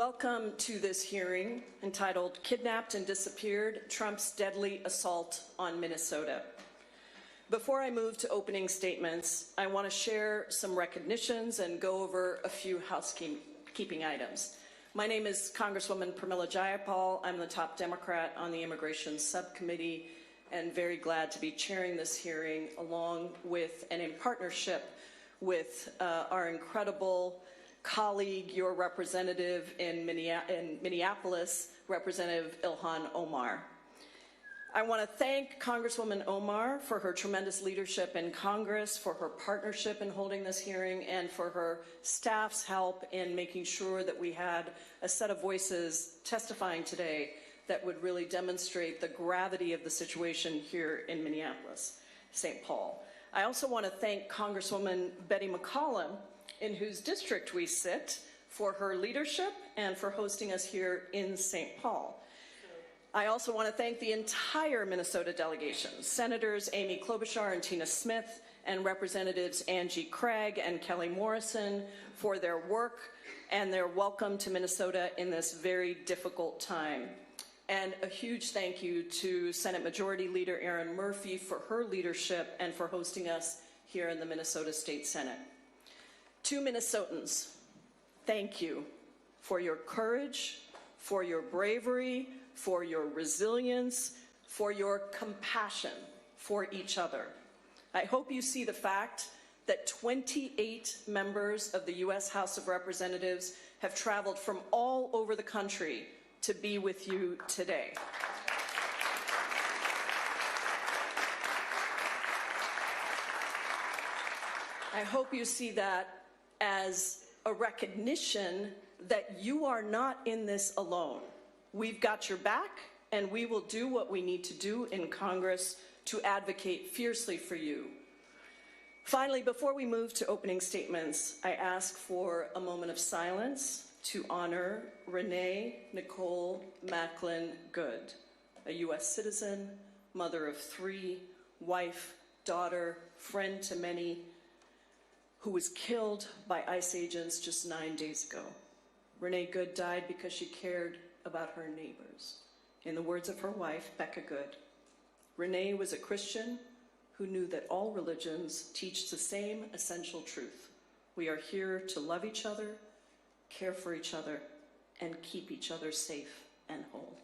Welcome to this hearing entitled Kidnapped and Disappeared, Trump's Deadly Assault on Minnesota. Before I move to opening statements, I want to share some recognitions and go over a few housekeeping items. My name is Congresswoman Pramila Jayapal. I'm the top Democrat on the Immigration Subcommittee and very glad to be chairing this hearing along with and in partnership with our incredible colleague, your representative in Minneapolis, Representative Ilhan Omar. I want to thank Congresswoman Omar for her tremendous leadership in Congress, for her partnership in holding this hearing, and for her staff's help in making sure that we had a set of voices testifying today that would really demonstrate the gravity of the situation here in Minneapolis, St. Paul. I also want to thank Congresswoman Betty McCollum, in whose district we sit, for her leadership and for hosting us here in St. Paul. I also want to thank the entire Minnesota delegation, Senators Amy Klobuchar and Tina Smith, and Representatives Angie Craig and Kelly Morrison for their work and their welcome to Minnesota in this very difficult time. And a huge thank you to Senate Majority Leader Erin Murphy for her leadership and for hosting us here in the Minnesota State Senate. To Minnesotans, thank you for your courage, for your bravery, for your resilience, for your compassion for each other. I hope you see the fact that 28 members of the U.S. House of Representatives have traveled from all over the country to be with you today. I hope you see that as a recognition that you are not in this alone. We've got your back, and we will do what we need to do in Congress to advocate fiercely for you. Finally, before we move to opening statements, I ask for a moment of silence to honor Renee Nicole Macklin Good, a U.S. citizen, mother of 3, wife, daughter, friend to many, who was killed by ICE agents just 9 days ago. Renee Good died because she cared about her neighbors. In the words of her wife, Becca Good, Renee was a Christian who knew that all religions teach the same essential truth. We are here to love each other, care for each other, and keep each other safe and whole.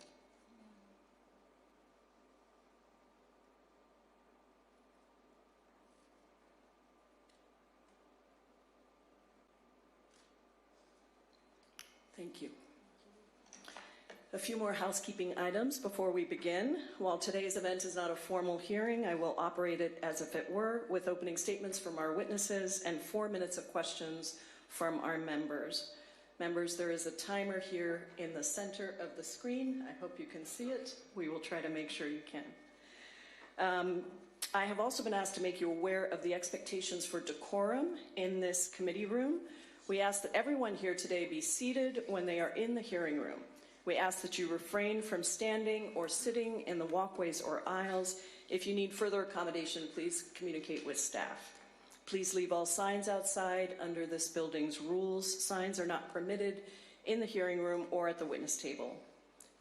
Thank you. A few more housekeeping items before we begin. While today's event is not a formal hearing, I will operate it as if it were, with opening statements from our witnesses and 4 minutes of questions from our members. Members, there is a timer here in the center of the screen. I hope you can see it. We will try to make sure you can. I have also been asked to make you aware of the expectations for decorum in this committee room. We ask that everyone here today be seated when they are in the hearing room. We ask that you refrain from standing or sitting in the walkways or aisles. If you need further accommodation, please communicate with staff. Please leave all signs outside under this building's rules. Signs are not permitted in the hearing room or at the witness table.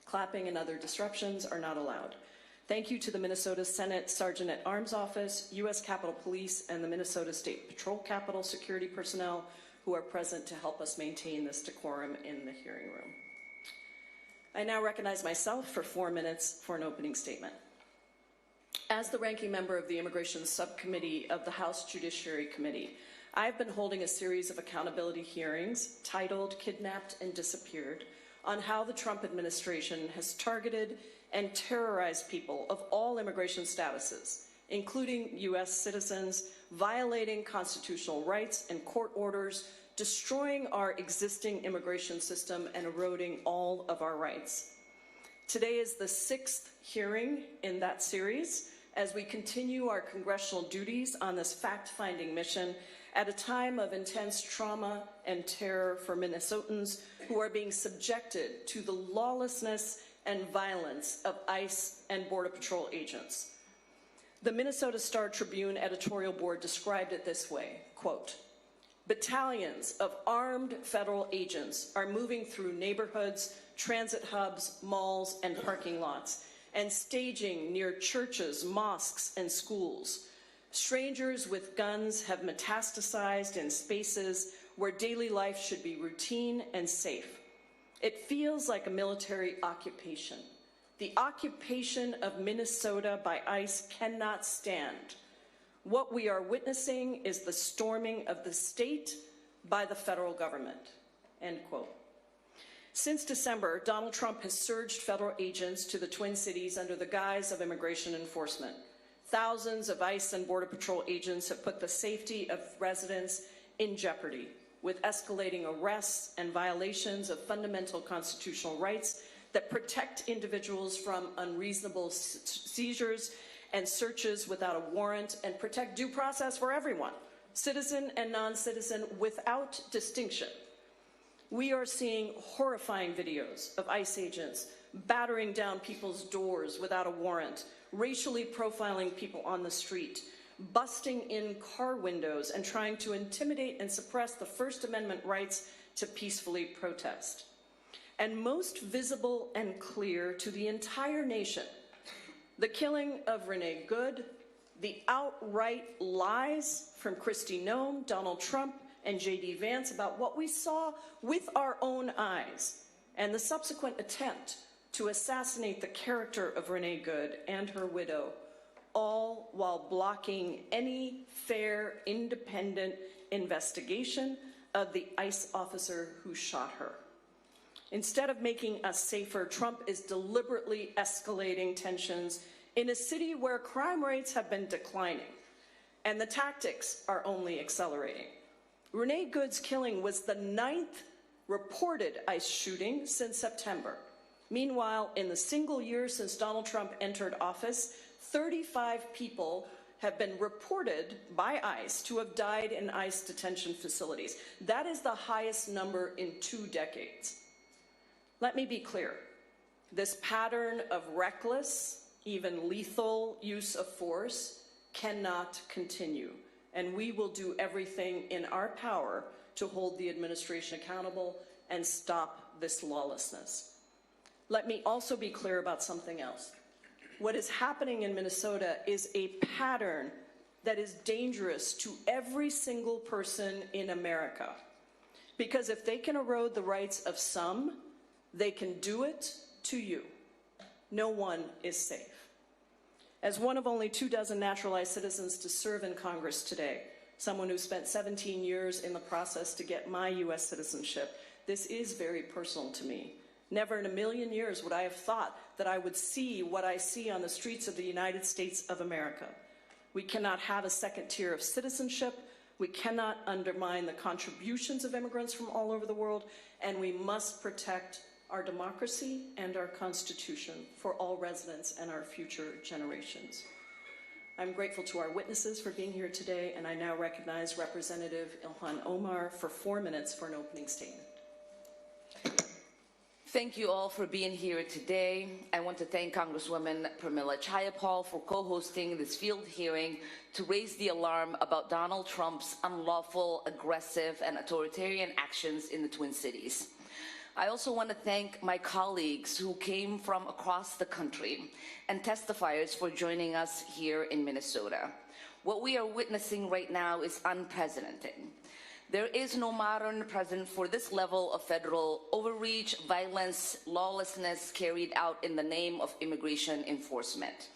Clapping and other disruptions are not allowed. Thank you to the Minnesota Senate Sergeant at Arms Office, U.S. Capitol Police, and the Minnesota State Patrol Capitol security personnel who are present to help us maintain this decorum in the hearing room. I now recognize myself for 4 minutes for an opening statement. As the ranking member of the Immigration Subcommittee of the House Judiciary Committee, I've been holding a series of accountability hearings titled Kidnapped and Disappeared on how the Trump administration has targeted and terrorized people of all immigration statuses, including U.S. citizens, violating constitutional rights and court orders, destroying our existing immigration system, and eroding all of our rights. Today is the 6th hearing in that series as we continue our congressional duties on this fact-finding mission at a time of intense trauma and terror for Minnesotans who are being subjected to the lawlessness and violence of ICE and Border Patrol agents. The Minnesota Star Tribune editorial board described it this way, quote, Battalions of armed federal agents are moving through neighborhoods, transit hubs, malls, and parking lots, and staging near churches, mosques, and schools. Strangers with guns have metastasized in spaces where daily life should be routine and safe. It feels like a military occupation. The occupation of Minnesota by ICE cannot stand. What we are witnessing is the storming of the state by the federal government, end quote. Since December, Donald Trump has surged federal agents to the Twin Cities under the guise of immigration enforcement. Thousands of ICE and Border Patrol agents have put the safety of residents in jeopardy, with escalating arrests and violations of fundamental constitutional rights that protect individuals from unreasonable seizures and searches without a warrant, and protect due process for everyone, citizen and non-citizen, without distinction. We are seeing horrifying videos of ICE agents battering down people's doors without a warrant, racially profiling people on the street, busting in car windows and trying to intimidate and suppress the First Amendment rights to peacefully protest. And most visible and clear to the entire nation, the killing of Renee Good, the outright lies from Kristi Noem, Donald Trump, and J.D. Vance about what we saw with our own eyes, and the subsequent attempt to assassinate the character of Renee Good and her widow, all while blocking any fair, independent investigation of the ICE officer who shot her. Instead of making us safer, Trump is deliberately escalating tensions in a city where crime rates have been declining, and the tactics are only accelerating. Renee Good's killing was the 9th reported ICE shooting since September. Meanwhile, in the single year since Donald Trump entered office, 35 people have been reported by ICE to have died in ICE detention facilities. That is the highest number in 2 decades. Let me be clear. This pattern of reckless, even lethal use of force cannot continue, and we will do everything in our power to hold the administration accountable and stop this lawlessness. Let me also be clear about something else. What is happening in Minnesota is a pattern that is dangerous to every single person in America. Because if they can erode the rights of some, they can do it to you. No one is safe. As one of only 24 naturalized citizens to serve in Congress today, someone who spent 17 years in the process to get my U.S. citizenship, this is very personal to me. Never in a million years would I have thought that I would see what I see on the streets of the United States of America. We cannot have a second tier of citizenship. We cannot undermine the contributions of immigrants from all over the world, and we must protect our democracy and our Constitution for all residents and our future generations. I'm grateful to our witnesses for being here today, and I now recognize Representative Ilhan Omar for 4 minutes for an opening statement. Thank you all for being here today. I want to thank Congresswoman Pramila Jayapal for co-hosting this field hearing to raise the alarm about Donald Trump's unlawful, aggressive, and authoritarian actions in the Twin Cities. I also want to thank my colleagues who came from across the country and testifiers for joining us here in Minnesota. What we are witnessing right now is unprecedented. There is no modern precedent for this level of federal overreach, violence, lawlessness carried out in the name of immigration enforcement.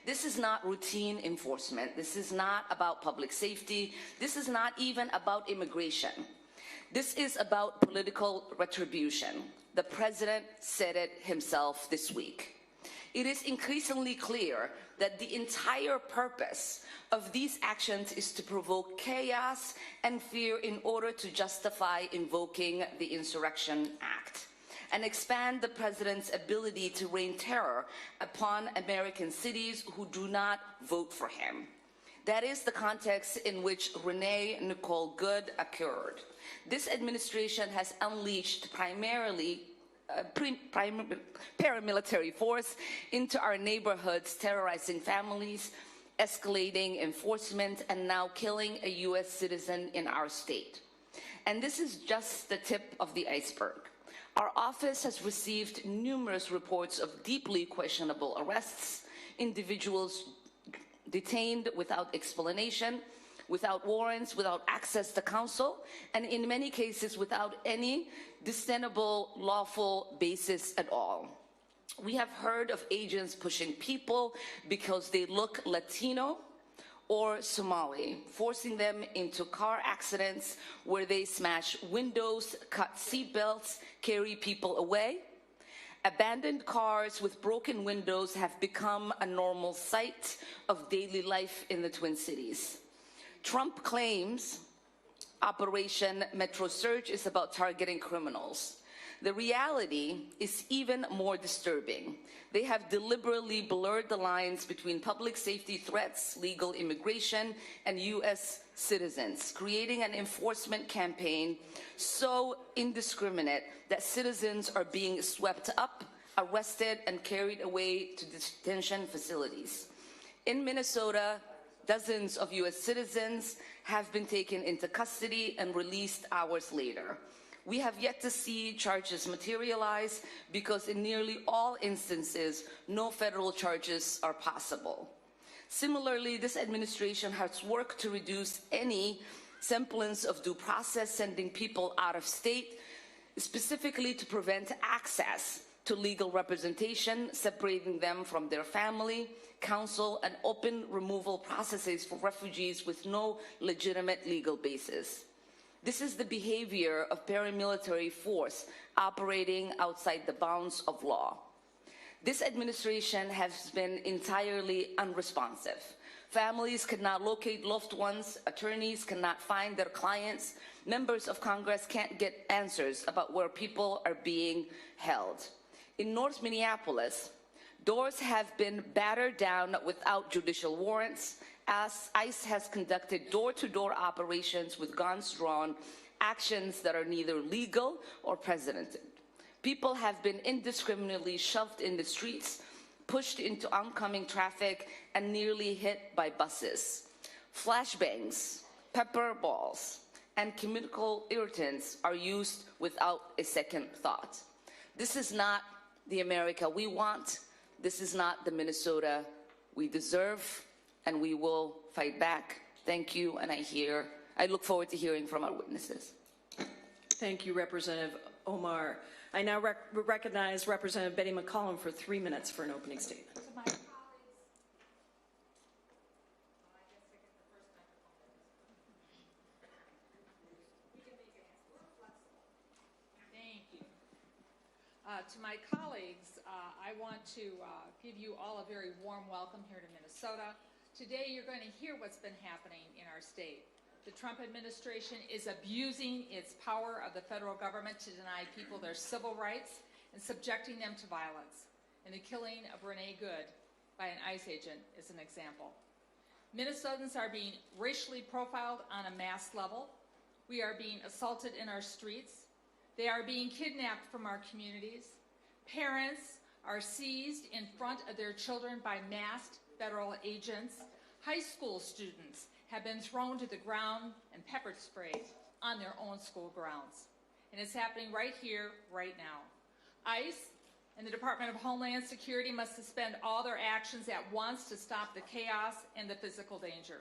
This is not routine enforcement. This is not about public safety. This is not even about immigration. This is about political retribution. The president said it himself this week. It is increasingly clear that the entire purpose of these actions is to provoke chaos and fear in order to justify invoking the Insurrection Act and expand the president's ability to rain terror upon American cities who do not vote for him. That is the context in which Renee Nicole Good occurred. This administration has unleashed primarily paramilitary force into our neighborhoods, terrorizing families, escalating enforcement, and now killing a U.S. citizen in our state. And this is just the tip of the iceberg. Our office has received numerous reports of deeply questionable arrests, individuals detained without explanation, without warrants, without access to counsel, and in many cases without any discernible lawful basis at all. We have heard of agents pushing people because they look Latino or Somali, forcing them into car accidents where they smash windows, cut seatbelts, carry people away. Abandoned cars with broken windows have become a normal sight of daily life in the Twin Cities. Trump claims Operation Metro Surge is about targeting criminals. The reality is even more disturbing. They have deliberately blurred the lines between public safety threats, legal immigration, and U.S. citizens, creating an enforcement campaign so indiscriminate that citizens are being swept up, arrested, and carried away to detention facilities. In Minnesota, dozens of U.S. citizens have been taken into custody and released hours later. We have yet to see charges materialize because in nearly all instances, no federal charges are possible. Similarly, this administration has worked to reduce any semblance of due process, sending people out of state, specifically to prevent access to legal representation, separating them from their family, counsel, and open removal processes for refugees with no legitimate legal basis. This is the behavior of paramilitary force operating outside the bounds of law. This administration has been entirely unresponsive. Families cannot locate loved ones, attorneys cannot find their clients, members of Congress can't get answers about where people are being held. In North Minneapolis, doors have been battered down without judicial warrants, as ICE has conducted door-to-door operations with guns drawn, actions that are neither legal or precedented. People have been indiscriminately shoved in the streets, pushed into oncoming traffic, and nearly hit by buses. Flashbangs, pepper balls, and chemical irritants are used without a second thought. This is not the America we want. This is not the Minnesota we deserve, and we will fight back. Thank you, and I look forward to hearing from our witnesses. Thank you, Representative Omar. I now recognize Representative Betty McCollum for 3 minutes for an opening statement. To my colleagues, I want to give you all a very warm welcome here to Minnesota. Today, you're going to hear what's been happening in our state. The Trump administration is abusing its power of the federal government to deny people their civil rights and subjecting them to violence. And the killing of Renee Good by an ICE agent is an example. Minnesotans are being racially profiled on a mass level. We are being assaulted in our streets. They are being kidnapped from our communities. Parents are seized in front of their children by masked federal agents. High school students have been thrown to the ground and pepper sprayed on their own school grounds. And it's happening right here, right now. ICE and the Department of Homeland Security must suspend all their actions at once to stop the chaos and the physical danger.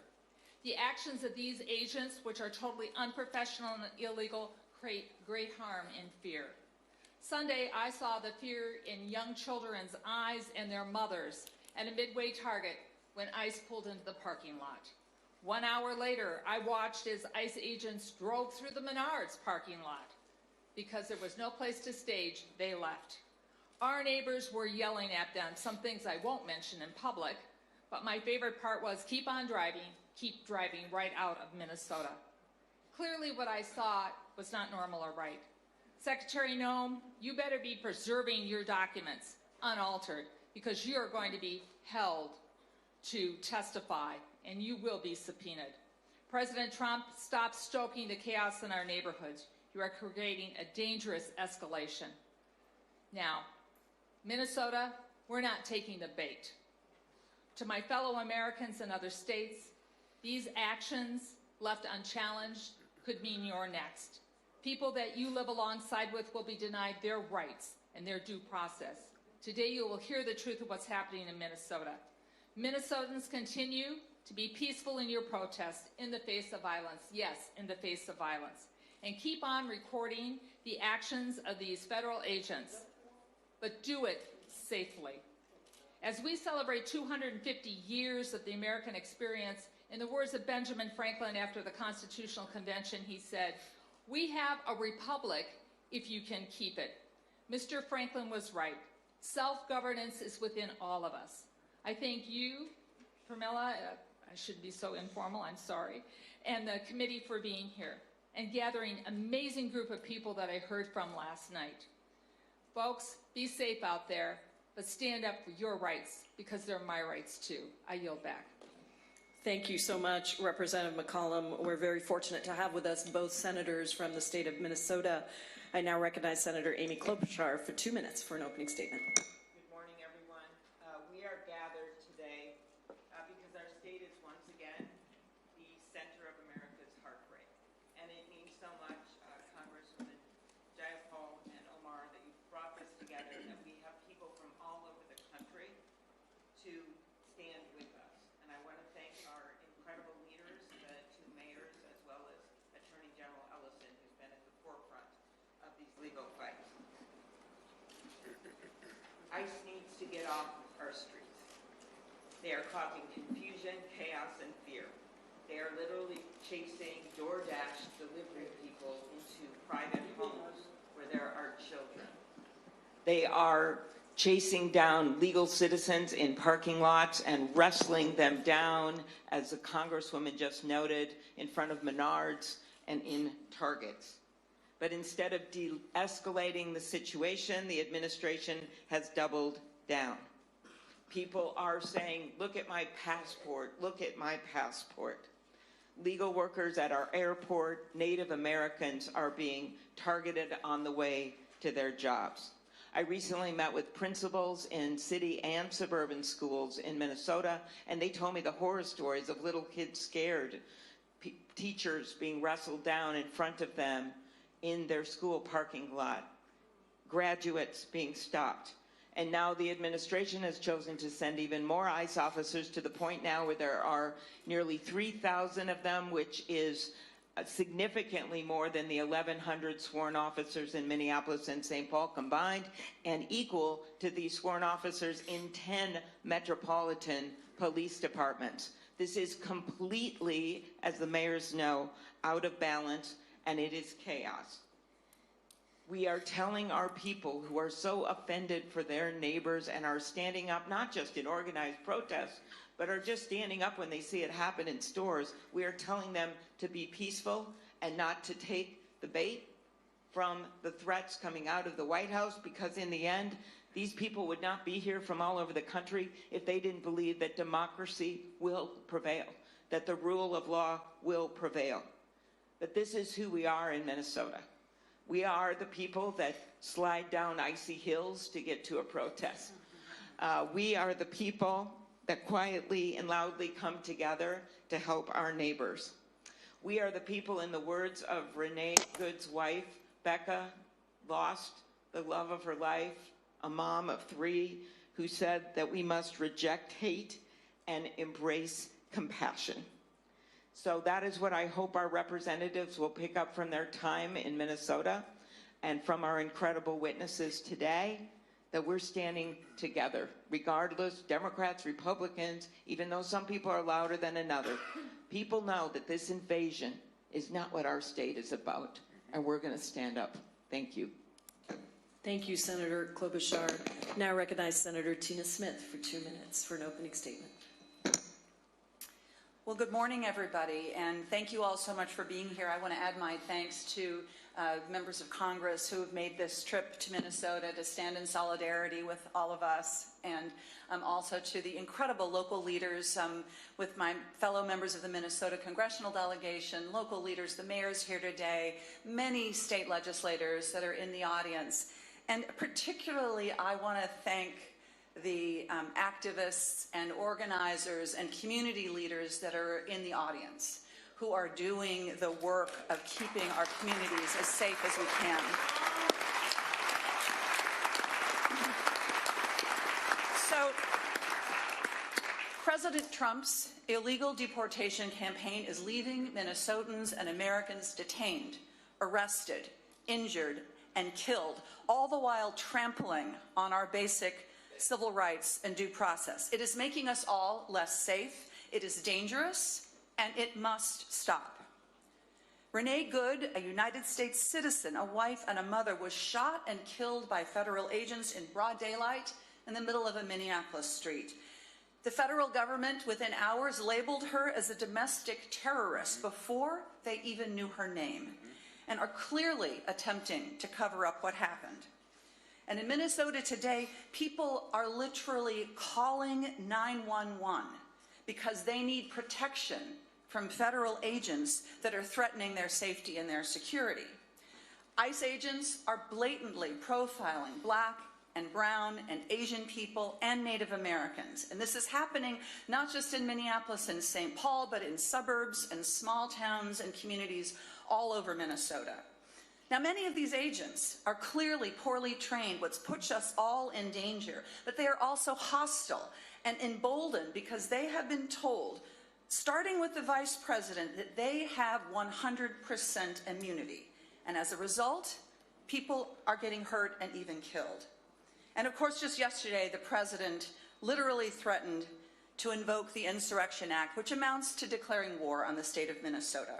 The actions of these agents, which are totally unprofessional and illegal, create great harm and fear. Sunday, I saw the fear in young children's eyes and their mothers at a Midway Target when ICE pulled into the parking lot. 1 hour later, I watched as ICE agents drove through the Menards parking lot. Because there was no place to stage, they left. Our neighbors were yelling at them, some things I won't mention in public, but my favorite part was keep on driving, keep driving right out of Minnesota. Clearly what I saw was not normal or right. Secretary Noem, you better be preserving your documents unaltered because you're going to be held to testify and you will be subpoenaed. President Trump, stop stoking the chaos in our neighborhoods. You are creating a dangerous escalation. Now, Minnesota, we're not taking the bait. To my fellow Americans in other states, these actions left unchallenged could mean you're next. People that you live alongside with will be denied their rights and their due process. Today you will hear the truth of what's happening in Minnesota. Minnesotans continue to be peaceful in your protest in the face of violence. Yes, in the face of violence. And keep on recording the actions of these federal agents, but do it safely. As we celebrate 250 years of the American experience, in the words of Benjamin Franklin after the Constitutional Convention, he said, "We have a republic if you can keep it." Mr. Franklin was right. Self-governance is within all of us. I thank you, Pramila, I shouldn't be so informal, I'm sorry, and the committee for being here and gathering an amazing group of people that I heard from last night. Folks, be safe out there, but stand up for your rights because they're my rights too. I yield back. Thank you so much, Representative McCollum. We're very fortunate to have with us both senators from the state of Minnesota. I now recognize Senator Amy Klobuchar for 2 minutes for an opening statement. Good morning, everyone. We are gathered today because our state is once again the center of America's heartbreak. And it means so much, Congresswoman Jayapal and Omar, that you've brought this together, that we have people from all over the country to stand with us. And I want to thank our incredible leaders, the two mayors, as well as Attorney General Ellison, who's been at the forefront of these legal fights. ICE needs to get off our streets. They are causing confusion, chaos, and fear. They are literally chasing DoorDash delivery people into private homes where there are children. They are chasing down legal citizens in parking lots and wrestling them down, as the Congresswoman just noted, in front of Menards and in Targets. But instead of de-escalating the situation, the administration has doubled down. People are saying, look at my passport, look at my passport. Legal workers at our airport, Native Americans are being targeted on the way to their jobs. I recently met with principals in city and suburban schools in Minnesota, and they told me the horror stories of little kids scared, teachers being wrestled down in front of them in their school parking lot, graduates being stopped. And now the administration has chosen to send even more ICE officers, to the point now where there are nearly 3,000 of them, which is significantly more than the 1,100 sworn officers in Minneapolis and St. Paul combined, and equal to these sworn officers in 10 metropolitan police departments. This is completely, as the mayors know, out of balance, and it is chaos. We are telling our people who are so offended for their neighbors and are standing up, not just in organized protests, but are just standing up when they see it happen in stores. We are telling them to be peaceful and not to take the bait from the threats coming out of the White House, because in the end, these people would not be here from all over the country if they didn't believe that democracy will prevail, that the rule of law will prevail. But this is who we are in Minnesota. We are the people that slide down icy hills to get to a protest. We are the people that quietly and loudly come together to help our neighbors. We are the people, in the words of Renee Good's wife, Becca, lost the love of her life, a mom of 3, who said that we must reject hate and embrace compassion. So that is what I hope our representatives will pick up from their time in Minnesota and from our incredible witnesses today, that we're standing together, regardless, Democrats, Republicans, even though some people are louder than another. People know that this invasion is not what our state is about, and we're going to stand up. Thank you. Thank you, Senator Klobuchar. Now recognize Senator Tina Smith for 2 minutes for an opening statement. Well, good morning, everybody, and thank you all so much for being here. I want to add my thanks to members of Congress who have made this trip to Minnesota to stand in solidarity with all of us, and also to the incredible local leaders, with my fellow members of the Minnesota congressional delegation, local leaders, the mayors here today, many state legislators that are in the audience. And particularly, I want to thank the activists and organizers and community leaders that are in the audience, who are doing the work of keeping our communities as safe as we can. So, President Trump's illegal deportation campaign is leaving Minnesotans and Americans detained, arrested, injured, and killed, all the while trampling on our basic civil rights and due process. It is making us all less safe, it is dangerous, and it must stop. Renee Good, a United States citizen, a wife and a mother, was shot and killed by federal agents in broad daylight in the middle of a Minneapolis street. The federal government, within hours, labeled her as a domestic terrorist before they even knew her name, and are clearly attempting to cover up what happened. And in Minnesota today, people are literally calling 911 because they need protection from federal agents that are threatening their safety and their security. ICE agents are blatantly profiling Black and brown and Asian people and Native Americans. And this is happening not just in Minneapolis and St. Paul, but in suburbs and small towns and communities all over Minnesota. Now, many of these agents are clearly poorly trained, which puts us all in danger, but they are also hostile and emboldened because they have been told, starting with the vice president, that they have 100% immunity. And as a result, people are getting hurt and even killed. And of course, just yesterday, the president literally threatened to invoke the Insurrection Act, which amounts to declaring war on the state of Minnesota.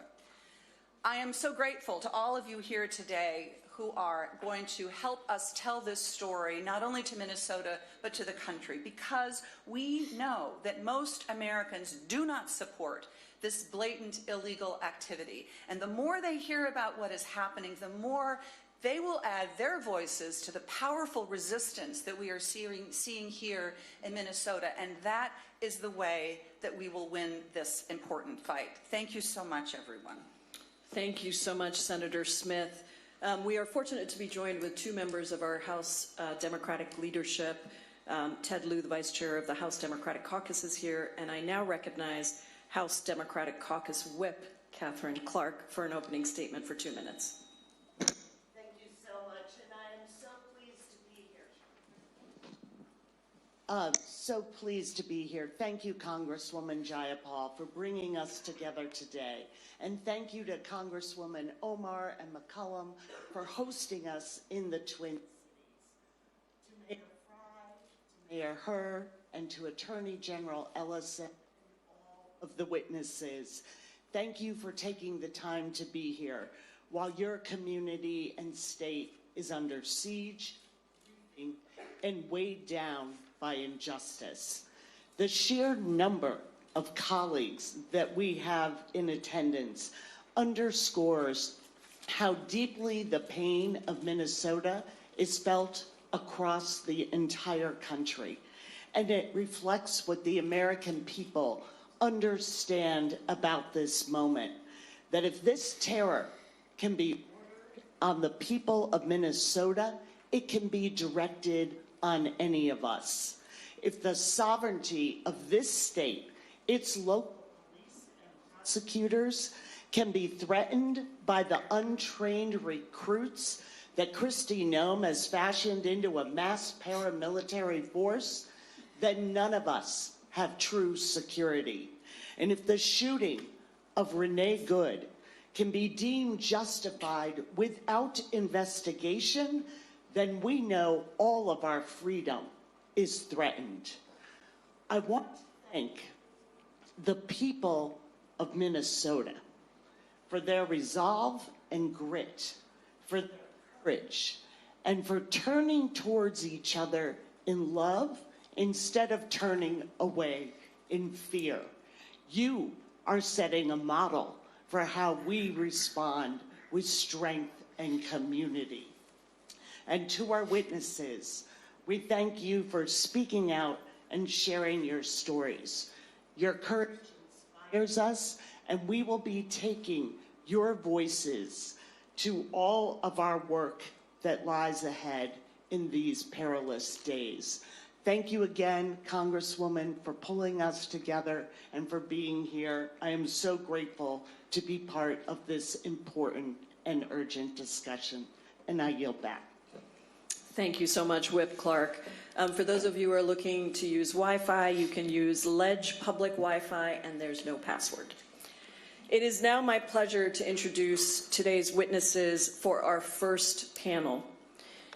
I am so grateful to all of you here today who are going to help us tell this story, not only to Minnesota, but to the country, because we know that most Americans do not support this blatant illegal activity. And the more they hear about what is happening, the more they will add their voices to the powerful resistance that we are seeing here in Minnesota, and that is the way that we will win this important fight. Thank you so much, everyone. Thank you so much, Senator Smith. We are fortunate to be joined with two members of our House Democratic leadership. Ted Lieu, the Vice Chair of the House Democratic Caucus, is here, and I now recognize House Democratic Caucus Whip Catherine Clark for an opening statement for 2 minutes. So pleased to be here. Thank you, Congresswoman Jayapal, for bringing us together today. And thank you to Congresswoman Omar and McCollum for hosting us in the Twin Cities. To Mayor Frey, to Mayor Herr, and to Attorney General Ellison, and all of the witnesses, thank you for taking the time to be here while your community and state is under siege and weighed down by injustice. The sheer number of colleagues that we have in attendance underscores how deeply the pain of Minnesota is felt across the entire country. And it reflects what the American people understand about this moment, that if this terror can be ordered on the people of Minnesota, it can be directed on any of us. If the sovereignty of this state, its local police and prosecutors, can be threatened by the untrained recruits that Kristi Noem has fashioned into a mass paramilitary force, then none of us have true security. And if the shooting of Renee Good can be deemed justified without investigation, then we know all of our freedom is threatened. I want to thank the people of Minnesota for their resolve and grit, for their courage, and for turning towards each other in love instead of turning away in fear. You are setting a model for how we respond with strength and community. And to our witnesses, we thank you for speaking out and sharing your stories. Your courage inspires us, and we will be taking your voices to all of our work that lies ahead in these perilous days. Thank you again, Congresswoman, for pulling us together and for being here. I am so grateful to be part of this important and urgent discussion. And I yield back. Thank you so much, Whip Clark. For those of you who are looking to use Wi-Fi, you can use Ledge Public Wi-Fi, and there's no password. It is now my pleasure to introduce today's witnesses for our first panel.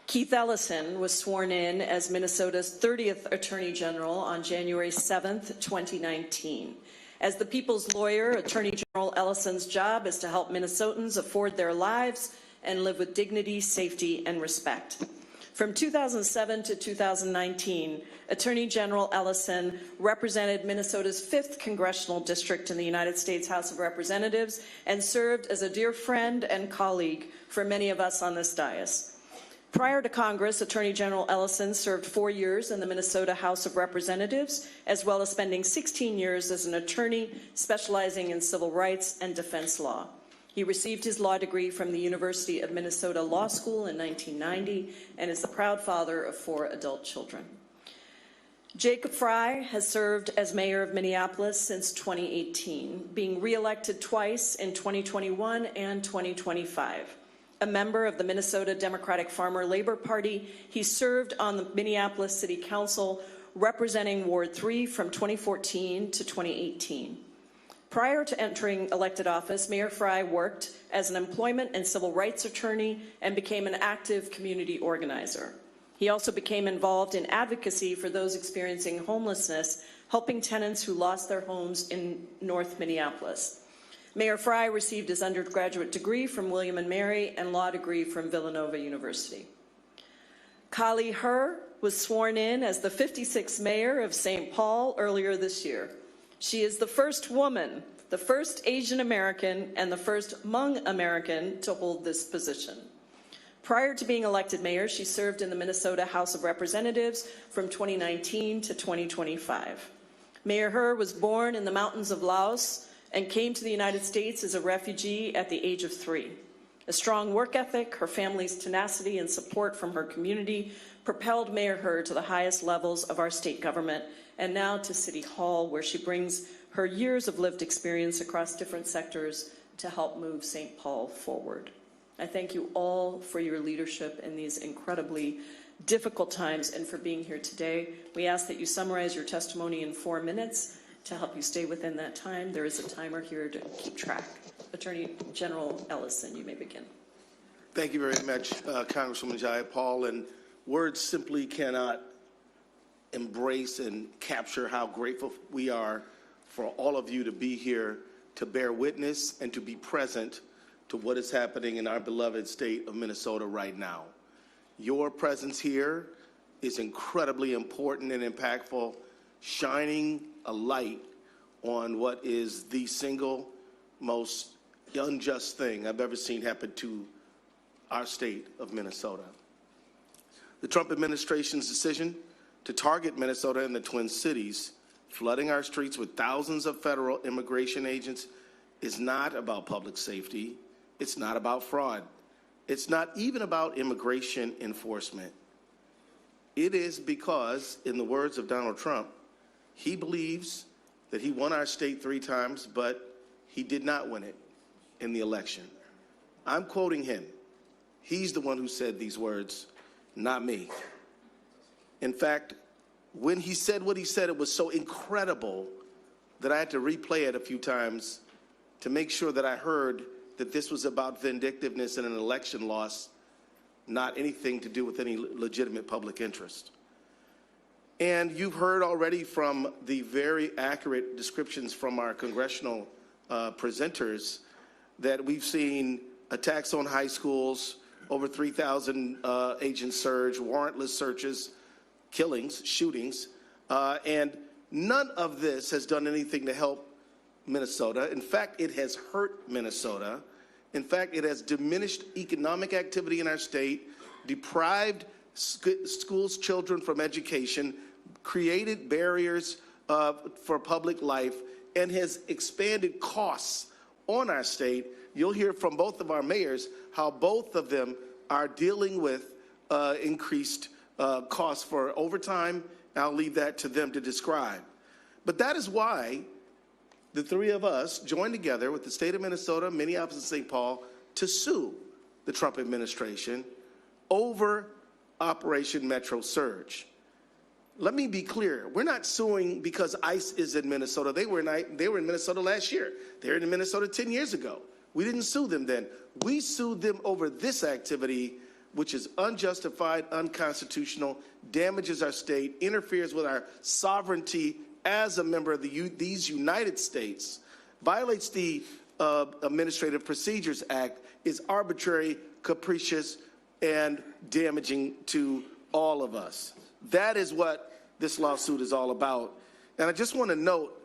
Keith Ellison was sworn in as Minnesota's 30th Attorney General on January 7th, 2019. As the people's lawyer, Attorney General Ellison's job is to help Minnesotans afford their lives and live with dignity, safety, and respect. From 2007 to 2019, Attorney General Ellison represented Minnesota's 5th congressional district in the United States House of Representatives and served as a dear friend and colleague for many of us on this dais. Prior to Congress, Attorney General Ellison served 4 years in the Minnesota House of Representatives, as well as spending 16 years as an attorney specializing in civil rights and defense law. He received his law degree from the University of Minnesota Law School in 1990 and is the proud father of 4 adult children. Jacob Frey has served as mayor of Minneapolis since 2018, being re-elected twice in 2021 and 2025. A member of the Minnesota Democratic Farmer Labor Party, he served on the Minneapolis City Council representing Ward 3 from 2014 to 2018. Prior to entering elected office, Mayor Frey worked as an employment and civil rights attorney and became an active community organizer. He also became involved in advocacy for those experiencing homelessness, helping tenants who lost their homes in North Minneapolis. Mayor Frey received his undergraduate degree from William & Mary and law degree from Villanova University. Kali Her was sworn in as the 56th mayor of St. Paul earlier this year. She is the first woman, the first Asian American, and the first Hmong American to hold this position. Prior to being elected mayor, she served in the Minnesota House of Representatives from 2019 to 2025. Mayor Her was born in the mountains of Laos and came to the United States as a refugee at the age of 3. A strong work ethic, her family's tenacity, and support from her community propelled Mayor Her to the highest levels of our state government and now to City Hall, where she brings her years of lived experience across different sectors to help move St. Paul forward. I thank you all for your leadership in these incredibly difficult times and for being here today. We ask that you summarize your testimony in 4 minutes. To help you stay within that time, there is a timer here to keep track. Attorney General Ellison, you may begin. Thank you very much, Congresswoman Jayapal. And words simply cannot embrace and capture how grateful we are for all of you to be here, to bear witness and to be present to what is happening in our beloved state of Minnesota right now. Your presence here is incredibly important and impactful, shining a light on what is the single most unjust thing I've ever seen happen to our state of Minnesota. The Trump administration's decision to target Minnesota and the Twin Cities, flooding our streets with thousands of federal immigration agents, is not about public safety. It's not about fraud. It's not even about immigration enforcement. It is because, in the words of Donald Trump, he believes that he won our state 3 times, but he did not win it in the election. I'm quoting him. He's the one who said these words, not me. In fact, when he said what he said, it was so incredible that I had to replay it a few times to make sure that I heard that this was about vindictiveness and an election loss, not anything to do with any legitimate public interest. And you've heard already from the very accurate descriptions from our congressional presenters that we've seen attacks on high schools, over 3,000 agent surge, warrantless searches, killings, shootings, and none of this has done anything to help Minnesota. In fact, it has hurt Minnesota. In fact, it has diminished economic activity in our state, deprived schools' children from education, created barriers for public life, and has expanded costs on our state. You'll hear from both of our mayors how both of them are dealing with increased costs for overtime. I'll leave that to them to describe. But that is why the three of us joined together with the state of Minnesota, Minneapolis, and St. Paul to sue the Trump administration over Operation Metro Surge. Let me be clear. We're not suing because ICE is in Minnesota. They were in Minnesota last year. They were in Minnesota 10 years ago. We didn't sue them then. We sued them over this activity, which is unjustified, unconstitutional, damages our state, interferes with our sovereignty as a member of these United States, violates the Administrative Procedures Act, is arbitrary, capricious, and damaging to all of us. That is what this lawsuit is all about. And I just want to note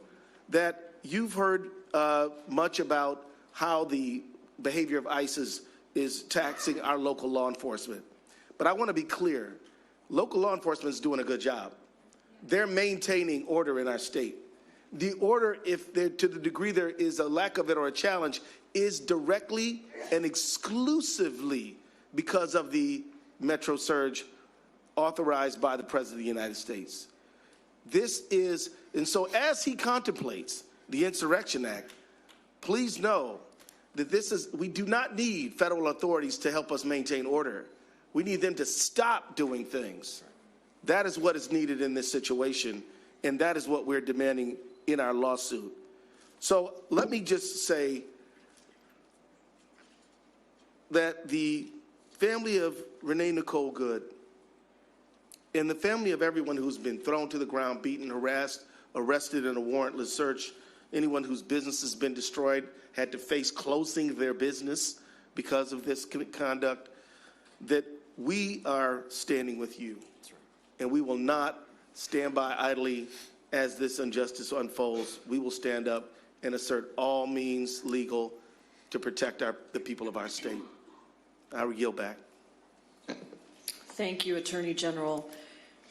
that you've heard much about how the behavior of ICE is taxing our local law enforcement. But I want to be clear, local law enforcement is doing a good job. They're maintaining order in our state. The order, if there, to the degree there is a lack of it or a challenge, is directly and exclusively because of the Metro Surge authorized by the President of the United States. This is, and so as he contemplates the Insurrection Act, please know that we do not need federal authorities to help us maintain order. We need them to stop doing things. That is what is needed in this situation, and that is what we're demanding in our lawsuit. So let me just say that the family of Renee Nicole Good and the family of everyone who's been thrown to the ground, beaten, harassed, arrested in a warrantless search, anyone whose business has been destroyed, had to face closing their business because of this conduct, that we are standing with you. And we will not stand by idly as this injustice unfolds. We will stand up and assert all means legal to protect the people of our state. I will yield back. Thank you, Attorney General.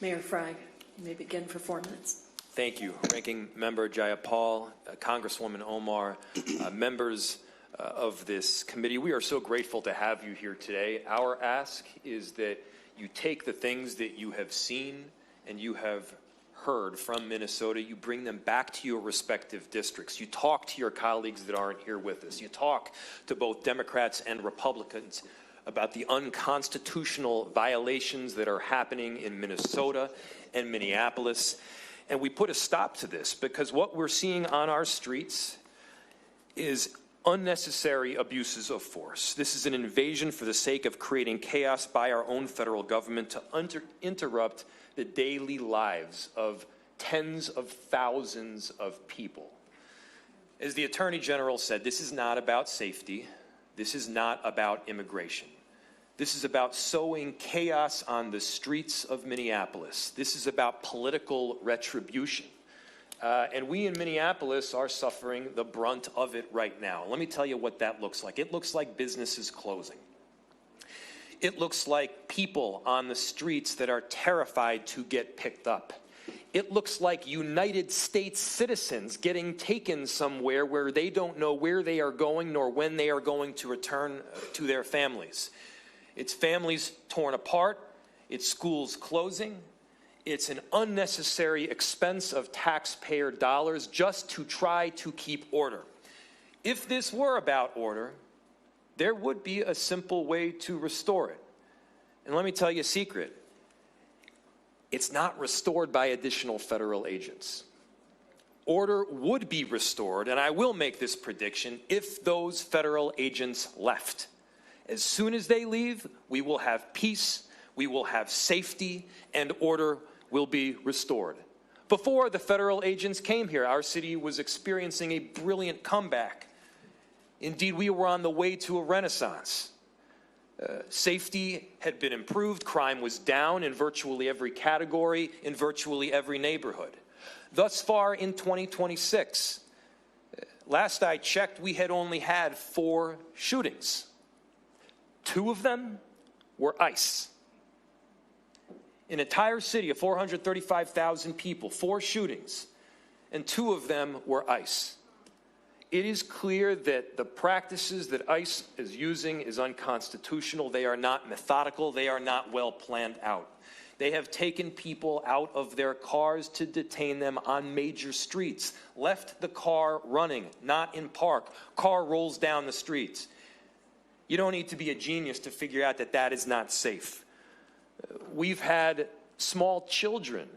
Mayor Frey, you may begin for 4 minutes. Thank you, Ranking Member Jayapal, Congresswoman Omar, members of this committee. We are so grateful to have you here today. Our ask is that you take the things that you have seen and you have heard from Minnesota, you bring them back to your respective districts. You talk to your colleagues that aren't here with us. You talk to both Democrats and Republicans about the unconstitutional violations that are happening in Minnesota and Minneapolis. And we put a stop to this because what we're seeing on our streets is unnecessary abuses of force. This is an invasion for the sake of creating chaos by our own federal government to interrupt the daily lives of tens of thousands of people. As the Attorney General said, this is not about safety. This is not about immigration. This is about sowing chaos on the streets of Minneapolis. This is about political retribution. And we in Minneapolis are suffering the brunt of it right now. Let me tell you what that looks like. It looks like businesses closing. It looks like people on the streets that are terrified to get picked up. It looks like United States citizens getting taken somewhere where they don't know where they are going nor when they are going to return to their families. It's families torn apart. It's schools closing. It's an unnecessary expense of taxpayer dollars just to try to keep order. If this were about order, there would be a simple way to restore it. And let me tell you a secret. It's not restored by additional federal agents. Order would be restored, and I will make this prediction, if those federal agents left. As soon as they leave, we will have peace, we will have safety, and order will be restored. Before the federal agents came here, our city was experiencing a brilliant comeback. Indeed, we were on the way to a renaissance. Safety had been improved, crime was down in virtually every category, in virtually every neighborhood. Thus far in 2026, last I checked, we had only had 4 shootings. 2 of them were ICE. An entire city of 435,000 people, 4 shootings, and 2 of them were ICE. It is clear that the practices that ICE is using is unconstitutional. They are not methodical. They are not well planned out. They have taken people out of their cars to detain them on major streets, left the car running, not in park. Car rolls down the streets. You don't need to be a genius to figure out that that is not safe. We've had small children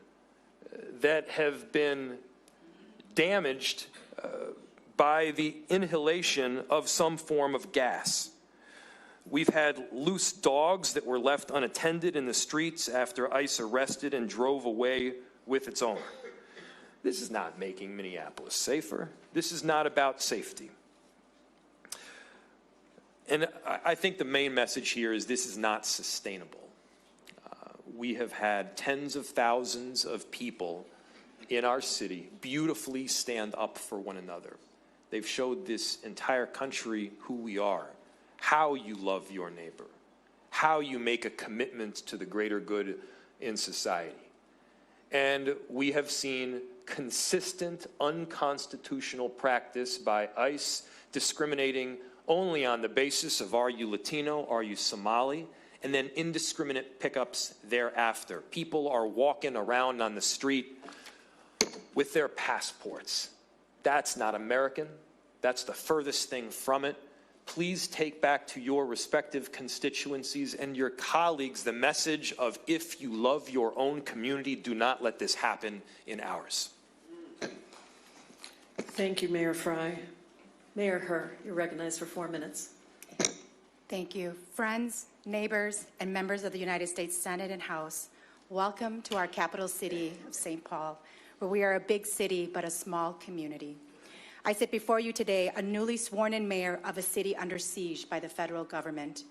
that have been damaged by the inhalation of some form of gas. We've had loose dogs that were left unattended in the streets after ICE arrested and drove away with its owner. This is not making Minneapolis safer. This is not about safety. And I think the main message here is this is not sustainable. We have had tens of thousands of people in our city beautifully stand up for one another. They've showed this entire country who we are, how you love your neighbor, how you make a commitment to the greater good in society. And we have seen consistent unconstitutional practice by ICE discriminating only on the basis of are you Latino, are you Somali, and then indiscriminate pickups thereafter. People are walking around on the street with their passports. That's not American. That's the furthest thing from it. Please take back to your respective constituencies and your colleagues the message of if you love your own community, do not let this happen in ours. Thank you, Mayor Frey. Mayor Herr, you're recognized for 4 minutes. Thank you. Friends, neighbors, and members of the United States Senate and House, welcome to our capital city of St. Paul, where we are a big city but a small community. I sit before you today, a newly sworn-in mayor of a city under siege by the federal government.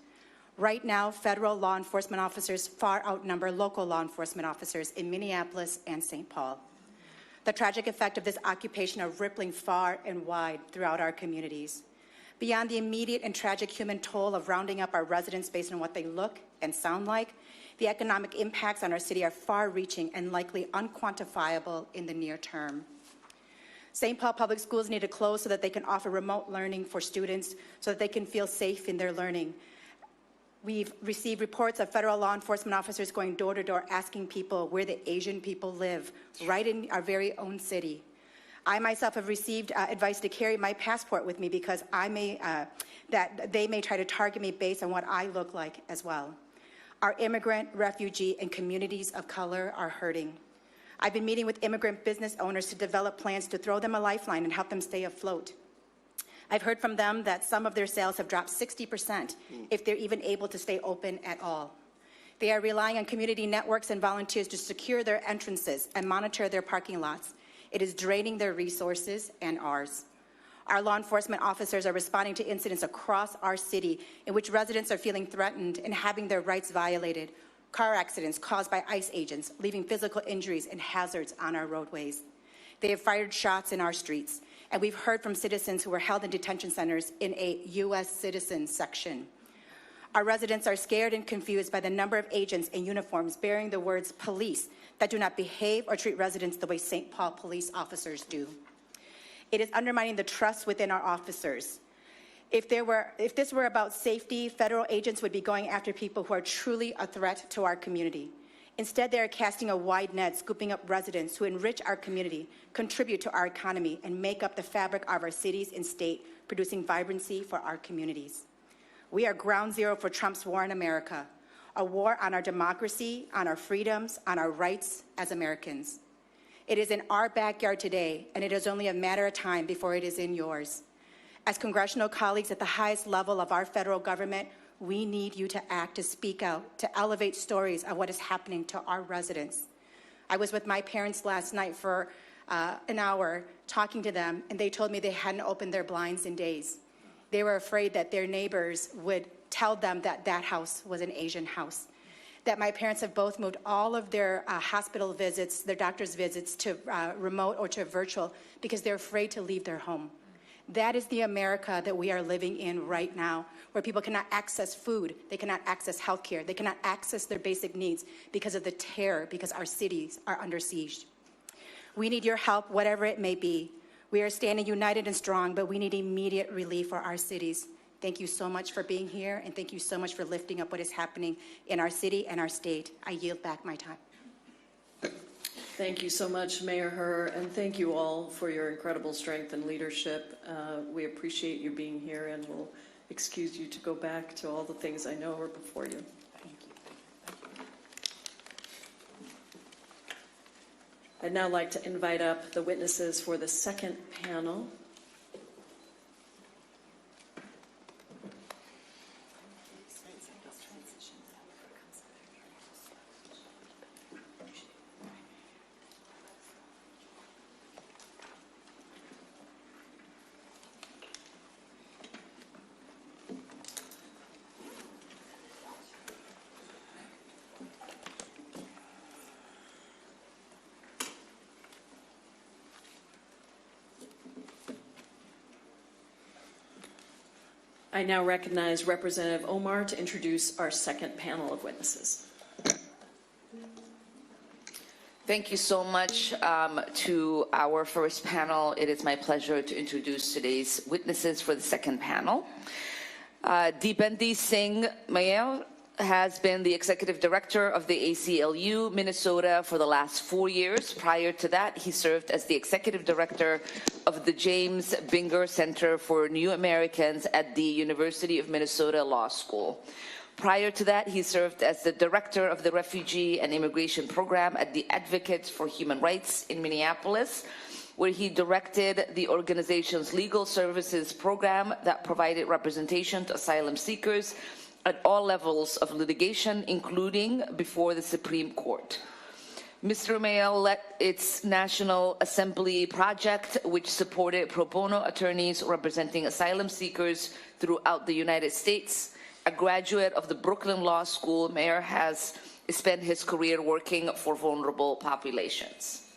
Right now, federal law enforcement officers far outnumber local law enforcement officers in Minneapolis and St. Paul. The tragic effect of this occupation are rippling far and wide throughout our communities. Beyond the immediate and tragic human toll of rounding up our residents based on what they look and sound like, the economic impacts on our city are far-reaching and likely unquantifiable in the near term. St. Paul Public Schools need to close so that they can offer remote learning for students so that they can feel safe in their learning. We've received reports of federal law enforcement officers going door to door asking people where the Asian people live, right in our very own city. I myself have received advice to carry my passport with me because that they may try to target me based on what I look like as well. Our immigrant, refugee, and communities of color are hurting. I've been meeting with immigrant business owners to develop plans to throw them a lifeline and help them stay afloat. I've heard from them that some of their sales have dropped 60% if they're even able to stay open at all. They are relying on community networks and volunteers to secure their entrances and monitor their parking lots. It is draining their resources and ours. Our law enforcement officers are responding to incidents across our city in which residents are feeling threatened and having their rights violated. Car accidents caused by ICE agents, leaving physical injuries and hazards on our roadways. They have fired shots in our streets, and we've heard from citizens who were held in detention centers in a U.S. citizen section. Our residents are scared and confused by the number of agents in uniforms bearing the words police that do not behave or treat residents the way St. Paul police officers do. It is undermining the trust within our officers. If this were about safety, federal agents would be going after people who are truly a threat to our community. Instead, they are casting a wide net, scooping up residents who enrich our community, contribute to our economy, and make up the fabric of our cities and state, producing vibrancy for our communities. We are ground zero for Trump's war in America, a war on our democracy, on our freedoms, on our rights as Americans. It is in our backyard today, and it is only a matter of time before it is in yours. As congressional colleagues at the highest level of our federal government, we need you to act, to speak out, to elevate stories of what is happening to our residents. I was with my parents last night for an hour talking to them, and they told me they hadn't opened their blinds in days. They were afraid that their neighbors would tell them that that house was an Asian house. That my parents have both moved all of their hospital visits, their doctor's visits, to remote or to virtual because they're afraid to leave their home. That is the America that we are living in right now, where people cannot access food, they cannot access healthcare, they cannot access their basic needs because of the terror, because our cities are under siege. We need your help, whatever it may be. We are standing united and strong, but we need immediate relief for our cities. Thank you so much for being here, and thank you so much for lifting up what is happening in our city and our state. I yield back my time. Thank you so much, Mayor Herr, and thank you all for your incredible strength and leadership. We appreciate you being here, and we'll excuse you to go back to all the things I know are before you. Thank you. I'd now like to invite up the witnesses for the second panel. I now recognize Representative Omar to introduce our second panel of witnesses. Thank you so much to our first panel. It is my pleasure to introduce today's witnesses for the second panel. Deependi Singh Mayer has been the executive director of the ACLU Minnesota for the last 4 years. Prior to that, he served as the executive director of the James Binger Center for New Americans at the University of Minnesota Law School. Prior to that, he served as the director of the Refugee and Immigration Program at the Advocates for Human Rights in Minneapolis, where he directed the organization's legal services program that provided representation to asylum seekers at all levels of litigation, including before the Supreme Court. Mr. Mayer led its National Assembly project, which supported pro bono attorneys representing asylum seekers throughout the United States. A graduate of the Brooklyn Law School, Mayer has spent his career working for vulnerable populations.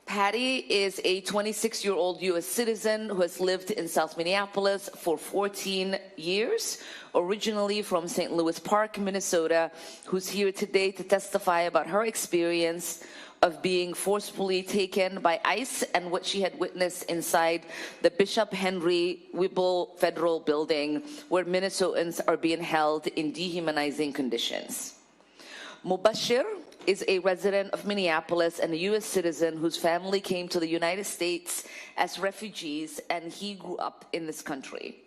Patty is a 26-year-old U.S. citizen who has lived in South Minneapolis for 14 years, originally from St. Louis Park, Minnesota, who's here today to testify about her experience of being forcefully taken by ICE and what she had witnessed inside the Bishop Henry Whipple Federal Building, where Minnesotans are being held in dehumanizing conditions. Mubashir is a resident of Minneapolis and a U.S. citizen whose family came to the United States as refugees, and he grew up in this country.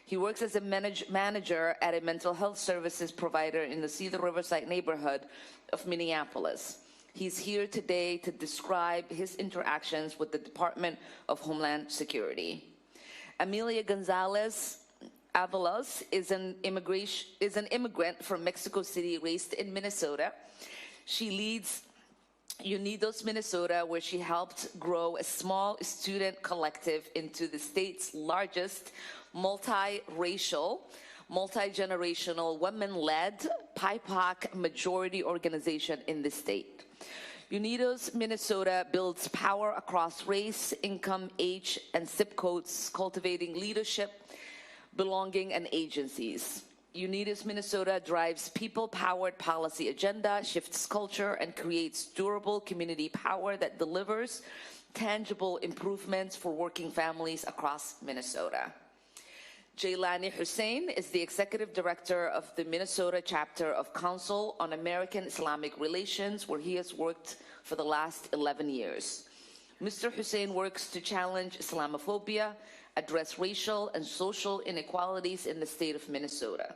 He works as a manager at a mental health services provider in the Cedar Riverside neighborhood of Minneapolis. He's here today to describe his interactions with the Department of Homeland Security. Amelia Gonzalez Avalos is an immigrant from Mexico City, raised in Minnesota. She leads Unidos, Minnesota, where she helped grow a small student collective into the state's largest multi-racial, multi-generational, women-led BIPOC majority organization in the state. Unidos, Minnesota builds power across race, income, age, and zip codes, cultivating leadership, belonging, and agencies. Unidos Minnesota drives people-powered policy agenda, shifts culture, and creates durable community power that delivers tangible improvements for working families across Minnesota. Jaylani Hussein is the executive director of the Minnesota chapter of Council on American Islamic Relations, where he has worked for the last 11 years. Mr. Hussein works to challenge Islamophobia, address racial and social inequalities in the state of Minnesota.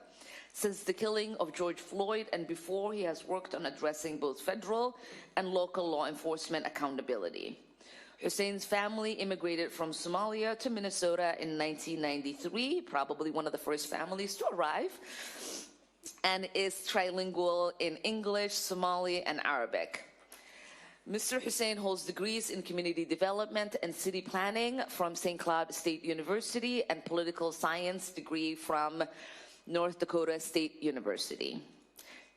Since the killing of George Floyd and before, he has worked on addressing both federal and local law enforcement accountability. Hussein's family immigrated from Somalia to Minnesota in 1993, probably one of the first families to arrive, and is trilingual in English, Somali, and Arabic. Mr. Hussein holds degrees in community development and city planning from St. Cloud State University and political science degree from North Dakota State University.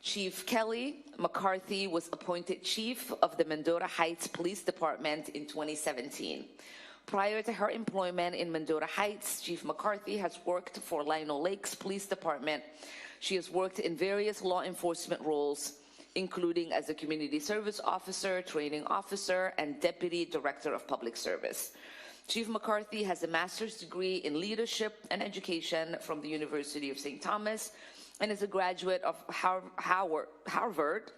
Chief Kelly McCarthy was appointed chief of the Mendota Heights Police Department in 2017. Prior to her employment in Mendota Heights, Chief McCarthy has worked for Lino Lakes Police Department. She has worked in various law enforcement roles, including as a community service officer, training officer, and deputy director of public service. Chief McCarthy has a master's degree in leadership and education from the University of St. Thomas and is a graduate of Harvard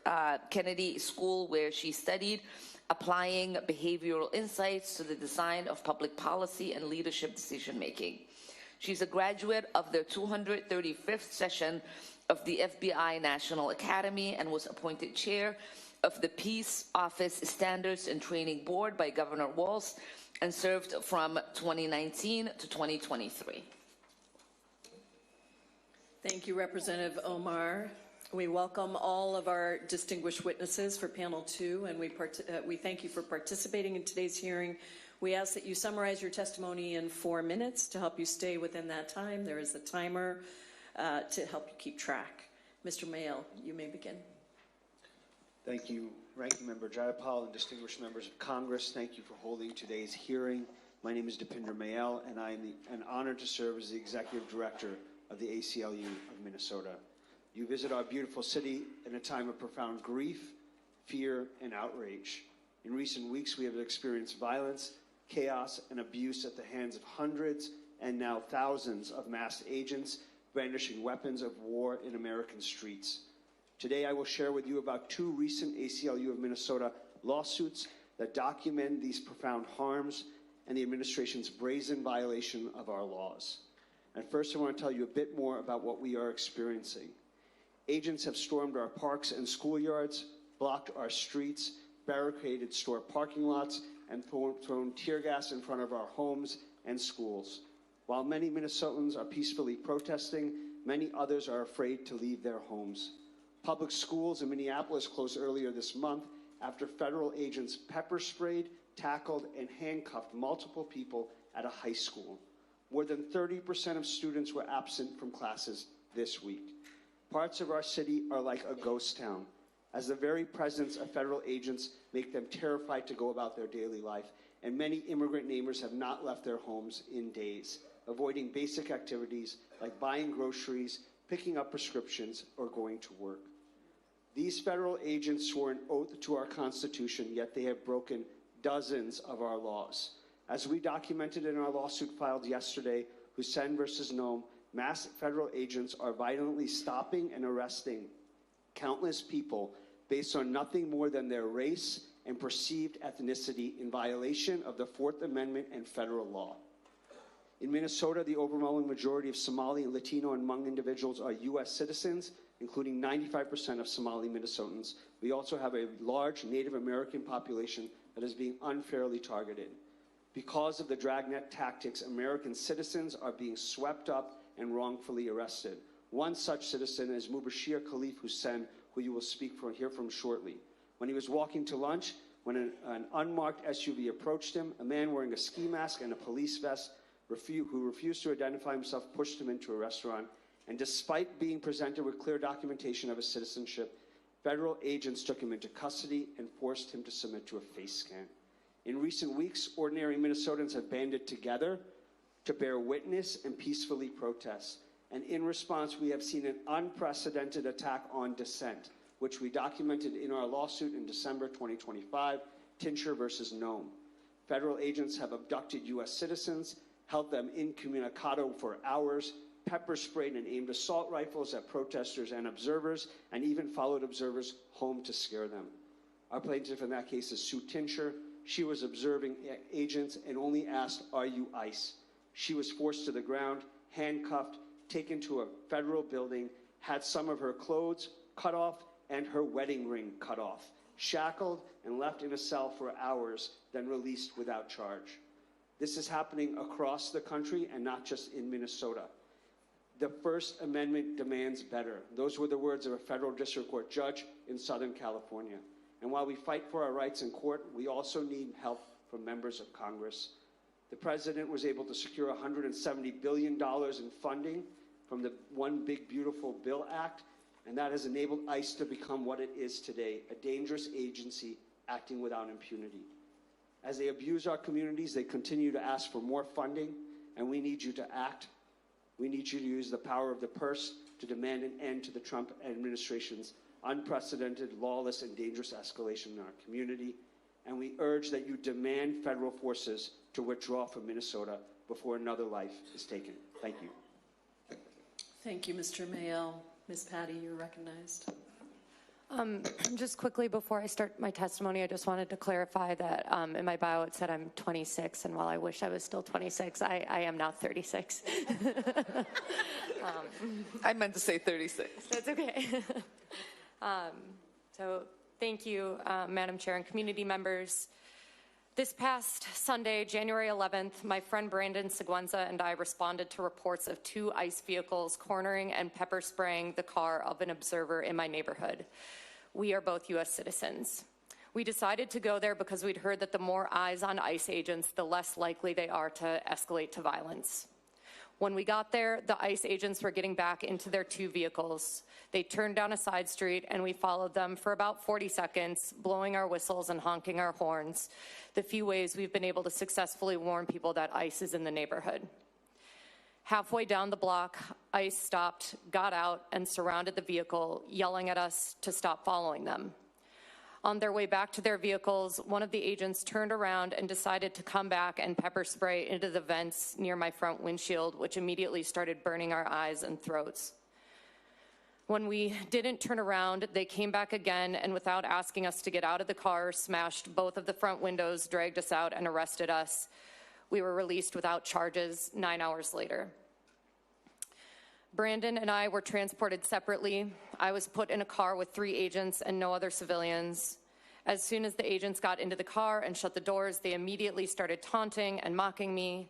Kennedy School, where she studied applying behavioral insights to the design of public policy and leadership decision-making. She's a graduate of the 235th session of the FBI National Academy and was appointed chair of the Peace Office Standards and Training Board by Governor Walz and served from 2019 to 2023. Thank you, Representative Omar. We welcome all of our distinguished witnesses for panel 2, and we thank you for participating in today's hearing. We ask that you summarize your testimony in 4 minutes. To help you stay within that time, there is a timer to help you keep track. Mr. Mayel, you may begin. Thank you, Ranking Member Jayapal and distinguished members of Congress. Thank you for holding today's hearing. My name is Deepinder Mayel, and I am an honor to serve as the Executive Director of the ACLU of Minnesota. You visit our beautiful city in a time of profound grief, fear, and outrage. In recent weeks, we have experienced violence, chaos, and abuse at the hands of hundreds and now thousands of masked agents brandishing weapons of war in American streets. Today, I will share with you about 2 recent ACLU of Minnesota lawsuits that document these profound harms and the administration's brazen violation of our laws. And first, I want to tell you a bit more about what we are experiencing. Agents have stormed our parks and schoolyards, blocked our streets, barricaded store parking lots, and thrown tear gas in front of our homes and schools. While many Minnesotans are peacefully protesting, many others are afraid to leave their homes. Public schools in Minneapolis closed earlier this month after federal agents pepper sprayed, tackled, and handcuffed multiple people at a high school. More than 30% of students were absent from classes this week. Parts of our city are like a ghost town, as the very presence of federal agents make them terrified to go about their daily life, and many immigrant neighbors have not left their homes in days, avoiding basic activities like buying groceries, picking up prescriptions, or going to work. These federal agents swore an oath to our Constitution, yet they have broken dozens of our laws. As we documented in our lawsuit filed yesterday, Hussein versus Noam, masked federal agents are violently stopping and arresting countless people based on nothing more than their race and perceived ethnicity in violation of the 4th Amendment and federal law. In Minnesota, the overwhelming majority of Somali, Latino, and Hmong individuals are U.S. citizens, including 95% of Somali Minnesotans. We also have a large Native American population that is being unfairly targeted. Because of the dragnet tactics, American citizens are being swept up and wrongfully arrested. One such citizen is Mubashir Khalif Hussein, who you will hear from shortly. When he was walking to lunch, when an unmarked SUV approached him, a man wearing a ski mask and a police vest who refused to identify himself pushed him into a restaurant. And despite being presented with clear documentation of his citizenship, federal agents took him into custody and forced him to submit to a face scan. In recent weeks, ordinary Minnesotans have banded together to bear witness and peacefully protest. And in response, we have seen an unprecedented attack on dissent, which we documented in our lawsuit in December 2025, Tincher versus Noam. Federal agents have abducted U.S. citizens, held them incommunicado for hours, pepper sprayed and aimed assault rifles at protesters and observers, and even followed observers home to scare them. Our plaintiff in that case is Sue Tincher. She was observing agents and only asked, "Are you ICE?" She was forced to the ground, handcuffed, taken to a federal building, had some of her clothes cut off and her wedding ring cut off, shackled and left in a cell for hours, then released without charge. This is happening across the country and not just in Minnesota. The First Amendment demands better. Those were the words of a federal district court judge in Southern California. And while we fight for our rights in court, we also need help from members of Congress. The president was able to secure $170 billion in funding from the One Big Beautiful Bill Act, and that has enabled ICE to become what it is today, a dangerous agency acting without impunity. As they abuse our communities, they continue to ask for more funding, and we need you to act. We need you to use the power of the purse to demand an end to the Trump administration's unprecedented, lawless, and dangerous escalation in our community. And we urge that you demand federal forces to withdraw from Minnesota before another life is taken. Thank you. Thank you, Mr. Mayel. Ms. Patty, you're recognized. Just quickly before I start my testimony, I just wanted to clarify that in my bio it said I'm 26, and while I wish I was still 26, I am now 36. I meant to say 36. That's okay. So thank you, Madam Chair and community members. This past Sunday, January 11th, my friend Brandon Seguenza and I responded to reports of 2 ICE vehicles cornering and pepper spraying the car of an observer in my neighborhood. We are both U.S. citizens. We decided to go there because we'd heard that the more eyes on ICE agents, the less likely they are to escalate to violence. When we got there, the ICE agents were getting back into their 2 vehicles. They turned down a side street and we followed them for about 40 seconds, blowing our whistles and honking our horns, the few ways we've been able to successfully warn people that ICE is in the neighborhood. Halfway down the block, ICE stopped, got out, and surrounded the vehicle, yelling at us to stop following them. On their way back to their vehicles, one of the agents turned around and decided to come back and pepper spray into the vents near my front windshield, which immediately started burning our eyes and throats. When we didn't turn around, they came back again and without asking us to get out of the car, smashed both of the front windows, dragged us out, and arrested us. We were released without charges 9 hours later. Brandon and I were transported separately. I was put in a car with 3 agents and no other civilians. As soon as the agents got into the car and shut the doors, they immediately started taunting and mocking me.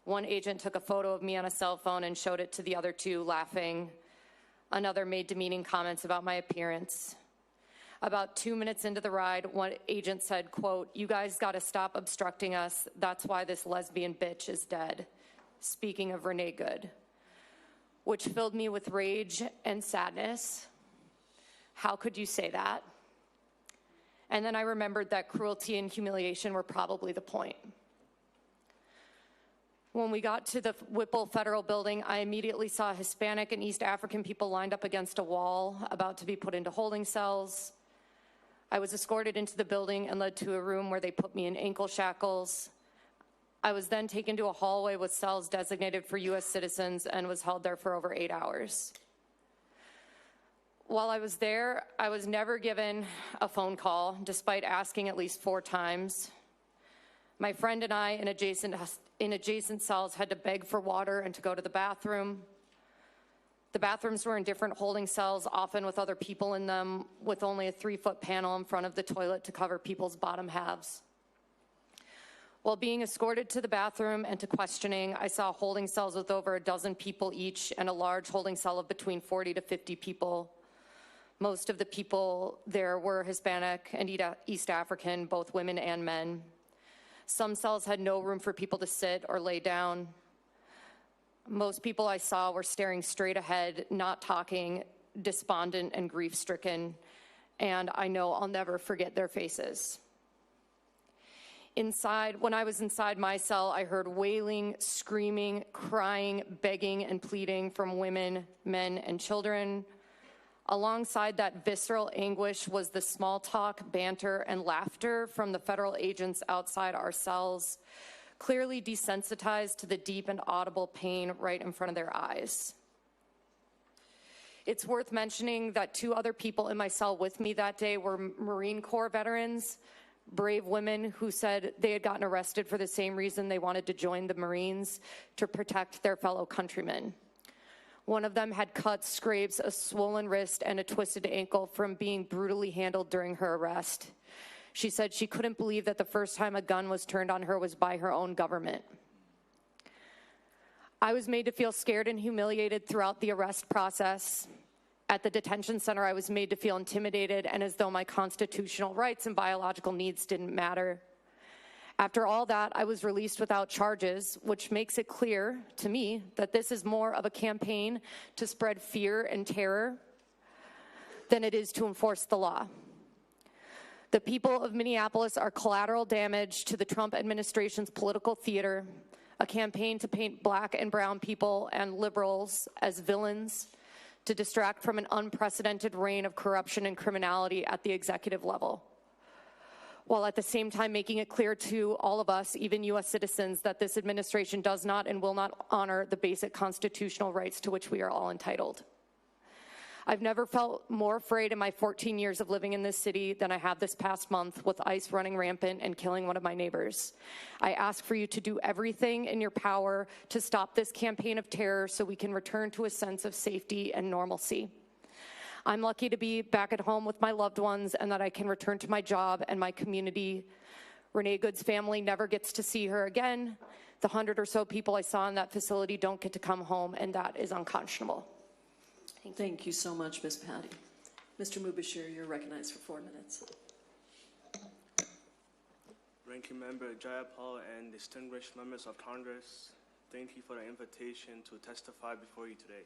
One agent took a photo of me on a cell phone and showed it to the other 2, laughing. Another made demeaning comments about my appearance. About 2 minutes into the ride, one agent said, quote, "You guys gotta stop obstructing us. That's why this lesbian bitch is dead." Speaking of Renee Good, which filled me with rage and sadness. How could you say that? And then I remembered that cruelty and humiliation were probably the point. When we got to the Whipple Federal Building, I immediately saw Hispanic and East African people lined up against a wall, about to be put into holding cells. I was escorted into the building and led to a room where they put me in ankle shackles. I was then taken to a hallway with cells designated for U.S. citizens and was held there for over 8 hours. While I was there, I was never given a phone call, despite asking at least 4 times. My friend and I in adjacent cells had to beg for water and to go to the bathroom. The bathrooms were in different holding cells, often with other people in them, with only a 3-foot panel in front of the toilet to cover people's bottom halves. While being escorted to the bathroom and to questioning, I saw holding cells with over a dozen people each and a large holding cell of between 40 to 50 people. Most of the people there were Hispanic and East African, both women and men. Some cells had no room for people to sit or lay down. Most people I saw were staring straight ahead, not talking, despondent and grief-stricken, and I know I'll never forget their faces. When I was inside my cell, I heard wailing, screaming, crying, begging, and pleading from women, men, and children. Alongside that visceral anguish was the small talk, banter, and laughter from the federal agents outside our cells, clearly desensitized to the deep and audible pain right in front of their eyes. It's worth mentioning that 2 other people in my cell with me that day were Marine Corps veterans, brave women who said they had gotten arrested for the same reason they wanted to join the Marines, to protect their fellow countrymen. One of them had cuts, scrapes, a swollen wrist, and a twisted ankle from being brutally handled during her arrest. She said she couldn't believe that the first time a gun was turned on her was by her own government. I was made to feel scared and humiliated throughout the arrest process. At the detention center, I was made to feel intimidated and as though my constitutional rights and biological needs didn't matter. After all that, I was released without charges, which makes it clear to me that this is more of a campaign to spread fear and terror than it is to enforce the law. The people of Minneapolis are collateral damage to the Trump administration's political theater, a campaign to paint Black and brown people and liberals as villains, to distract from an unprecedented reign of corruption and criminality at the executive level. while at the same time making it clear to all of us, even U.S. citizens, that this administration does not and will not honor the basic constitutional rights to which we are all entitled. I've never felt more afraid in my 14 years of living in this city than I have this past month, with ICE running rampant and killing one of my neighbors. I ask for you to do everything in your power to stop this campaign of terror so we can return to a sense of safety and normalcy. I'm lucky to be back at home with my loved ones and that I can return to my job and my community. Renee Good's family never gets to see her again. The 100 or so people I saw in that facility don't get to come home, and that is unconscionable. Thank you so much, Ms. Patty. Mr. Mubashir, you're recognized for 4 minutes. Ranking Member Jayapal and distinguished members of Congress, thank you for the invitation to testify before you today.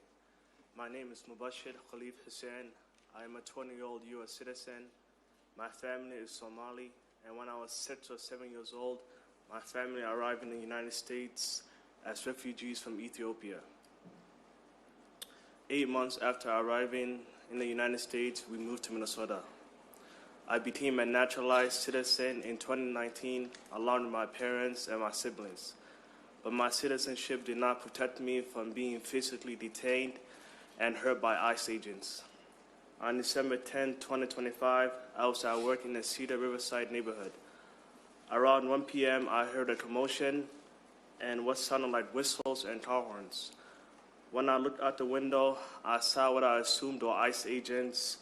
My name is Mubashir Khalif Hussain. I am a 20-year-old U.S. citizen. My family is Somali, and when I was 6 or 7 years old, my family arrived in the United States as refugees from Ethiopia. 8 months after arriving in the United States, we moved to Minnesota. I became a naturalized citizen in 2019, along with my parents and my siblings. But my citizenship did not protect me from being physically detained and hurt by ICE agents. On December 10, 2025, I was at work in the Cedar Riverside neighborhood. Around 1 p.m., I heard a commotion and what sounded like whistles and car horns. When I looked out the window, I saw what I assumed were ICE agents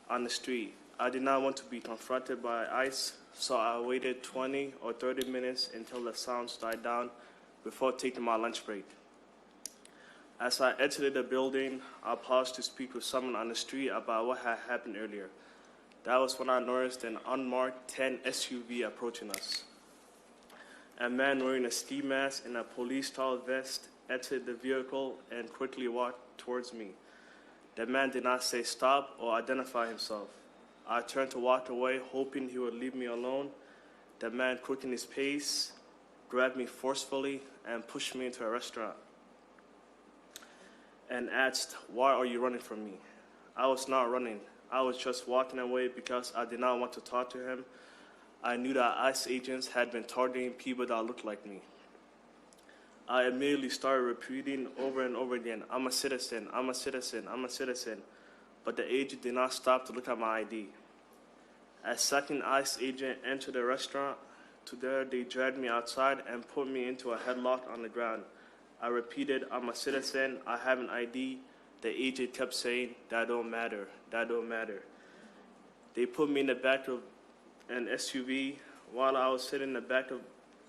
on the street. I did not want to be confronted by ICE, so I waited 20 or 30 minutes until the sounds died down before taking my lunch break. As I exited the building, I paused to speak with someone on the street about what had happened earlier. That was when I noticed an unmarked 10 SUV approaching us. A man wearing a ski mask and a police-style vest entered the vehicle and quickly walked towards me. The man did not say stop or identify himself. I turned to walk away, hoping he would leave me alone. The man quickened his pace, grabbed me forcefully, and pushed me into a restaurant and asked, "Why are you running from me?" I was not running. I was just walking away because I did not want to talk to him. I knew that ICE agents had been targeting people that looked like me. I immediately started repeating over and over again, "I'm a citizen, I'm a citizen, I'm a citizen." But the agent did not stop to look at my ID. A second ICE agent entered the restaurant. They dragged me outside and put me into a headlock on the ground. I repeated, "I'm a citizen, I have an ID." The agent kept saying, "That don't matter, that don't matter." They put me in the back of an SUV. While I was sitting in the back of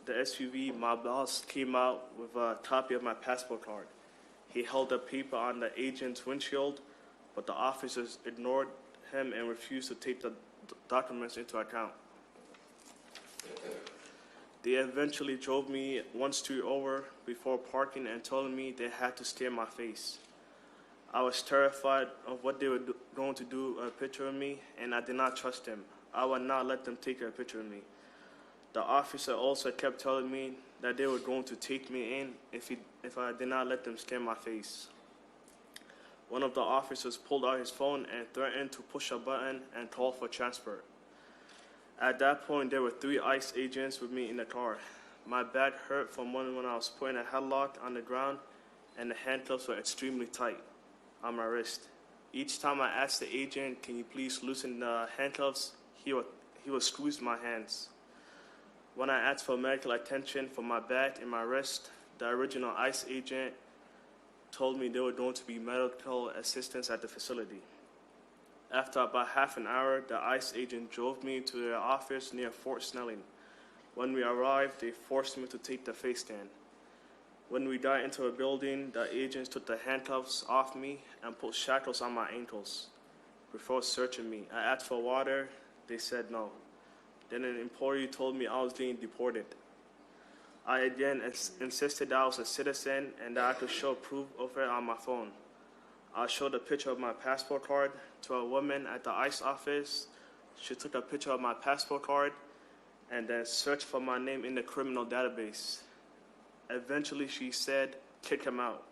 the SUV, my boss came out with a copy of my passport card. He held a paper on the agent's windshield, but the officers ignored him and refused to take the documents into account. They eventually drove me one street over before parking and told me they had to scan my face. I was terrified of what they were going to do a picture of me, and I did not trust them. I would not let them take a picture of me. The officer also kept telling me that they were going to take me in if I did not let them scan my face. One of the officers pulled out his phone and threatened to push a button and call for transfer. At that point, there were 3 ICE agents with me in the car. My back hurt from when I was put in a headlock on the ground, and the handcuffs were extremely tight on my wrist. Each time I asked the agent, "Can you please loosen the handcuffs?" he would squeeze my hands. When I asked for medical attention for my back and my wrist, the original ICE agent told me there were going to be medical assistance at the facility. After about half an hour, the ICE agent drove me to their office near Fort Snelling. When we arrived, they forced me to take the face scan. When we got into a building, the agents took the handcuffs off me and put shackles on my ankles before searching me. I asked for water. They said no. Then an employee told me I was getting deported. I again insisted that I was a citizen and that I could show proof of it on my phone. I showed a picture of my passport card to a woman at the ICE office. She took a picture of my passport card and then searched for my name in the criminal database. Eventually, she said, "Kick him out."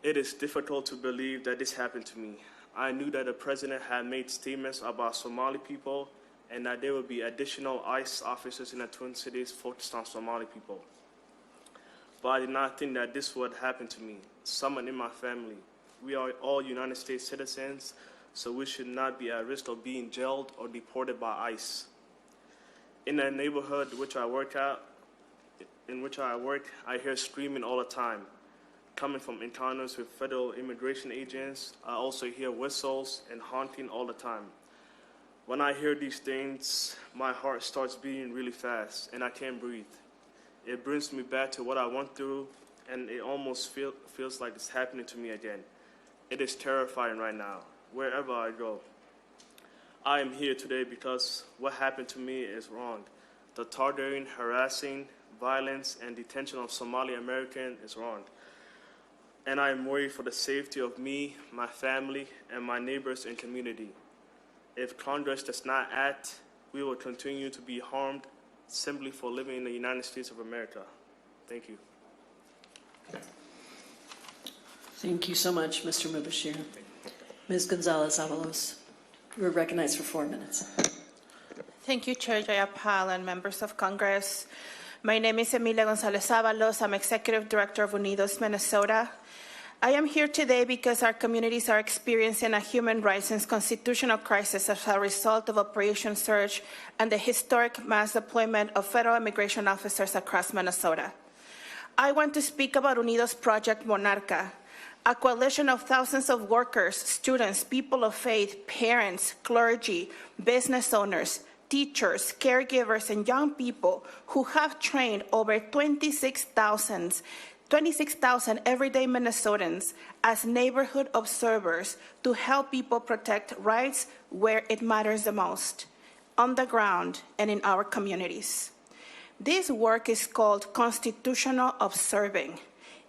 It is difficult to believe that this happened to me. I knew that the president had made statements about Somali people and that there will be additional ICE officers in the Twin Cities focused on Somali people. But I did not think that this would happen to me, someone in my family. We are all United States citizens, so we should not be at risk of being jailed or deported by ICE. In the neighborhood in which I work, I hear screaming all the time. Coming from encounters with federal immigration agents, I also hear whistles and honking all the time. When I hear these things, my heart starts beating really fast and I can't breathe. It brings me back to what I went through, and it almost feels like it's happening to me again. It is terrifying right now, wherever I go. I am here today because what happened to me is wrong. The targeting, harassing, violence, and detention of Somali American is wrong. And I am worried for the safety of me, my family, and my neighbors and community. If Congress does not act, we will continue to be harmed simply for living in the United States of America. Thank you. Thank you so much, Mr. Mubashir. Ms. Gonzalez-Avalos, you are recognized for 4 minutes. Thank you, Chair Jayapal and members of Congress. My name is Emilia Gonzalez-Avalos. I'm Executive Director of Unidos, Minnesota. I am here today because our communities are experiencing a human rights and constitutional crisis as a result of Operation Surge and the historic mass deployment of federal immigration officers across Minnesota. I want to speak about Unidos Project Monarca, a coalition of thousands of workers, students, people of faith, parents, clergy, business owners, teachers, caregivers, and young people who have trained over 26,000 everyday Minnesotans as neighborhood observers to help people protect rights where it matters the most, on the ground and in our communities. This work is called constitutional observing.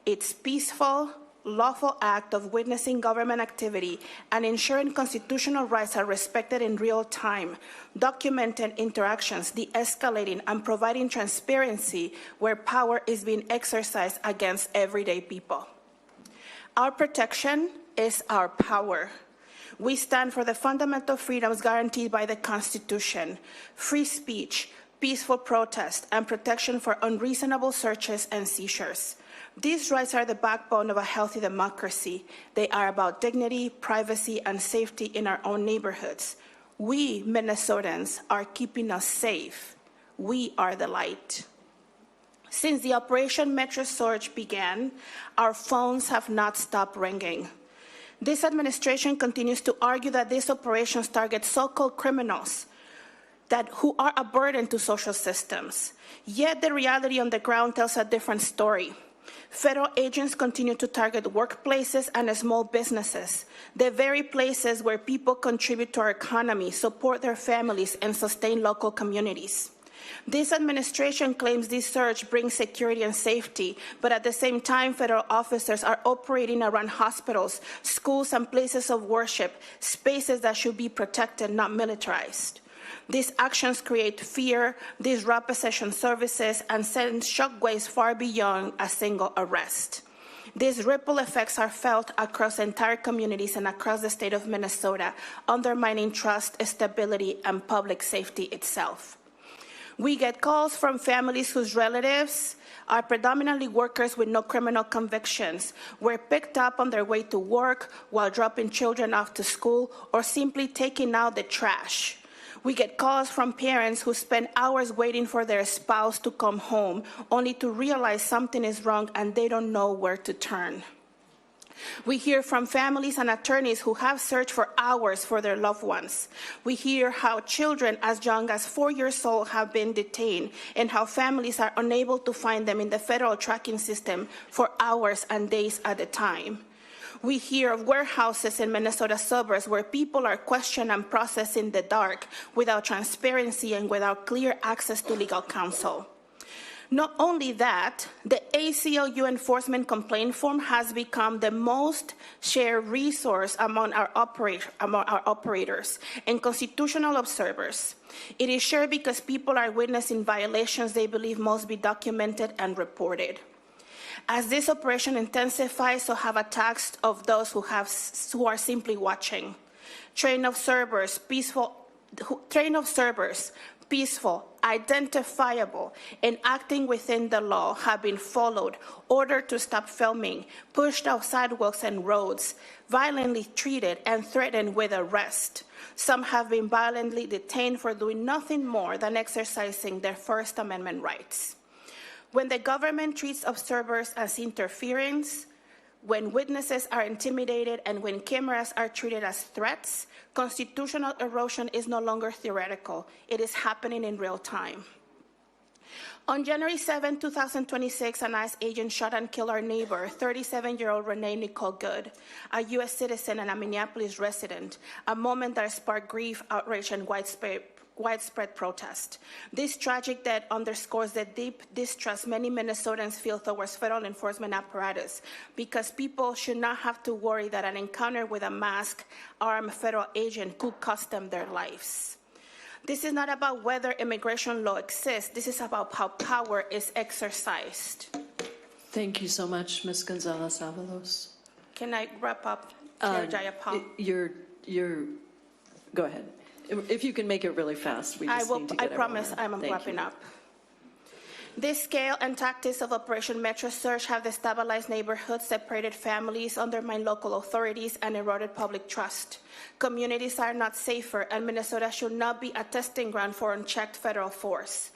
It's peaceful, lawful act of witnessing government activity and ensuring constitutional rights are respected in real time, documenting interactions, de-escalating, and providing transparency where power is being exercised against everyday people. Our protection is our power. We stand for the fundamental freedoms guaranteed by the Constitution, free speech, peaceful protest, and protection for unreasonable searches and seizures. These rights are the backbone of a healthy democracy. They are about dignity, privacy, and safety in our own neighborhoods. We, Minnesotans, are keeping us safe. We are the light. Since the Operation Metro Surge began, our phones have not stopped ringing. This administration continues to argue that these operations target so-called criminals who are a burden to social systems. Yet the reality on the ground tells a different story. Federal agents continue to target workplaces and small businesses, the very places where people contribute to our economy, support their families, and sustain local communities. This administration claims this surge brings security and safety, but at the same time, federal officers are operating around hospitals, schools, and places of worship, spaces that should be protected, not militarized. These actions create fear, disrupt essential services, and send shockwaves far beyond a single arrest. These ripple effects are felt across entire communities and across the state of Minnesota, undermining trust, stability, and public safety itself. We get calls from families whose relatives are predominantly workers with no criminal convictions, were picked up on their way to work while dropping children off to school or simply taking out the trash. We get calls from parents who spend hours waiting for their spouse to come home, only to realize something is wrong and they don't know where to turn. We hear from families and attorneys who have searched for hours for their loved ones. We hear how children as young as 4 years old have been detained and how families are unable to find them in the federal tracking system for hours and days at a time. We hear of warehouses in Minnesota suburbs where people are questioned and processed in the dark without transparency and without clear access to legal counsel. Not only that, the ACLU enforcement complaint form has become the most shared resource among our operators and constitutional observers. It is shared because people are witnessing violations they believe must be documented and reported. As this operation intensifies, so have attacks of those who are simply watching. Trained observers, peaceful trained observers, peaceful, identifiable, and acting within the law have been followed, ordered to stop filming, pushed off sidewalks and roads, violently treated and threatened with arrest. Some have been violently detained for doing nothing more than exercising their First Amendment rights. When the government treats observers as interference, when witnesses are intimidated, and when cameras are treated as threats, constitutional erosion is no longer theoretical. It is happening in real time. On January 7, 2026, an ICE agent shot and killed our neighbor, 37-year-old Renee Nicole Good, a U.S. citizen and a Minneapolis resident, a moment that sparked grief, outrage, and widespread protest. This tragic death underscores the deep distrust many Minnesotans feel towards federal enforcement apparatus, because people should not have to worry that an encounter with a masked, armed federal agent could cost them their lives. This is not about whether immigration law exists. This is about how power is exercised. Thank you so much, Ms. Gonzalez-Avalos. Can I wrap up, Chair Jayapal? Go ahead. If you can make it really fast, we just need to get I promise everyone. I'm wrapping up. The scale and tactics of Operation Metro Surge have destabilized neighborhoods, separated families, undermined local authorities, and eroded public trust. Communities are not safer, and Minnesota should not be a testing ground for unchecked federal force.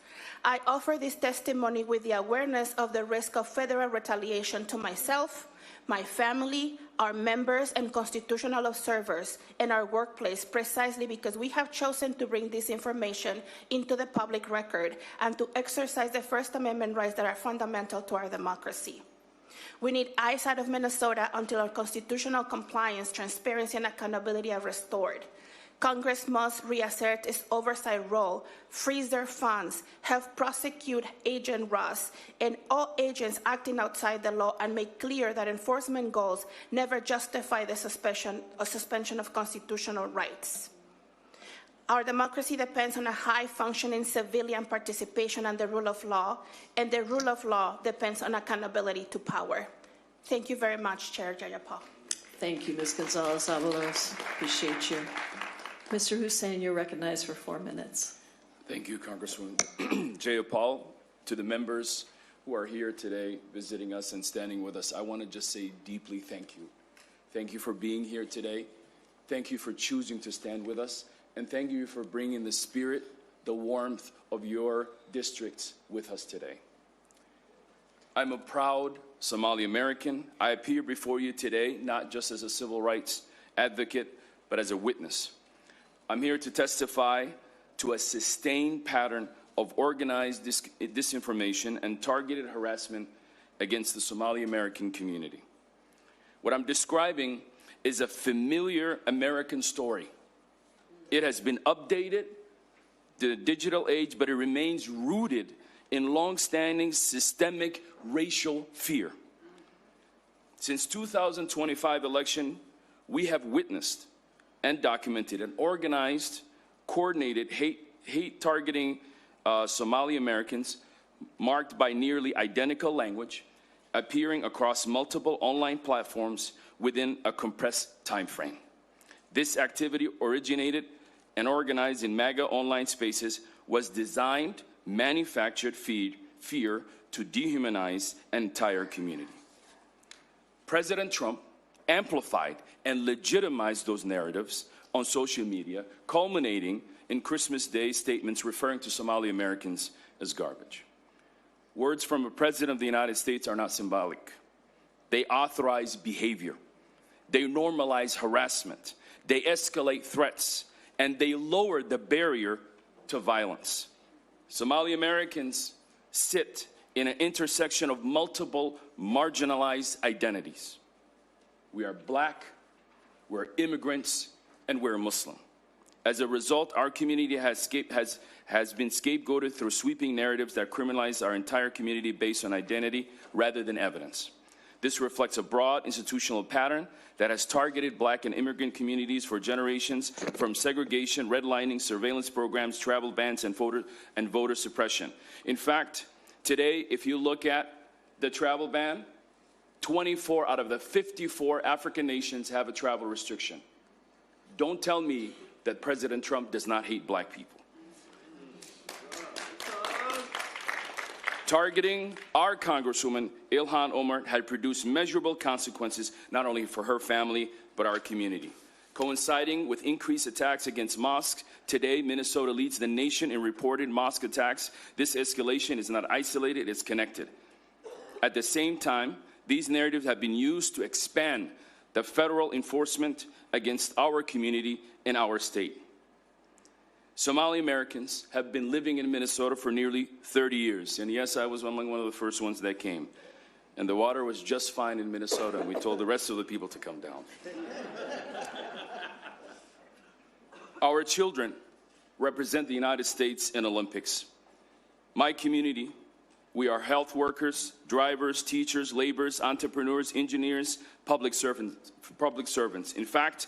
I offer this testimony with the awareness of the risk of federal retaliation to myself, my family, our members, and constitutional observers in our workplace, precisely because we have chosen to bring this information into the public record and to exercise the First Amendment rights that are fundamental to our democracy. We need ICE out of Minnesota until our constitutional compliance, transparency, and accountability are restored. Congress must reassert its oversight role, freeze their funds, help prosecute Agent Ross and all agents acting outside the law, and make clear that enforcement goals never justify the suspension of constitutional rights. Our democracy depends on a high-functioning civilian participation and the rule of law, and the rule of law depends on accountability to power. Thank you very much, Chair Jayapal. Thank you, Ms. Gonzalez-Avalos. Appreciate you. Mr. Hussain, you're recognized for 4 minutes. Thank you, Congresswoman Jayapal. To the members who are here today visiting us and standing with us, I want to just say deeply thank you. Thank you for being here today. Thank you for choosing to stand with us. And thank you for bringing the spirit, the warmth of your districts with us today. I'm a proud Somali American. I appear before you today not just as a civil rights advocate, but as a witness. I'm here to testify to a sustained pattern of organized disinformation and targeted harassment against the Somali American community. What I'm describing is a familiar American story. It has been updated to the digital age, but it remains rooted in long-standing systemic racial fear. Since 2025 election, we have witnessed and documented an organized, coordinated hate targeting Somali Americans, marked by nearly identical language, appearing across multiple online platforms within a compressed time frame. This activity originated and organized in MAGA online spaces, was designed, manufactured fear to dehumanize an entire community. President Trump amplified and legitimized those narratives on social media, culminating in Christmas Day statements referring to Somali Americans as garbage. Words from a president of the United States are not symbolic. They authorize behavior. They normalize harassment. They escalate threats, and they lower the barrier to violence. Somali Americans sit in an intersection of multiple marginalized identities. We are Black, we're immigrants, and we're Muslim. As a result, our community has been scapegoated through sweeping narratives that criminalize our entire community based on identity rather than evidence. This reflects a broad institutional pattern that has targeted Black and immigrant communities for generations, from segregation, redlining, surveillance programs, travel bans, and voter suppression. In fact, today, if you look at the travel ban, 24 out of the 54 African nations have a travel restriction. Don't tell me that President Trump does not hate black people. Targeting our Congresswoman, Ilhan Omar, had produced measurable consequences not only for her family, but our community. Coinciding with increased attacks against mosques, today Minnesota leads the nation in reported mosque attacks. This escalation is not isolated, it's connected. At the same time, these narratives have been used to expand the federal enforcement against our community and our state. Somali Americans have been living in Minnesota for nearly 30 years. And yes, I was among one of the first ones that came. And the water was just fine in Minnesota, and we told the rest of the people to come down. Our children represent the United States in Olympics. My community, we are health workers, drivers, teachers, laborers, entrepreneurs, engineers, public servants. In fact,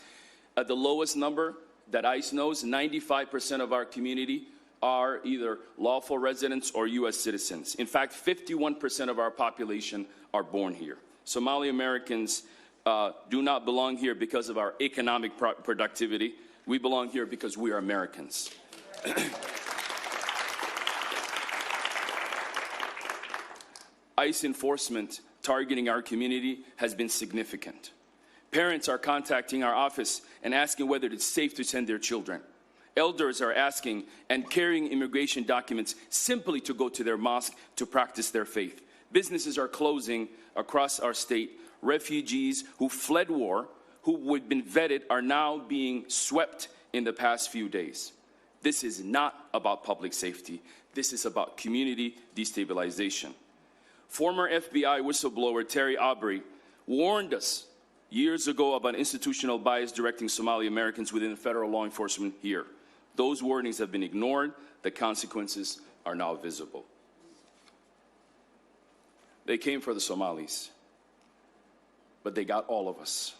at the lowest number that ICE knows, 95% of our community are either lawful residents or U.S. citizens. In fact, 51% of our population are born here. Somali Americans do not belong here because of our economic productivity. We belong here because we are Americans. ICE enforcement targeting our community has been significant. Parents are contacting our office and asking whether it's safe to send their children. Elders are asking and carrying immigration documents simply to go to their mosque to practice their faith. Businesses are closing across our state. Refugees who fled war, who had been vetted, are now being swept in the past few days. This is not about public safety. This is about community destabilization. Former FBI whistleblower Terry Aubrey warned us years ago about institutional bias directing Somali Americans within federal law enforcement here. Those warnings have been ignored. The consequences are now visible. They came for the Somalis, but they got all of us.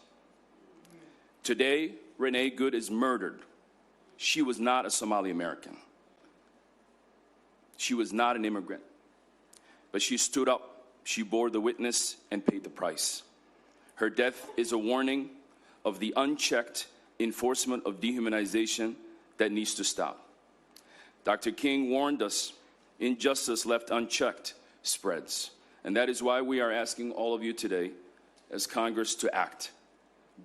Today, Renee Good is murdered. She was not a Somali American. She was not an immigrant. But she stood up, she bore the witness, and paid the price. Her death is a warning of the unchecked enforcement of dehumanization that needs to stop. Dr. King warned us, injustice left unchecked spreads. And that is why we are asking all of you today as Congress to act.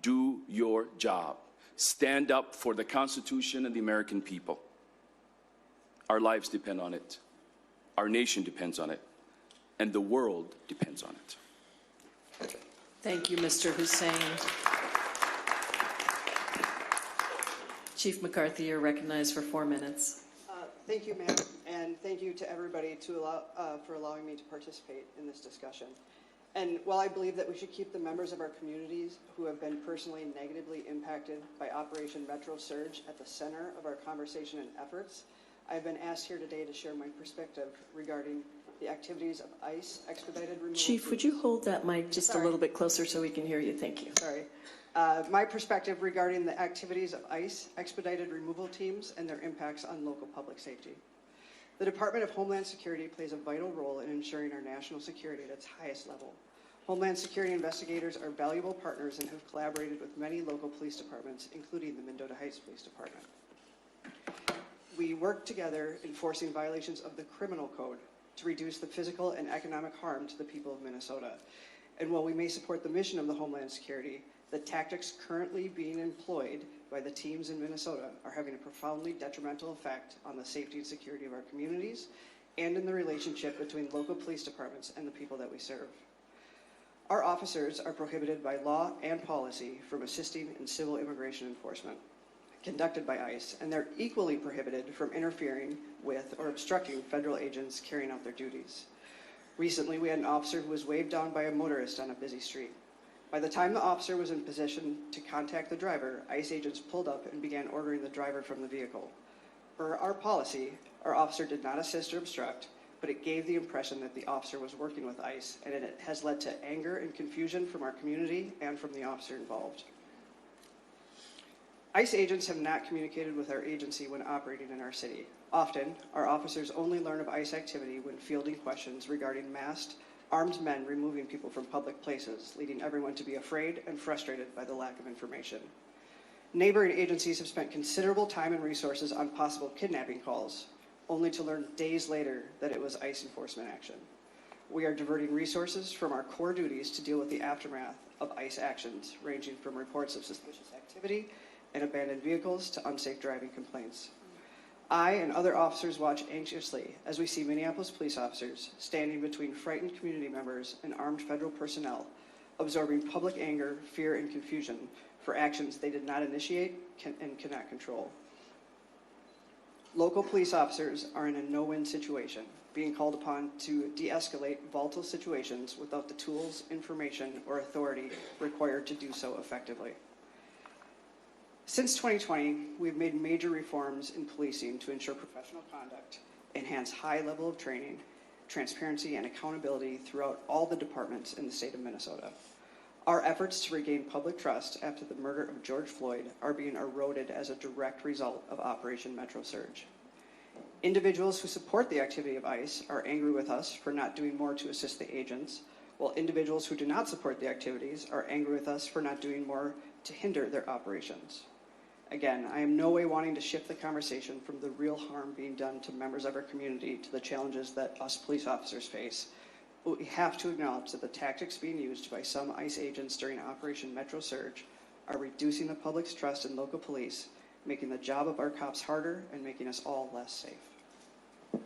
Do your job. Stand up for the Constitution and the American people. Our lives depend on it. Our nation depends on it. And the world depends on it. Thank you, Mr. Hussein. Chief McCarthy, you're recognized for 4 minutes. Thank you, ma'am, and thank you to everybody for allowing me to participate in this discussion. And while I believe that we should keep the members of our communities who have been personally negatively impacted by Operation Metro Surge at the center of our conversation and efforts, I've been asked here today to share my perspective regarding the activities of ICE expedited removal. Chief, would you hold that mic just a little bit closer so we can hear you? Thank you. Sorry. My perspective regarding the activities of ICE expedited removal teams and their impacts on local public safety. The Department of Homeland Security plays a vital role in ensuring our national security at its highest level. Homeland Security investigators are valuable partners and have collaborated with many local police departments, including the Mendota Heights Police Department. We work together enforcing violations of the criminal code to reduce the physical and economic harm to the people of Minnesota. And while we may support the mission of the Homeland Security, the tactics currently being employed by the teams in Minnesota are having a profoundly detrimental effect on the safety and security of our communities and in the relationship between local police departments and the people that we serve. Our officers are prohibited by law and policy from assisting in civil immigration enforcement conducted by ICE, and they're equally prohibited from interfering with or obstructing federal agents carrying out their duties. Recently, we had an officer who was waved down by a motorist on a busy street. By the time the officer was in position to contact the driver, ICE agents pulled up and began ordering the driver from the vehicle. Per our policy, our officer did not assist or obstruct, but it gave the impression that the officer was working with ICE, and it has led to anger and confusion from our community and from the officer involved. ICE agents have not communicated with our agency when operating in our city. Often, our officers only learn of ICE activity when fielding questions regarding masked, armed men removing people from public places, leading everyone to be afraid and frustrated by the lack of information. Neighboring agencies have spent considerable time and resources on possible kidnapping calls, only to learn days later that it was ICE enforcement action. We are diverting resources from our core duties to deal with the aftermath of ICE actions, ranging from reports of suspicious activity and abandoned vehicles to unsafe driving complaints. I and other officers watch anxiously as we see Minneapolis police officers standing between frightened community members and armed federal personnel, absorbing public anger, fear, and confusion for actions they did not initiate and cannot control. Local police officers are in a no-win situation, being called upon to de-escalate volatile situations without the tools, information, or authority required to do so effectively. Since 2020, we've made major reforms in policing to ensure professional conduct, enhance high level of training, transparency, and accountability throughout all the departments in the state of Minnesota. Our efforts to regain public trust after the murder of George Floyd are being eroded as a direct result of Operation Metro Surge. Individuals who support the activity of ICE are angry with us for not doing more to assist the agents, while individuals who do not support the activities are angry with us for not doing more to hinder their operations. Again, I am no way wanting to shift the conversation from the real harm being done to members of our community to the challenges that us police officers face. But we have to acknowledge that the tactics being used by some ICE agents during Operation Metro Surge are reducing the public's trust in local police, making the job of our cops harder and making us all less safe.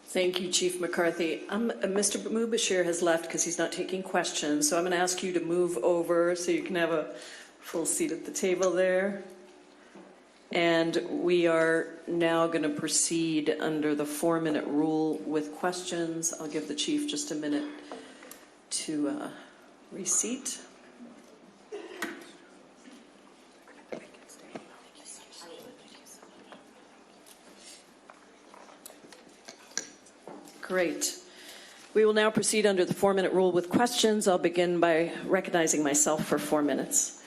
Thank you, Chief McCarthy. Mr. Mubashir has left because he's not taking questions, so I'm going to ask you to move over so you can have a full seat at the table there. And we are now going to proceed under the 4-minute rule with questions. I'll give the Chief just a minute to reseat. Great. We will now proceed under the 4-minute rule with questions. I'll begin by recognizing myself for 4 minutes.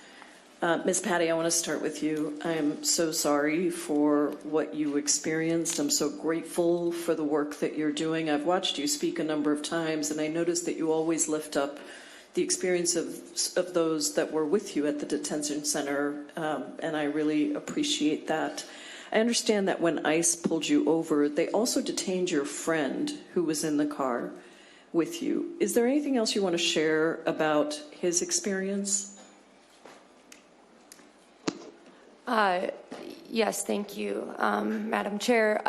Ms. Patty, I want to start with you. I am so sorry for what you experienced. I'm so grateful for the work that you're doing. I've watched you speak a number of times, and I noticed that you always lift up the experience of those that were with you at the detention center, and I really appreciate that. I understand that when ICE pulled you over, they also detained your friend who was in the car with you. Is there anything else you want to share about his experience? Yes, thank you, Madam Chair.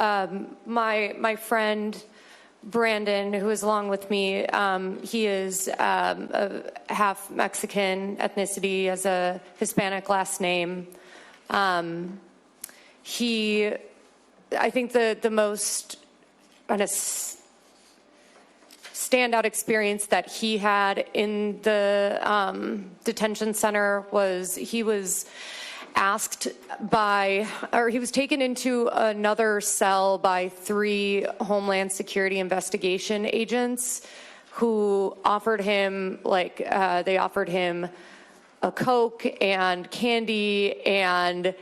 My friend Brandon, who is along with me, he is a half Mexican ethnicity, has a Hispanic last name. I think the most kind of standout experience that he had in the detention center was he was asked he was taken into another cell by 3 Homeland Security investigation agents who offered him, they offered him a Coke and candy and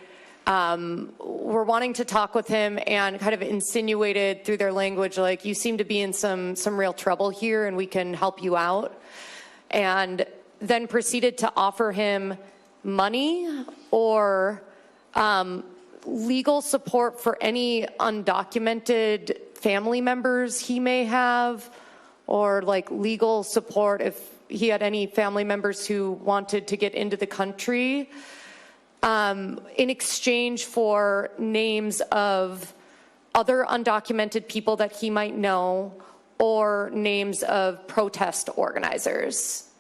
were wanting to talk with him and kind of insinuated through their language, like, you seem to be in some real trouble here and we can help you out. And then proceeded to offer him money or legal support for any undocumented family members he may have, or like legal support if he had any family members who wanted to get into the country, in exchange for names of other undocumented people that he might know or names of protest organizers.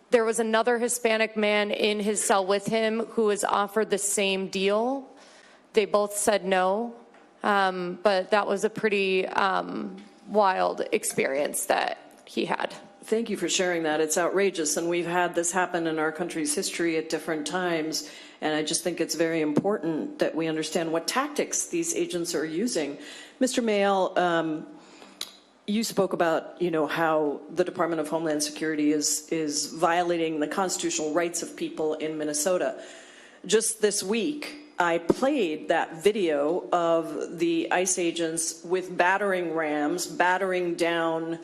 There was another Hispanic man in his cell with him who was offered the same deal. They both said no, but that was a pretty wild experience that he had. Thank you for sharing that. It's outrageous, and we've had this happen in our country's history at different times, and I just think it's very important that we understand what tactics these agents are using. Mr. Mayel, you spoke about, how the Department of Homeland Security is violating the constitutional rights of people in Minnesota. Just this week, I played that video of the ICE agents with battering rams battering down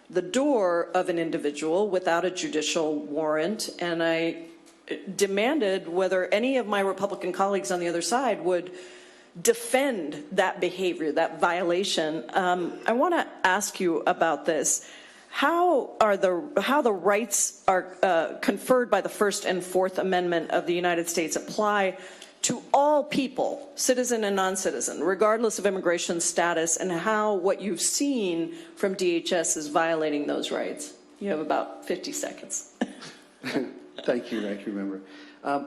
the door of an individual without a judicial warrant, and I demanded whether any of my Republican colleagues on the other side would defend that behavior, that violation. I want to ask you about this. How the rights are conferred by the First and Fourth Amendment of the United States apply to all people, citizen and non-citizen, regardless of immigration status, and how what you've seen from DHS is violating those rights? You have about 50 seconds. Thank you, Ranking Member.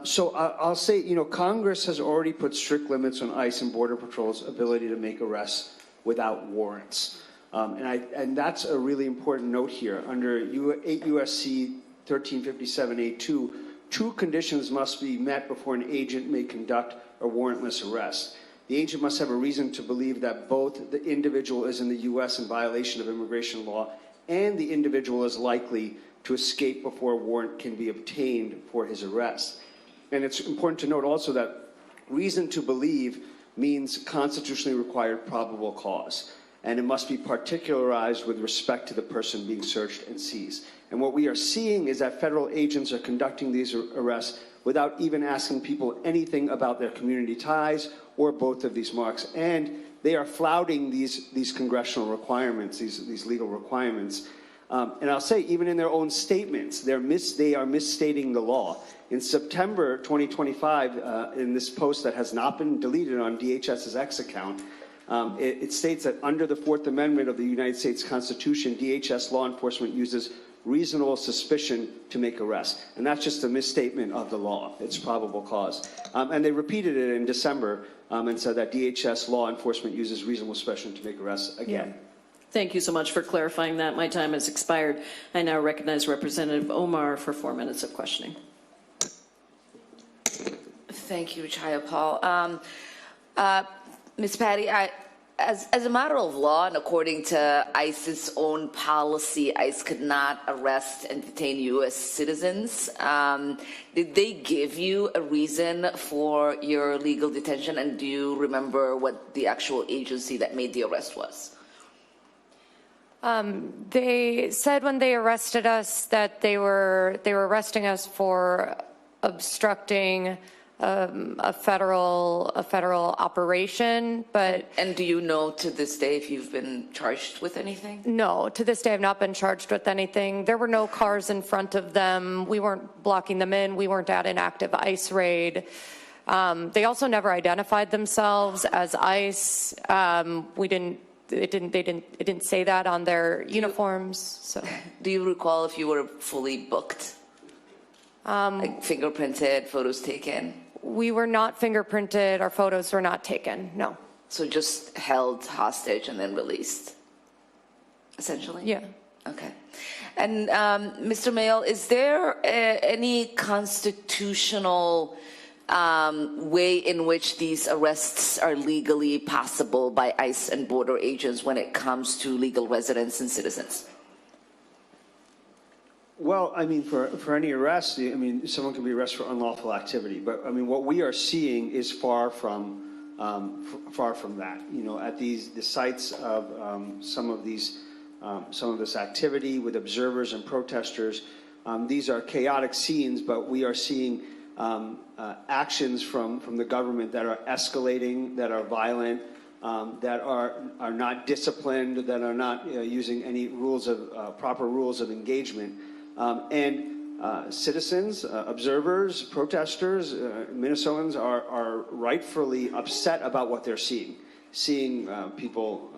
So I'll say, Congress has already put strict limits on ICE and Border Patrol's ability to make arrests without warrants. And that's a really important note here. Under 8 U.S.C. 1357A2, two conditions must be met before an agent may conduct a warrantless arrest. The agent must have a reason to believe that both the individual is in the U.S. in violation of immigration law and the individual is likely to escape before a warrant can be obtained for his arrest. And it's important to note also that reason to believe means constitutionally required probable cause, and it must be particularized with respect to the person being searched and seized. And what we are seeing is that federal agents are conducting these arrests without even asking people anything about their community ties or both of these marks. And they are flouting these congressional requirements, these legal requirements. And I'll say, even in their own statements, they are misstating the law. In September 2025, in this post that has not been deleted on DHS's X account, it states that under the Fourth Amendment of the United States Constitution, DHS law enforcement uses reasonable suspicion to make arrests. And that's just a misstatement of the law. It's probable cause. And they repeated it in December and said that DHS law enforcement uses reasonable suspicion to make arrests again. Yeah. Thank you so much for clarifying that. My time has expired. I now recognize Representative Omar for 4 minutes of questioning. Thank you, Jayapal. Ms. Patty, as a matter of law and according to ICE's own policy, ICE could not arrest and detain U.S. citizens. Did they give you a reason for your legal detention, and do you remember what the actual agency that made the arrest was? They said when they arrested us that they were arresting us for obstructing a federal operation, but... And do you know to this day if you've been charged with anything? No, to this day I've not been charged with anything. There were no cars in front of them. We weren't blocking them in. We weren't at an active ICE raid. They also never identified themselves as ICE. It didn't say that on their uniforms. So, do you recall if you were fully booked? Like fingerprinted, photos taken? We were not fingerprinted. Our photos were not taken, no. So just held hostage and then released, essentially? Yeah. Okay. And Mr. Mayall, is there any constitutional way in which these arrests are legally possible by ICE and border agents when it comes to legal residents and citizens? Well, I mean, for any arrest, I mean, someone can be arrested for unlawful activity. But I mean, what we are seeing is far from that. At the sites of some of this activity with observers and protesters, these are chaotic scenes. But we are seeing actions from the government that are escalating, that are violent, that are not disciplined, that are not using any proper rules of engagement. And citizens, observers, protesters, Minnesotans are rightfully upset about what they're seeing people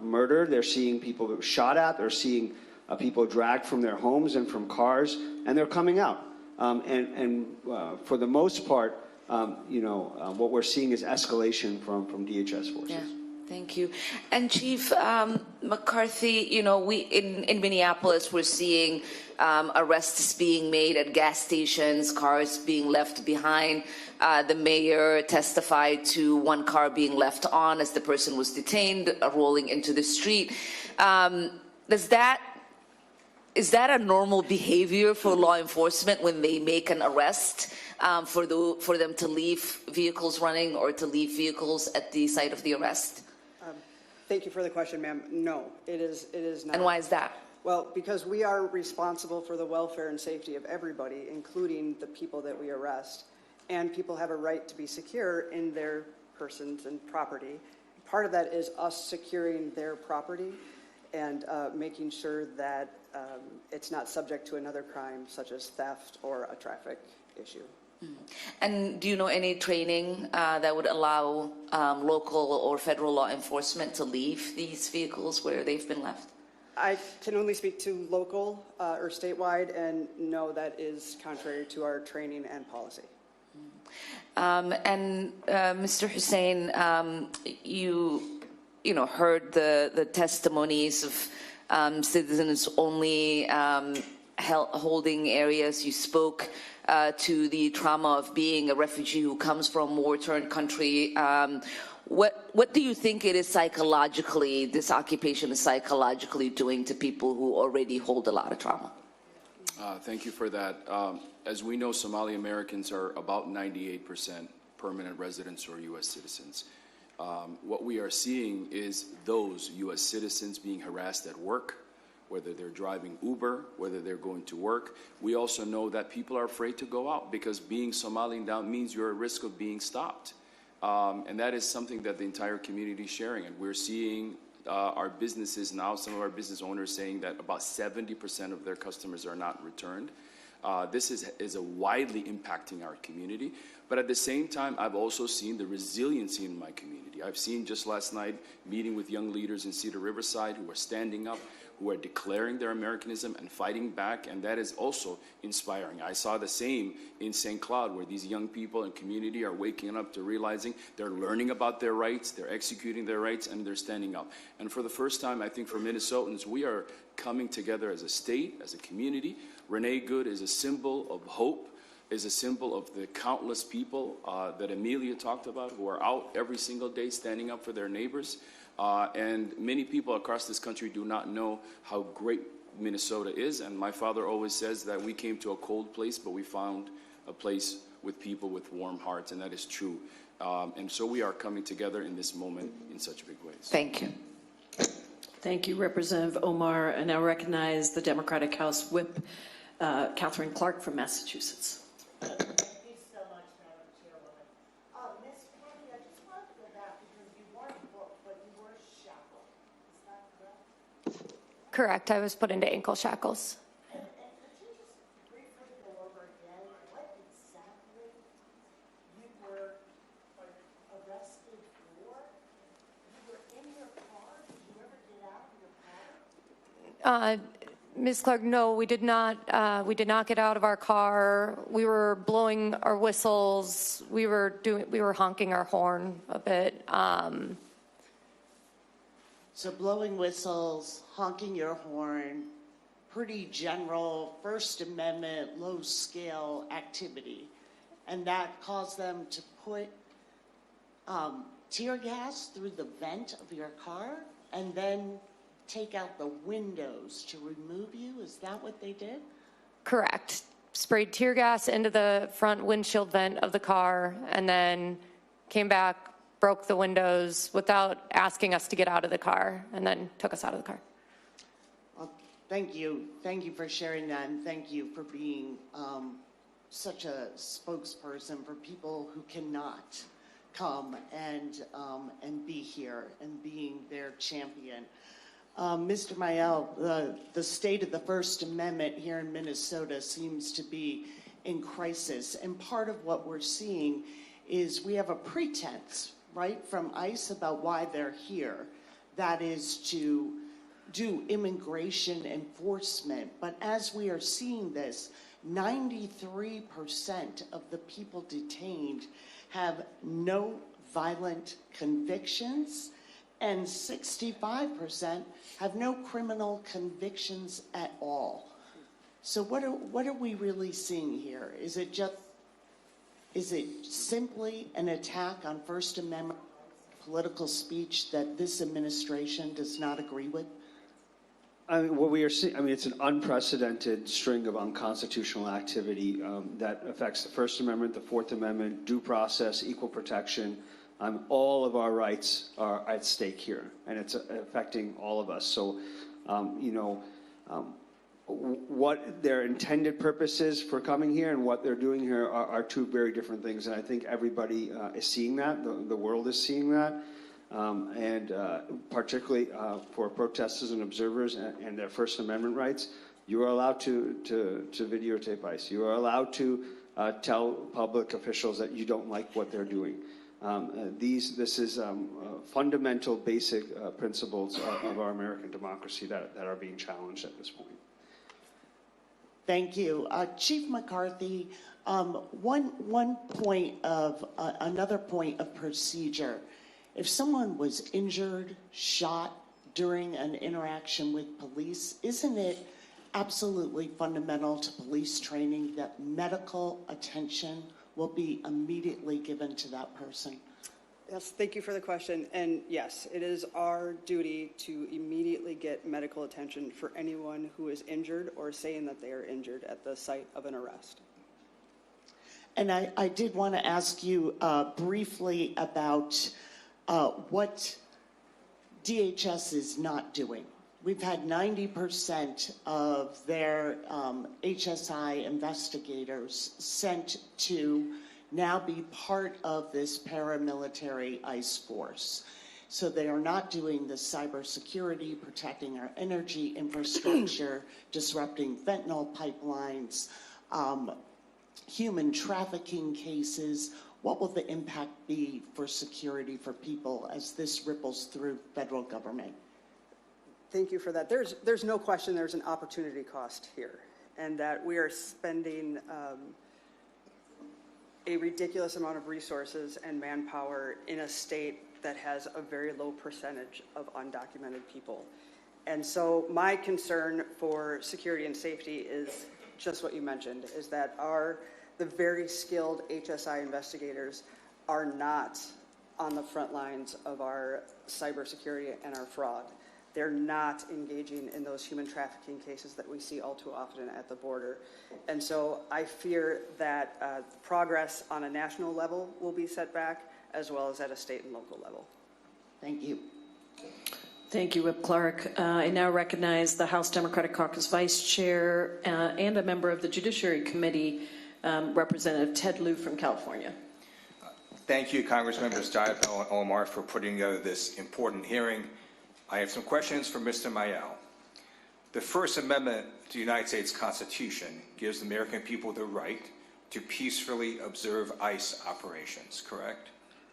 murdered, they're seeing people shot at, they're seeing people dragged from their homes and from cars, and they're coming out. And for the most part, what we're seeing is escalation from DHS forces. Yeah. Thank you. And Chief McCarthy, we in Minneapolis, we're seeing arrests being made at gas stations, cars being left behind. The mayor testified to one car being left on as the person was detained, rolling into the street. Is that a normal behavior for law enforcement when they make an arrest for them to leave vehicles running or to leave vehicles at the site of the arrest? Thank you for the question, ma'am. No, it is not. And why is that? Well, because we are responsible for the welfare and safety of everybody, including the people that we arrest, and people have a right to be secure in their persons and property. Part of that is us securing their property and making sure that it's not subject to another crime such as theft or a traffic issue. And do you know any training that would allow local or federal law enforcement to leave these vehicles where they've been left? I can only speak to local or statewide, and no, that is contrary to our training and policy. Mr. Hussein, you know, heard the testimonies of citizens only holding areas. You spoke to the trauma of being a refugee who comes from a war-torn country. What do you think it is psychologically, this occupation is psychologically doing to people who already hold a lot of trauma? Thank you for that. As we know, Somali Americans are about 98% permanent residents or U.S. citizens. What we are seeing is those U.S. citizens being harassed at work, whether they're driving Uber, whether they're going to work. We also know that people are afraid to go out because being Somali now means you're at risk of being stopped. And that is something that the entire community is sharing. And we're seeing our businesses now, some of our business owners saying that about 70% of their customers are not returned. This is widely impacting our community. But at the same time, I've also seen the resiliency in my community. I've seen just last night meeting with young leaders in Cedar Riverside who are standing up, who are declaring their Americanism and fighting back, and that is also inspiring. I saw the same in St. Cloud, where these young people and community are waking up to realizing they're learning about their rights, they're executing their rights, and they're standing up. And for the first time, I think for Minnesotans, we are coming together as a state, as a community. Renee Good is a symbol of hope, is a symbol of the countless people that Amelia talked about who are out every single day standing up for their neighbors. And many people across this country do not know how great Minnesota is. And my father always says that we came to a cold place, but we found a place with people with warm hearts, and that is true. And so we are coming together in this moment in such big ways. Thank you. Thank you, Representative Omar. And I recognize the Democratic House Whip, Catherine Clark from Massachusetts. Thank you so much, Madam Chairwoman. Ms. Penny, I just wanted to go back because you weren't booked, but you were shackled. Is that correct? Correct. I was put into ankle shackles. And could you just briefly go over again what exactly you were arrested for? You were in your car. Did you ever get out of your car? Ms. Clark, no, we did not get out of our car. We were blowing our whistles. We were honking our horn a bit. So blowing whistles, honking your horn, pretty general First Amendment, low-scale activity. And that caused them to put tear gas through the vent of your car and then take out the windows to remove you? Is that what they did? Correct. Sprayed tear gas into the front windshield vent of the car and then came back, broke the windows without asking us to get out of the car, and then took us out of the car. Well, thank you. Thank you for sharing that, and thank you for being such a spokesperson for people who cannot come and be here and being their champion. Mr. Mayel, the state of the First Amendment here in Minnesota seems to be in crisis. And part of what we're seeing is we have a pretense, right, from ICE about why they're here. That is to do immigration enforcement. But as we are seeing this, 93% of the people detained have no violent convictions, and 65% have no criminal convictions at all. So what are we really seeing here? Is it simply an attack on First Amendment political speech that this administration does not agree with? What we are seeing, it's an unprecedented string of unconstitutional activity that affects the First Amendment, the Fourth Amendment, due process, equal protection. All of our rights are at stake here, and it's affecting all of us. So, what their intended purpose is for coming here and what they're doing here are two very different things. And I think everybody is seeing that. The world is seeing that. And particularly for protesters and observers and their First Amendment rights, you are allowed to videotape ICE. You are allowed to tell public officials that you don't like what they're doing. This is fundamental, basic principles of our American democracy that are being challenged at this point. Thank you. Chief McCarthy, another point of procedure. If someone was injured, shot during an interaction with police, isn't it absolutely fundamental to police training that medical attention will be immediately given to that person? Yes, thank you for the question. And yes, it is our duty to immediately get medical attention for anyone who is injured or saying that they are injured at the site of an arrest. And I did want to ask you briefly about what DHS is not doing. We've had 90% of their HSI investigators sent to now be part of this paramilitary ICE force. So they are not doing the cybersecurity, protecting our energy infrastructure, disrupting fentanyl pipelines, human trafficking cases. What will the impact be for security for people as this ripples through federal government? Thank you for that. There's no question there's an opportunity cost here, and that we are spending a ridiculous amount of resources and manpower in a state that has a very low percentage of undocumented people. And so my concern for security and safety is just what you mentioned, is that the very skilled HSI investigators are not on the front lines of our cybersecurity and our fraud. They're not engaging in those human trafficking cases that we see all too often at the border. And so I fear that progress on a national level will be set back, as well as at a state and local level. Thank you. Thank you, Whip Clark. I now recognize the House Democratic Caucus Vice Chair and a member of the Judiciary Committee, Representative Ted Lieu from California. Thank you, Congressmembers Jayapal and Omar, for putting together this important hearing. I have some questions for Mr. Mayel. The First Amendment to the United States Constitution gives the American people the right to peacefully observe ICE operations, correct?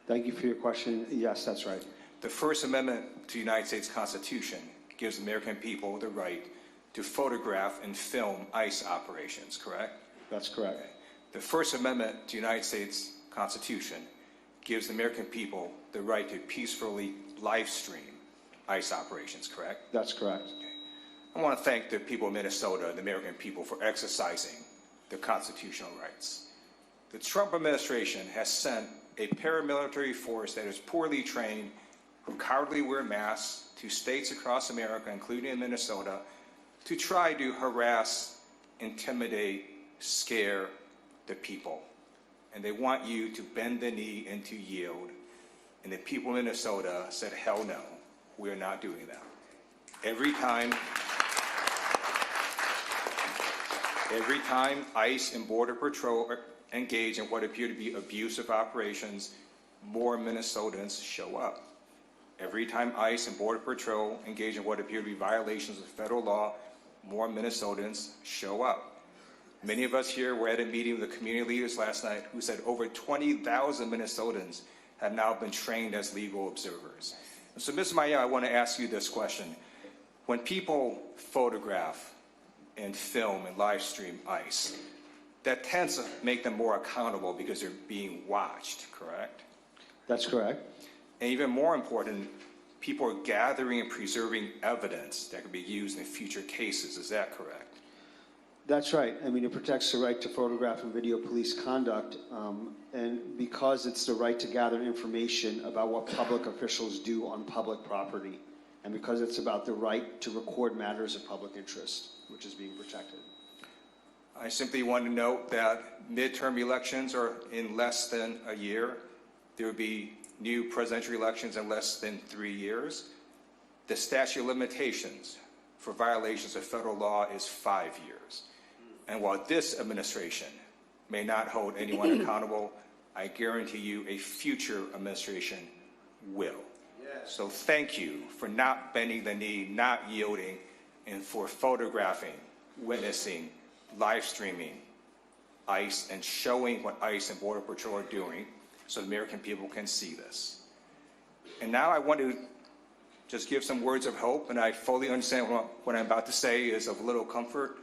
Thank you for your question. Yes, that's right. The First Amendment to the United States Constitution gives the American people the right to photograph and film ICE operations, correct? That's correct. Okay. The First Amendment to the United States Constitution gives the American people the right to peacefully live stream ICE operations, correct? That's correct. Okay. I want to thank the people of Minnesota and the American people for exercising their constitutional rights. The Trump administration has sent a paramilitary force that is poorly trained, who cowardly wear masks, to states across America, including in Minnesota, to try to harass, intimidate, scare the people. And they want you to bend the knee and to yield. And the people of Minnesota said, hell no. We are not doing that. Every time ICE and Border Patrol engage in what appear to be abusive operations, more Minnesotans show up. Every time ICE and Border Patrol engage in what appear to be violations of federal law, more Minnesotans show up. Many of us here were at a meeting with the community leaders last night who said over 20,000 Minnesotans have now been trained as legal observers. So, Ms. Mayel, I want to ask you this question. When people photograph and film and live stream ICE, that tends to make them more accountable because they're being watched, correct? That's correct. And even more important, people are gathering and preserving evidence that can be used in future cases. Is that correct? That's right. I mean, it protects the right to photograph and video police conduct, and because it's the right to gather information about what public officials do on public property, and because it's about the right to record matters of public interest, which is being protected. I simply want to note that midterm elections are in less than a year. There will be new presidential elections in less than 3 years. The statute of limitations for violations of federal law is 5 years. And while this administration may not hold anyone accountable, I guarantee you a future administration will. Yes. So thank you for not bending the knee, not yielding, and for photographing, witnessing, live streaming ICE and showing what ICE and Border Patrol are doing so the American people can see this. And now I want to just give some words of hope, and I fully understand what I'm about to say is of little comfort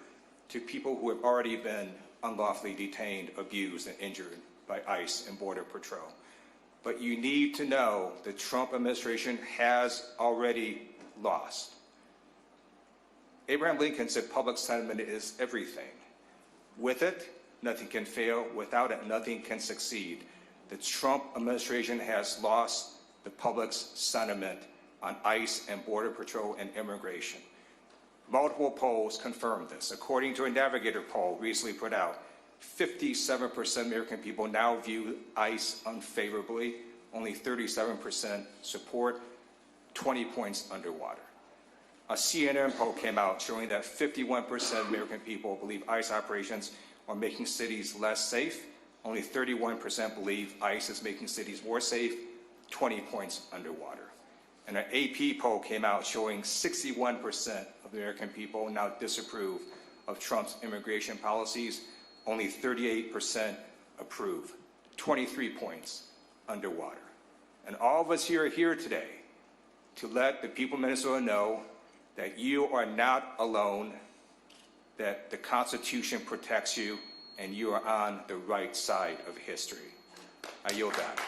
to people who have already been unlawfully detained, abused, and injured by ICE and Border Patrol. But you need to know the Trump administration has already lost. Abraham Lincoln said public sentiment is everything. With it, nothing can fail. Without it, nothing can succeed. The Trump administration has lost the public's sentiment on ICE and Border Patrol and immigration. Multiple polls confirm this. According to a Navigator poll recently put out, 57% of American people now view ICE unfavorably. Only 37% support, 20 points underwater. A CNN poll came out showing that 51% of American people believe ICE operations are making cities less safe. Only 31% believe ICE is making cities more safe, 20 points underwater. And an AP poll came out showing 61% of American people now disapprove of Trump's immigration policies. Only 38% approve, 23 points underwater. And all of us here are here today to let the people of Minnesota know that you are not alone, that the Constitution protects you, and you are on the right side of history. I yield back.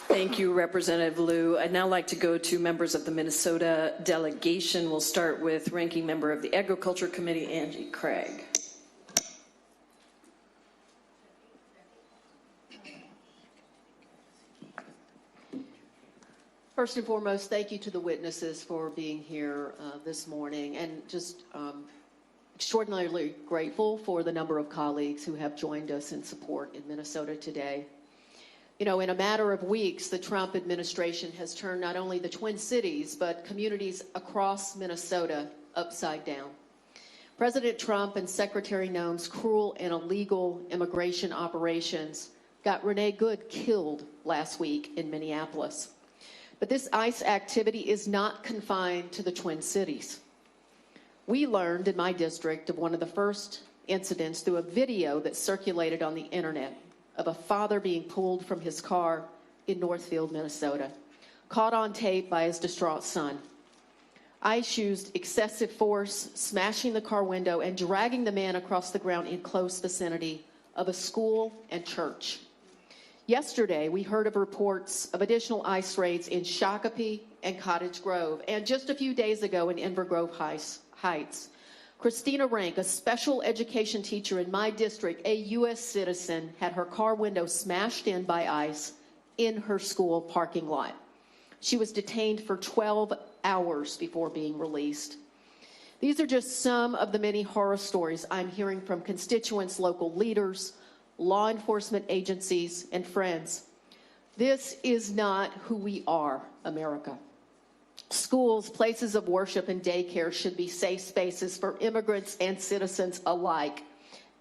Thank you, Representative Liu. I'd now like to go to members of the Minnesota delegation. We'll start with Ranking Member of the Agriculture Committee, Angie Craig. First and foremost, thank you to the witnesses for being here this morning, and just extraordinarily grateful for the number of colleagues who have joined us in support in Minnesota today. You know, in a matter of weeks, the Trump administration has turned not only the Twin Cities, but communities across Minnesota upside down. President Trump and Secretary Noem's cruel and illegal immigration operations got Renee Good killed last week in Minneapolis. But this ICE activity is not confined to the Twin Cities. We learned in my district of one of the first incidents through a video that circulated on the internet of a father being pulled from his car in Northfield, Minnesota, caught on tape by his distraught son. ICE used excessive force, smashing the car window and dragging the man across the ground in close vicinity of a school and church. Yesterday, we heard of reports of additional ICE raids in Shakopee and Cottage Grove, and just a few days ago in Inver Grove Heights. Christina Rank, a special education teacher in my district, a U.S. citizen, had her car window smashed in by ICE in her school parking lot. She was detained for 12 hours before being released. These are just some of the many horror stories I'm hearing from constituents, local leaders, law enforcement agencies, and friends. This is not who we are, America. Schools, places of worship, and daycare should be safe spaces for immigrants and citizens alike.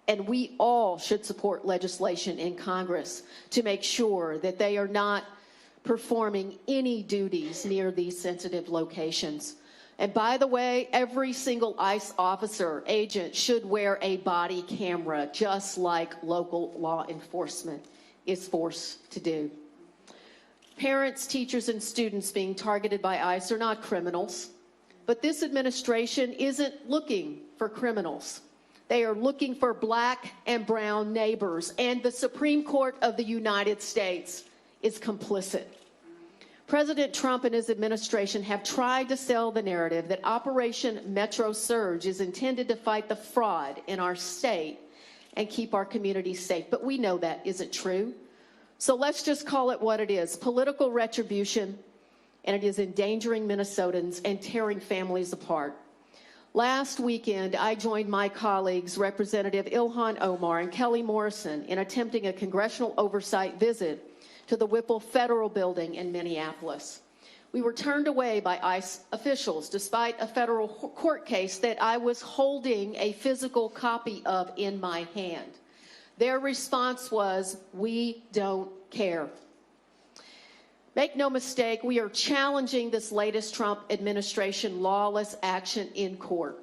And we all should support legislation in Congress to make sure that they are not performing any duties near these sensitive locations. And by the way, every single ICE officer, agent should wear a body camera, just like local law enforcement is forced to do. Parents, teachers, and students being targeted by ICE are not criminals, but this administration isn't looking for criminals. They are looking for black and brown neighbors, and the Supreme Court of the United States is complicit. President Trump and his administration have tried to sell the narrative that Operation Metro Surge is intended to fight the fraud in our state and keep our communities safe, but we know that isn't true. So let's just call it what it is, political retribution, and it is endangering Minnesotans and tearing families apart. Last weekend, I joined my colleagues, Representative Ilhan Omar and Kelly Morrison, in attempting a congressional oversight visit to the Whipple Federal Building in Minneapolis. We were turned away by ICE officials despite a federal court case that I was holding a physical copy of in my hand. Their response was, "We don't care." Make no mistake, we are challenging this latest Trump administration lawless action in court.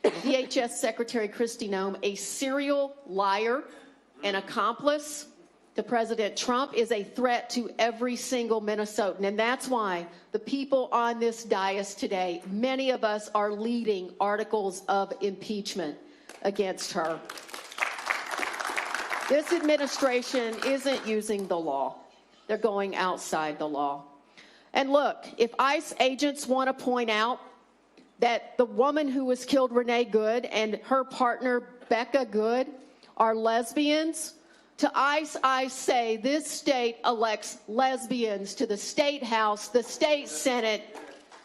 DHS Secretary Kristi Noem, a serial liar and accomplice to President Trump, is a threat to every single Minnesotan. And that's why the people on this dais today, many of us are leading articles of impeachment against her. This administration isn't using the law. They're going outside the law. And look, if ICE agents want to point out that the woman who was killed, Renee Good, and her partner, Becca Good, are lesbians, to ICE, I say this state elects lesbians to the state house, the state senate,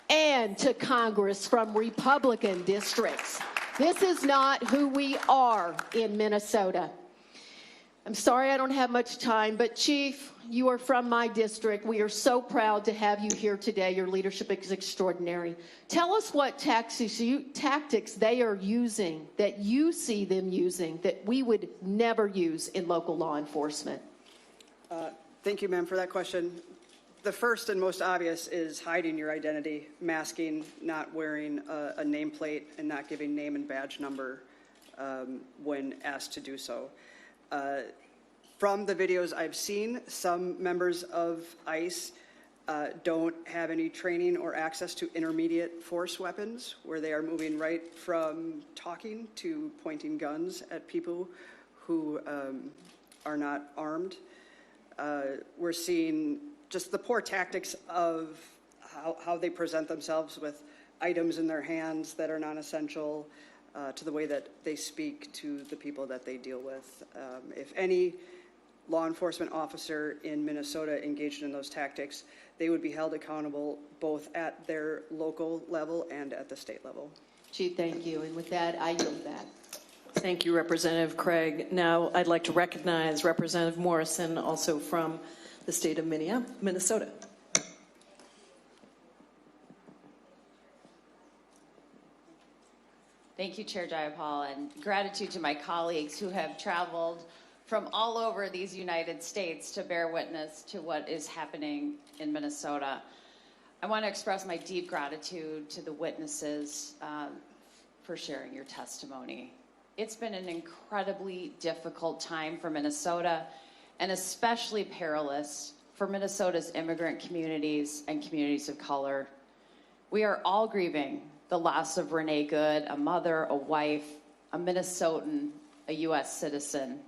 and to Congress from Republican districts. This is not who we are in Minnesota. I'm sorry I don't have much time, but Chief, you are from my district. We are so proud to have you here today. Your leadership is extraordinary. Tell us what tactics they are using, that you see them using, that we would never use in local law enforcement. Thank you, ma'am, for that question. The first and most obvious is hiding your identity, masking, not wearing a nameplate, and not giving name and badge number when asked to do so. From the videos I've seen, some members of ICE don't have any training or access to intermediate force weapons, where they are moving right from talking to pointing guns at people who are not armed. We're seeing just the poor tactics of how they present themselves with items in their hands that are non-essential, to the way that they speak to the people that they deal with. If any law enforcement officer in Minnesota engaged in those tactics, they would be held accountable both at their local level and at the state level. Chief, thank you. And with that, I yield back. Thank you, Representative Craig. Now I'd like to recognize Representative Morrison, also from the state of Minnesota. Thank you, Chair Jayapal, and gratitude to my colleagues who have traveled from all over these United States to bear witness to what is happening in Minnesota. I want to express my deep gratitude to the witnesses for sharing your testimony. It's been an incredibly difficult time for Minnesota, and especially perilous for Minnesota's immigrant communities and communities of color. We are all grieving the loss of Renee Good, a mother, a wife, a Minnesotan, a U.S. citizen.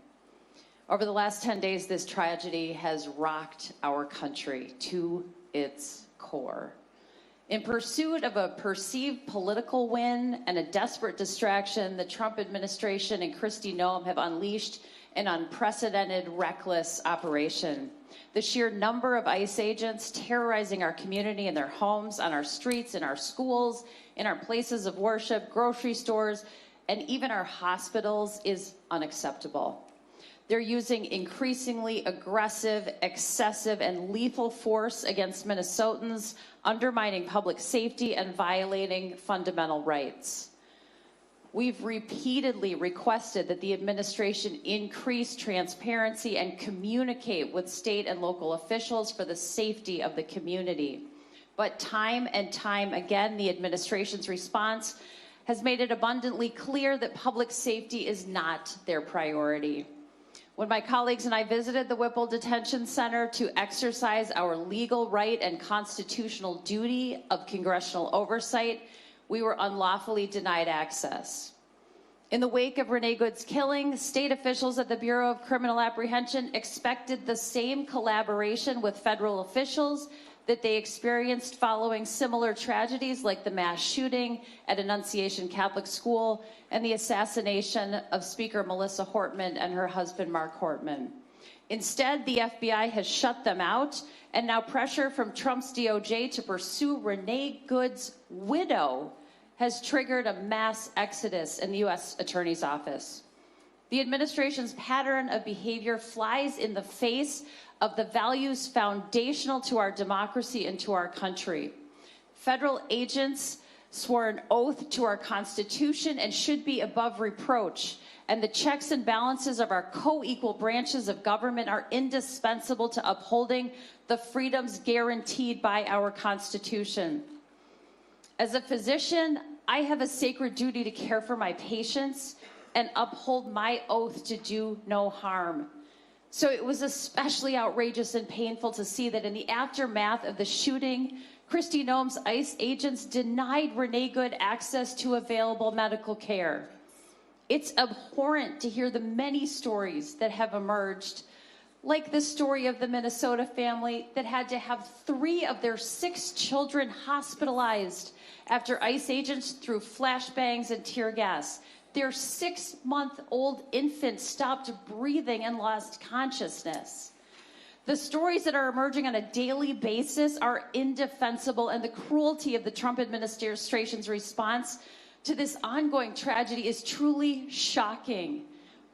Over the last 10 days, this tragedy has rocked our country to its core. In pursuit of a perceived political win and a desperate distraction, the Trump administration and Kristi Noem have unleashed an unprecedented, reckless operation. The sheer number of ICE agents terrorizing our community in their homes, on our streets, in our schools, in our places of worship, grocery stores, and even our hospitals is unacceptable. They're using increasingly aggressive, excessive, and lethal force against Minnesotans, undermining public safety and violating fundamental rights. We've repeatedly requested that the administration increase transparency and communicate with state and local officials for the safety of the community. But time and time again, the administration's response has made it abundantly clear that public safety is not their priority. When my colleagues and I visited the Whipple Detention Center to exercise our legal right and constitutional duty of congressional oversight, we were unlawfully denied access. In the wake of Renee Good's killing, state officials at the Bureau of Criminal Apprehension expected the same collaboration with federal officials that they experienced following similar tragedies like the mass shooting at Annunciation Catholic School and the assassination of Speaker Melissa Hortman and her husband Mark Hortman. Instead, the FBI has shut them out, and now pressure from Trump's DOJ to pursue Renee Good's widow has triggered a mass exodus in the U.S. Attorney's Office. The The administration's pattern of behavior flies in the face of the values foundational to our democracy and to our country. Federal agents swore an oath to our Constitution and should be above reproach, and the checks and balances of our co-equal branches of government are indispensable to upholding the freedoms guaranteed by our Constitution. As a physician, I have a sacred duty to care for my patients and uphold my oath to do no harm. So it was especially outrageous and painful to see that in the aftermath of the shooting, Kristi Noem's ICE agents denied Renee Good access to available medical care. It's abhorrent to hear the many stories that have emerged, like the story of the Minnesota family that had to have 3 of their 6 children hospitalized after ICE agents threw flashbangs and tear gas. Their 6-month-old infant stopped breathing and lost consciousness. The stories that are emerging on a daily basis are indefensible, and the cruelty of the Trump administration's response to this ongoing tragedy is truly shocking.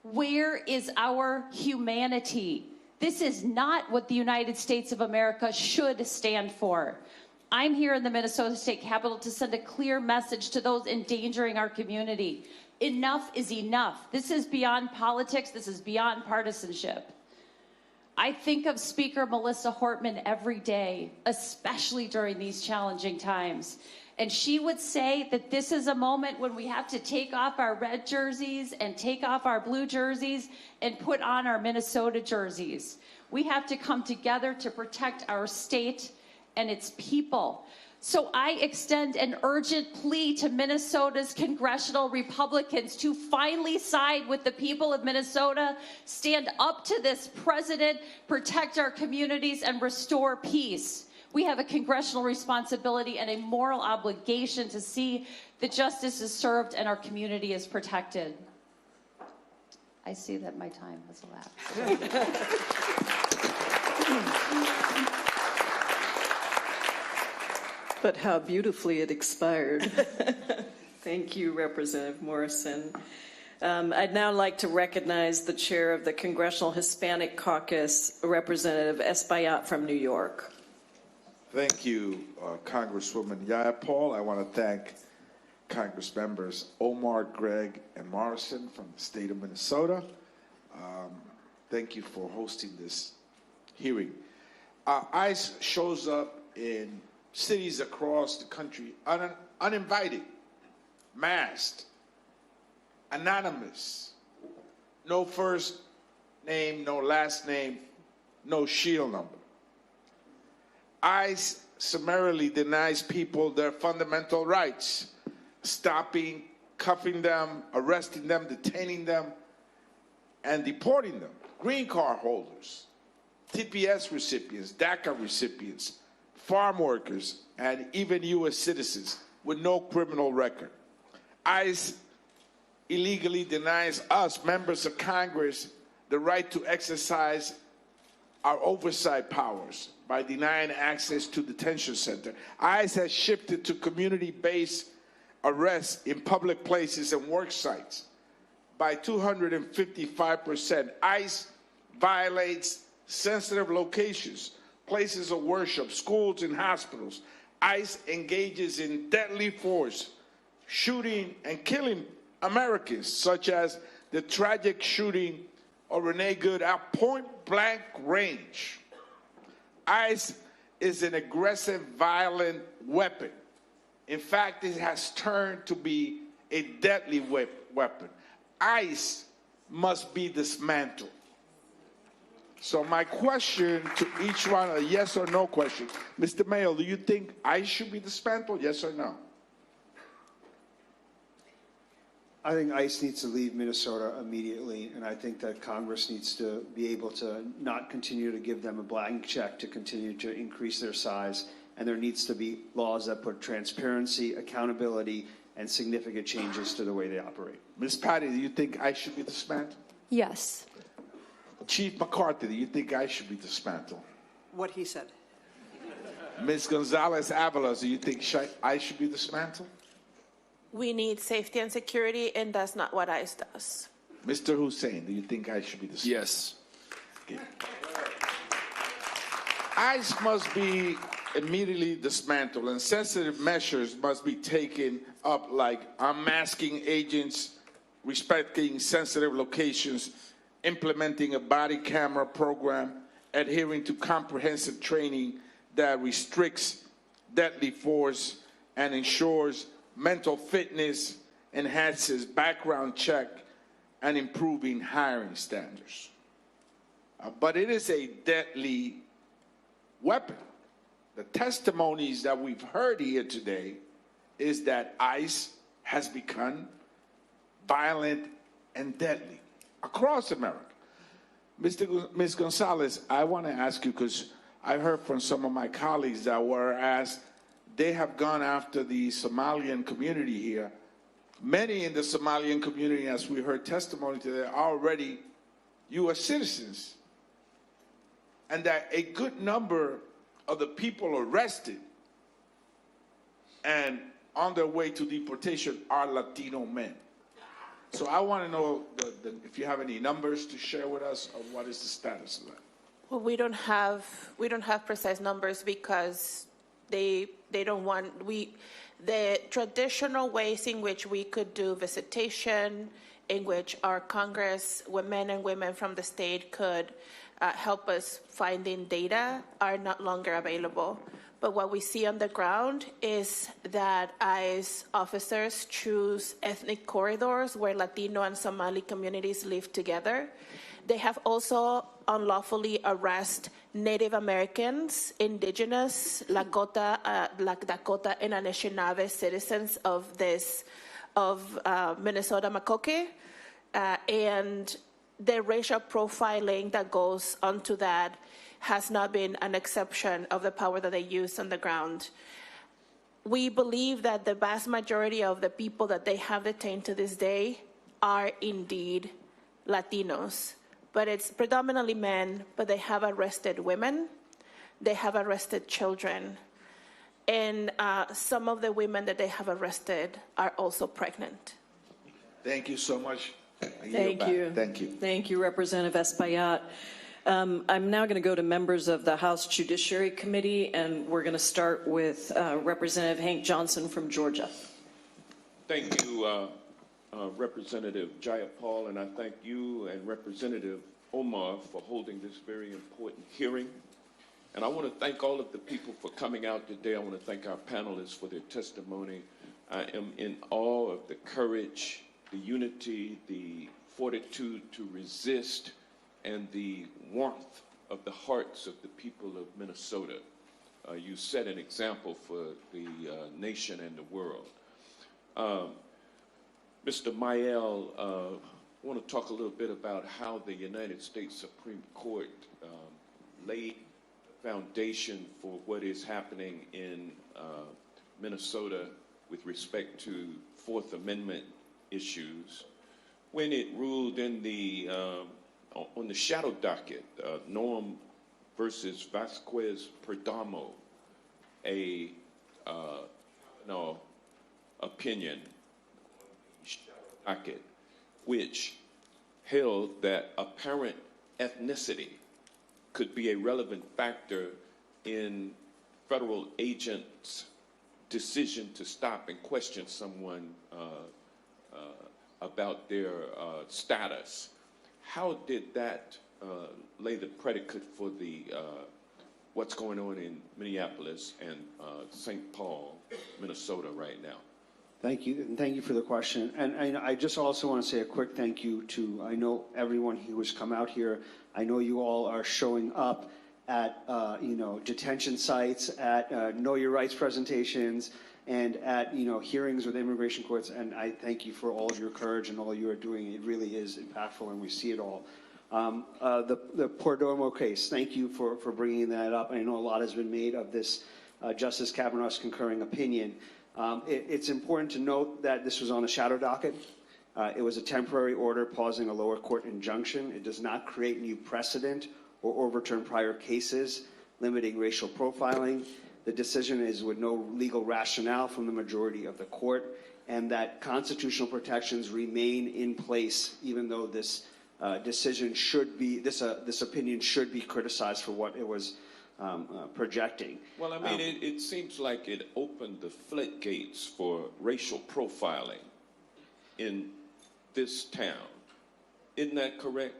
Where is our humanity? This is not what the United States of America should stand for. I'm here in the Minnesota State Capitol to send a clear message to those endangering our community. Enough is enough. This is beyond politics. This is beyond partisanship. I think of Speaker Melissa Hortman every day, especially during these challenging times. And she would say that this is a moment when we have to take off our red jerseys and take off our blue jerseys and put on our Minnesota jerseys. We have to come together to protect our state and its people. So I extend an urgent plea to Minnesota's congressional Republicans to finally side with the people of Minnesota, stand up to this president, protect our communities, and restore peace. We have a congressional responsibility and a moral obligation to see that justice is served and our community is protected. I see that my time has elapsed. But how beautifully it expired. Thank you, Representative Morrison. I'd now like to recognize the chair of the Congressional Hispanic Caucus, Representative Espaillat from New York. Thank you, Congresswoman Jayapal. I want to thank Congress members Omar, Gregg, and Morrison from the state of Minnesota. Thank you for hosting this hearing. ICE shows up in cities across the country uninvited, masked, anonymous, no first name, no last name, no shield number. ICE summarily denies people their fundamental rights, stopping, cuffing them, arresting them, detaining them, and deporting them. Green card holders, TPS recipients, DACA recipients, farm workers, and even U.S. citizens with no criminal record. ICE illegally denies us, members of Congress, the right to exercise our oversight powers by denying access to detention center. ICE has shifted to community-based arrests in public places and work sites by 255%. ICE violates sensitive locations, places of worship, schools, and hospitals. ICE engages in deadly force, shooting and killing Americans, such as the tragic shooting of Renee Good at point-blank range. ICE is an aggressive, violent weapon. In fact, it has turned to be a deadly weapon. ICE must be dismantled. So my question to each one, a yes or no question. Mr. Mayo, do you think ICE should be dismantled, yes or no? I think ICE needs to leave Minnesota immediately, and I think that Congress needs to be able to not continue to give them a blank check to continue to increase their size, and there needs to be laws that put transparency, accountability, and significant changes to the way they operate. Ms. Patty, do you think ICE should be dismantled? Yes. Chief McCarthy, do you think ICE should be dismantled? What he said. Ms. Gonzalez-Avalos, do you think ICE should be dismantled? We need safety and security, and that's not what ICE does. Mr. Hussein, do you think ICE should be the same? Yes. ICE must be immediately dismantled, and sensitive measures must be taken up, like unmasking agents, respecting sensitive locations, implementing a body camera program, adhering to comprehensive training that restricts deadly force and ensures mental fitness, enhances background check, and improving hiring standards. But it is a deadly weapon. The testimonies that we've heard here today is that ICE has become violent and deadly across America. Ms. Gonzalez, I want to ask you, because I heard from some of my colleagues that were asked, they have gone after the Somalian community here. Many in the Somalian community, as we heard testimony today, are already U.S. citizens. And that a good number of the people arrested and on their way to deportation are Latino men. So I want to know if you have any numbers to share with us of what is the status of that. Well, we don't have precise numbers because they don't want the traditional ways in which we could do visitation, in which our Congress men and women from the state could help us finding data are not longer available. But what we see on the ground is that ICE officers choose ethnic corridors where Latino and Somali communities live together. They have also unlawfully arrested Native Americans, indigenous, Lakota, and Anishinaabe citizens of Minnesota Makoke, and the racial profiling that goes onto that has not been an exception of the power that they use on the ground. We believe that the vast majority of the people that they have detained to this day are indeed Latinos, but it's predominantly men, but they have arrested women, they have arrested children, and some of the women that they have arrested are also pregnant. Thank you so much. Thank you. Thank you. Thank you, Representative Espaillat. I'm now going to go to members of the House Judiciary Committee, and we're going to start with Representative Hank Johnson from Georgia. Thank you, Representative Jayapal, and I thank you and Representative Omar for holding this very important hearing. And I want to thank all of the people for coming out today. I want to thank our panelists for their testimony. I am in awe of the courage, the unity, the fortitude to resist, and the warmth of the hearts of the people of Minnesota. You set an example for the nation and the world. Mr. Mayel, I want to talk a little bit about how the United States Supreme Court laid the foundation for what is happening in Minnesota with respect to Fourth Amendment issues when it ruled in the on the shadow docket, Noam versus Vasquez Perdomo, a opinion docket, which held that apparent ethnicity could be a relevant factor in federal agents' decision to stop and question someone about their status. How did that lay the predicate for the what's going on in Minneapolis and St. Paul, Minnesota right now? Thank you, and thank you for the question. And I just also want to say a quick thank you to, I know everyone who has come out here. I know you all are showing up at, detention sites, at Know Your Rights presentations, and at, hearings with immigration courts. And I thank you for all of your courage and all you are doing. It really is impactful, and we see it all. The Perdomo case, thank you for bringing that up. I know a lot has been made of this Justice Kavanaugh's concurring opinion. It's important to note that this was on a shadow docket. It was a temporary order pausing a lower court injunction. It does not create new precedent or overturn prior cases limiting racial profiling. The decision is with no legal rationale from the majority of the court, and that constitutional protections remain in place, even though this decision should be, this opinion should be criticized for what it was projecting. Well, I mean, it seems like it opened the floodgates for racial profiling in this town. Isn't that correct?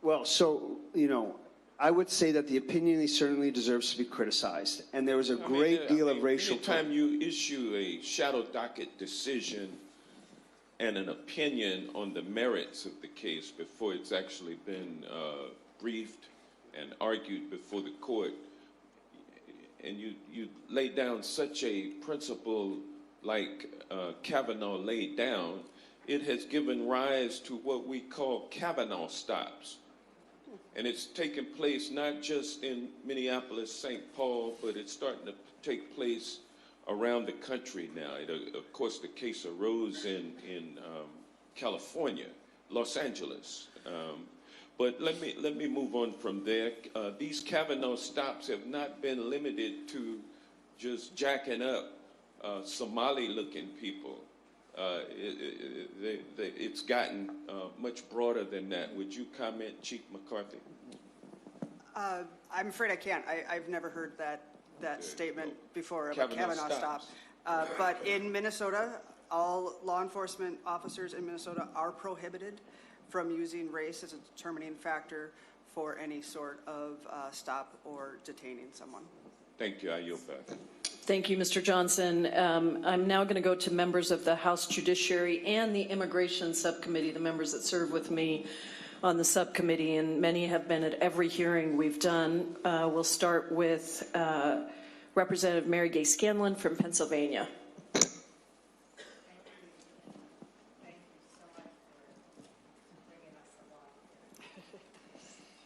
Well, so, you know, I would say that the opinion certainly deserves to be criticized, and there was a great deal of racial. Anytime you issue a shadow docket decision and an opinion on the merits of the case before it's actually been briefed and argued before the court, and you lay down such a principle like Kavanaugh laid down, it has given rise to what we call Kavanaugh stops. And it's taken place not just in Minneapolis, St. Paul, but it's starting to take place around the country now. Of course, the case arose in California, Los Angeles. But let me move on from there. These Kavanaugh stops have not been limited to just jacking up Somali-looking people. It's gotten much broader than that. Would you comment, Chief McCarthy? I'm afraid I can't. I've never heard that statement before of a Kavanaugh stop. But in Minnesota, all law enforcement officers in Minnesota are prohibited from using race as a determining factor for any sort of stop or detaining someone. Thank you. I yield back. Thank you, Mr. Johnson. I'm now going to go to members of the House Judiciary and the Immigration Subcommittee, the members that serve with me on the subcommittee, and many have been at every hearing we've done. We'll start with Representative Mary Gay Scanlon from Pennsylvania.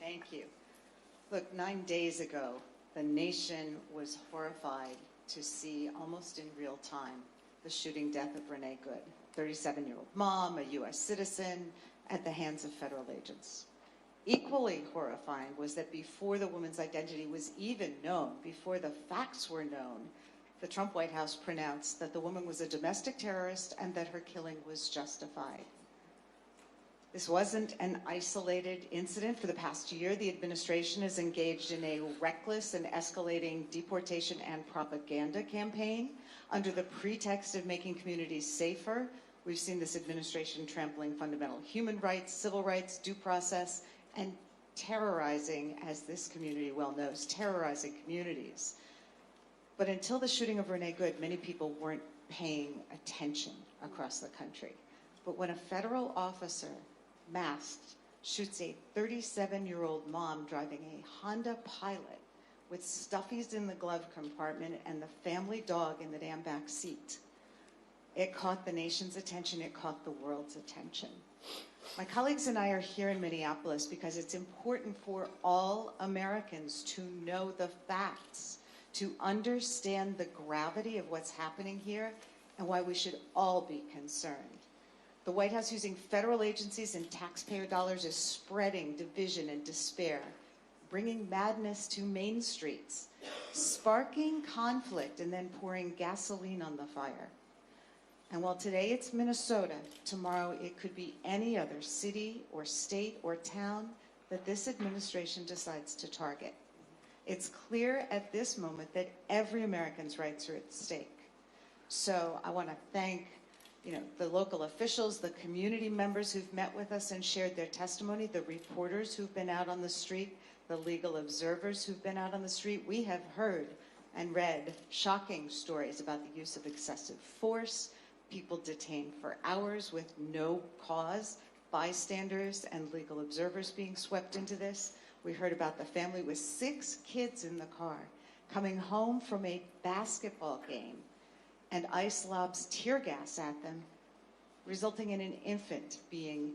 Thank you. Look, 9 days ago, the nation was horrified to see almost in real time the shooting death of Renee Good, 37-year-old mom, a U.S. citizen, at the hands of federal agents. Equally horrifying was that before the woman's identity was even known, before the facts were known, the Trump White House pronounced that the woman was a domestic terrorist and that her killing was justified. This wasn't an isolated incident. For the past year, the administration is engaged in a reckless and escalating deportation and propaganda campaign under the pretext of making communities safer. We've seen this administration trampling fundamental human rights, civil rights, due process, and terrorizing, as this community well knows, terrorizing communities. But until the shooting of Renee Good, many people weren't paying attention across the country. But when a federal officer, masked, shoots a 37-year-old mom driving a Honda Pilot with stuffies in the glove compartment and the family dog in the damn back seat, it caught the nation's attention, it caught the world's attention. My colleagues and I are here in Minneapolis because it's important for all Americans to know the facts, to understand the gravity of what's happening here and why we should all be concerned. The White House, using federal agencies and taxpayer dollars, is spreading division and despair, bringing madness to main streets, sparking conflict, and then pouring gasoline on the fire. And while today it's Minnesota, tomorrow it could be any other city or state or town that this administration decides to target. It's clear at this moment that every American's rights are at stake. So I want to thank the local officials, the community members who've met with us and shared their testimony, the reporters who've been out on the street, the legal observers who've been out on the street. We have heard and read shocking stories about the use of excessive force, people detained for hours with no cause, bystanders and legal observers being swept into this. We heard about the family with 6 kids in the car coming home from a basketball game, and ICE lobs tear gas at them, resulting in an infant being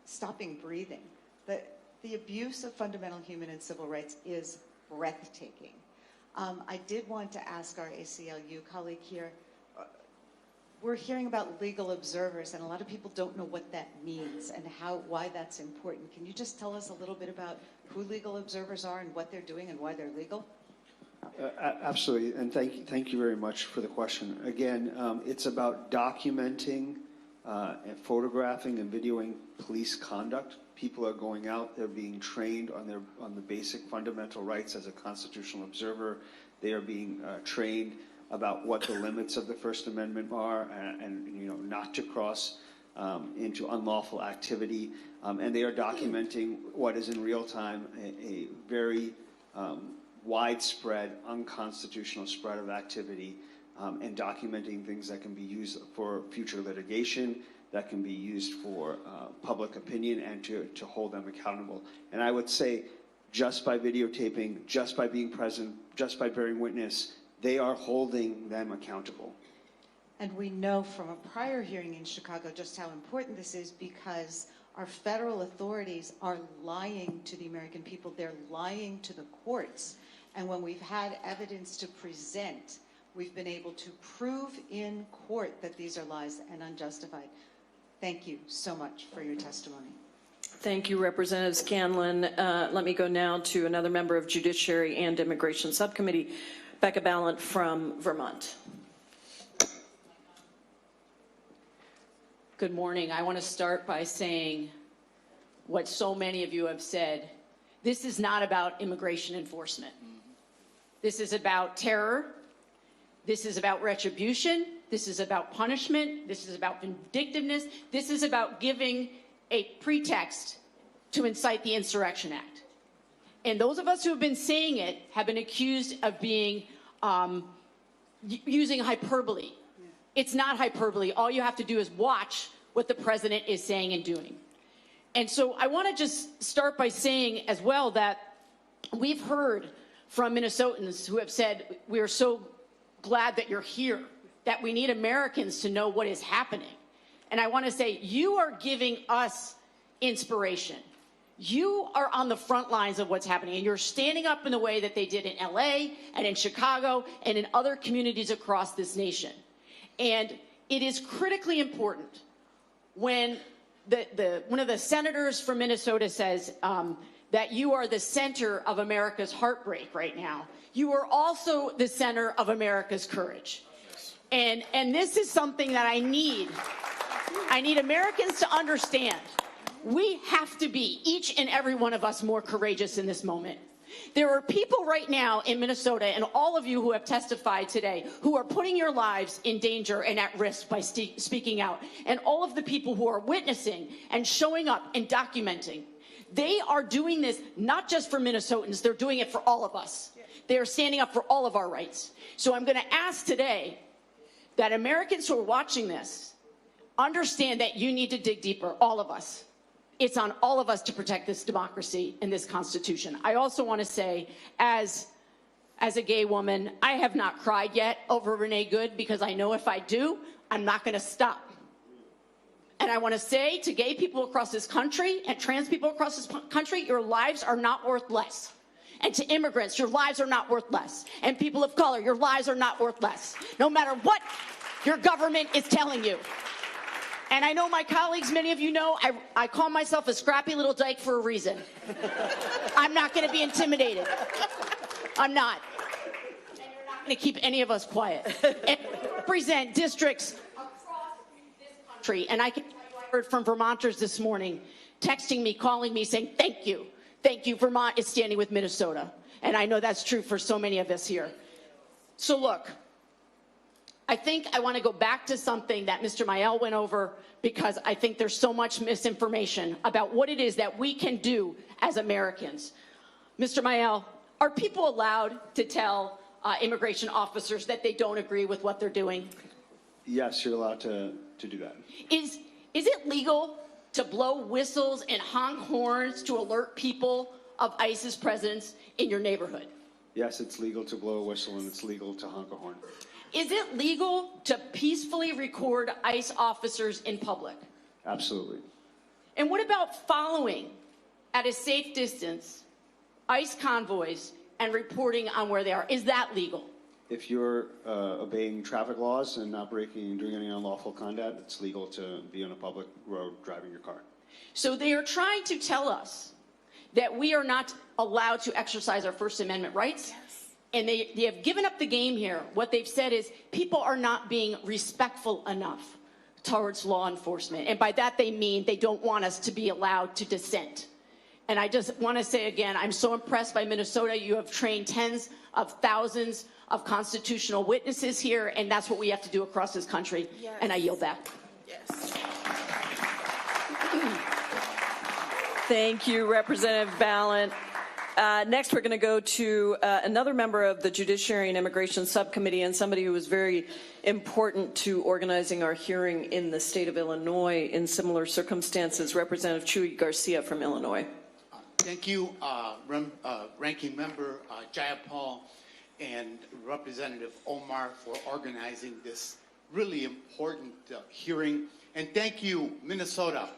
stopping breathing. The abuse of fundamental human and civil rights is breathtaking. I did want to ask our ACLU colleague here, we're hearing about legal observers, and a lot of people don't know what that means and why that's important. Can you just tell us a little bit about who legal observers are and what they're doing and why they're legal? Absolutely, and thank you very much for the question. Again, it's about documenting and photographing and videoing police conduct. People are going out, they're being trained on the basic fundamental rights as a constitutional observer. They are being trained about what the limits of the First Amendment are and not to cross into unlawful activity. And they are documenting what is in real time a very widespread, unconstitutional spread of activity, and documenting things that can be used for future litigation, that can be used for public opinion, and to hold them accountable. And I would say, just by videotaping, just by being present, just by bearing witness, they are holding them accountable. And we know from a prior hearing in Chicago just how important this is, because our federal authorities are lying to the American people. They're lying to the courts. And when we've had evidence to present, we've been able to prove in court that these are lies and unjustified. Thank you so much for your testimony. Thank you, Representative Scanlon. Let me go now to another member of Judiciary and Immigration Subcommittee, Becca Ballant from Vermont. Good morning. I want to start by saying what so many of you have said. This is not about immigration enforcement. This is about terror. This is about retribution. This is about punishment. This is about vindictiveness. This is about giving a pretext to incite the Insurrection Act. And those of us who have been saying it have been accused of being using hyperbole. It's not hyperbole. All you have to do is watch what the president is saying and doing. And so I want to just start by saying as well that we've heard from Minnesotans who have said, we are so glad that you're here, that we need Americans to know what is happening. And I want to say, you are giving us inspiration. You are on the front lines of what's happening, and you're standing up in the way that they did in LA and in Chicago and in other communities across this nation. And it is critically important when one of the senators from Minnesota says that you are the center of America's heartbreak right now. You are also the center of America's courage. And this is something that I need Americans to understand. We have to be, each and every one of us, more courageous in this moment. There are people right now in Minnesota, and all of you who have testified today, who are putting your lives in danger and at risk by speaking out. And all of the people who are witnessing and showing up and documenting. They are doing this not just for Minnesotans, they're doing it for all of us. They are standing up for all of our rights. So I'm going to ask today that Americans who are watching this understand that you need to dig deeper, all of us. It's on all of us to protect this democracy and this Constitution. I also want to say, as a gay woman, I have not cried yet over Renee Good, because I know if I do, I'm not going to stop. And I want to say to gay people across this country and trans people across this country, your lives are not worth less. And to immigrants, your lives are not worth less. And people of color, your lives are not worth less, no matter what your government is telling you. And I know my colleagues, many of you know, I call myself a scrappy little dyke for a reason. I'm not going to be intimidated. I'm not. And you're not going to keep any of us quiet. And I represent districts across this country. And I heard from Vermonters this morning, texting me, calling me, saying, thank you. Thank you. Vermont is standing with Minnesota. And I know that's true for so many of us here. So look. I think I want to go back to something that Mr. Mayel went over, because I think there's so much misinformation about what it is that we can do as Americans. Mr. Mayel, are people allowed to tell immigration officers that they don't agree with what they're doing? Yes, you're allowed to do that. Is it legal to blow whistles and honk horns to alert people of ICE's presence in your neighborhood? Yes, it's legal to blow a whistle, and it's legal to honk a horn. Is it legal to peacefully record ICE officers in public? Absolutely. And what about following at a safe distance ICE convoys and reporting on where they are? Is that legal? If you're obeying traffic laws and not breaking and doing any unlawful conduct, it's legal to be on a public road driving your car. So they are trying to tell us that we are not allowed to exercise our First Amendment rights? Yes. And they have given up the game here. What they've said is people are not being respectful enough towards law enforcement. And by that they mean they don't want us to be allowed to dissent. And I just want to say again, I'm so impressed by Minnesota. You have trained tens of thousands of constitutional witnesses here, and that's what we have to do across this country. Yes. And I yield back. Yes. Thank you, Representative Ballant. Next, we're going to go to another member of the Judiciary and Immigration Subcommittee and somebody who was very important to organizing our hearing in the state of Illinois in similar circumstances, Representative Chuy Garcia from Illinois. Thank you, Ranking Member Jayapal and Representative Omar for organizing this really important hearing. And thank you, Minnesota,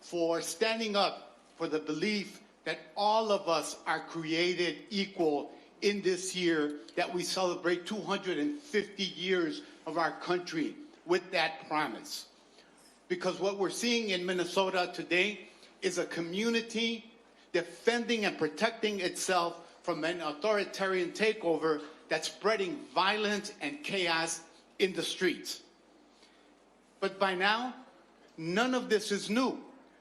for standing up for the belief that all of us are created equal in this year that we celebrate 250 years of our country with that promise. Because what we're seeing in Minnesota today is a community defending and protecting itself from an authoritarian takeover that's spreading violence and chaos in the streets. But by now, none of this is new.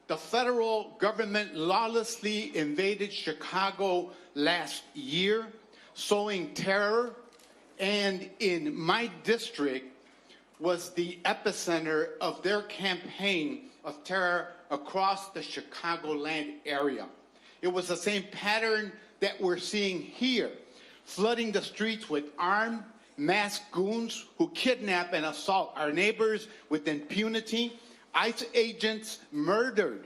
The federal government lawlessly invaded Chicago last year, sowing terror, and in my district was the epicenter of their campaign of terror across the Chicagoland area. It was the same pattern that we're seeing here, flooding the streets with armed, masked goons who kidnap and assault our neighbors with impunity. ICE agents murdered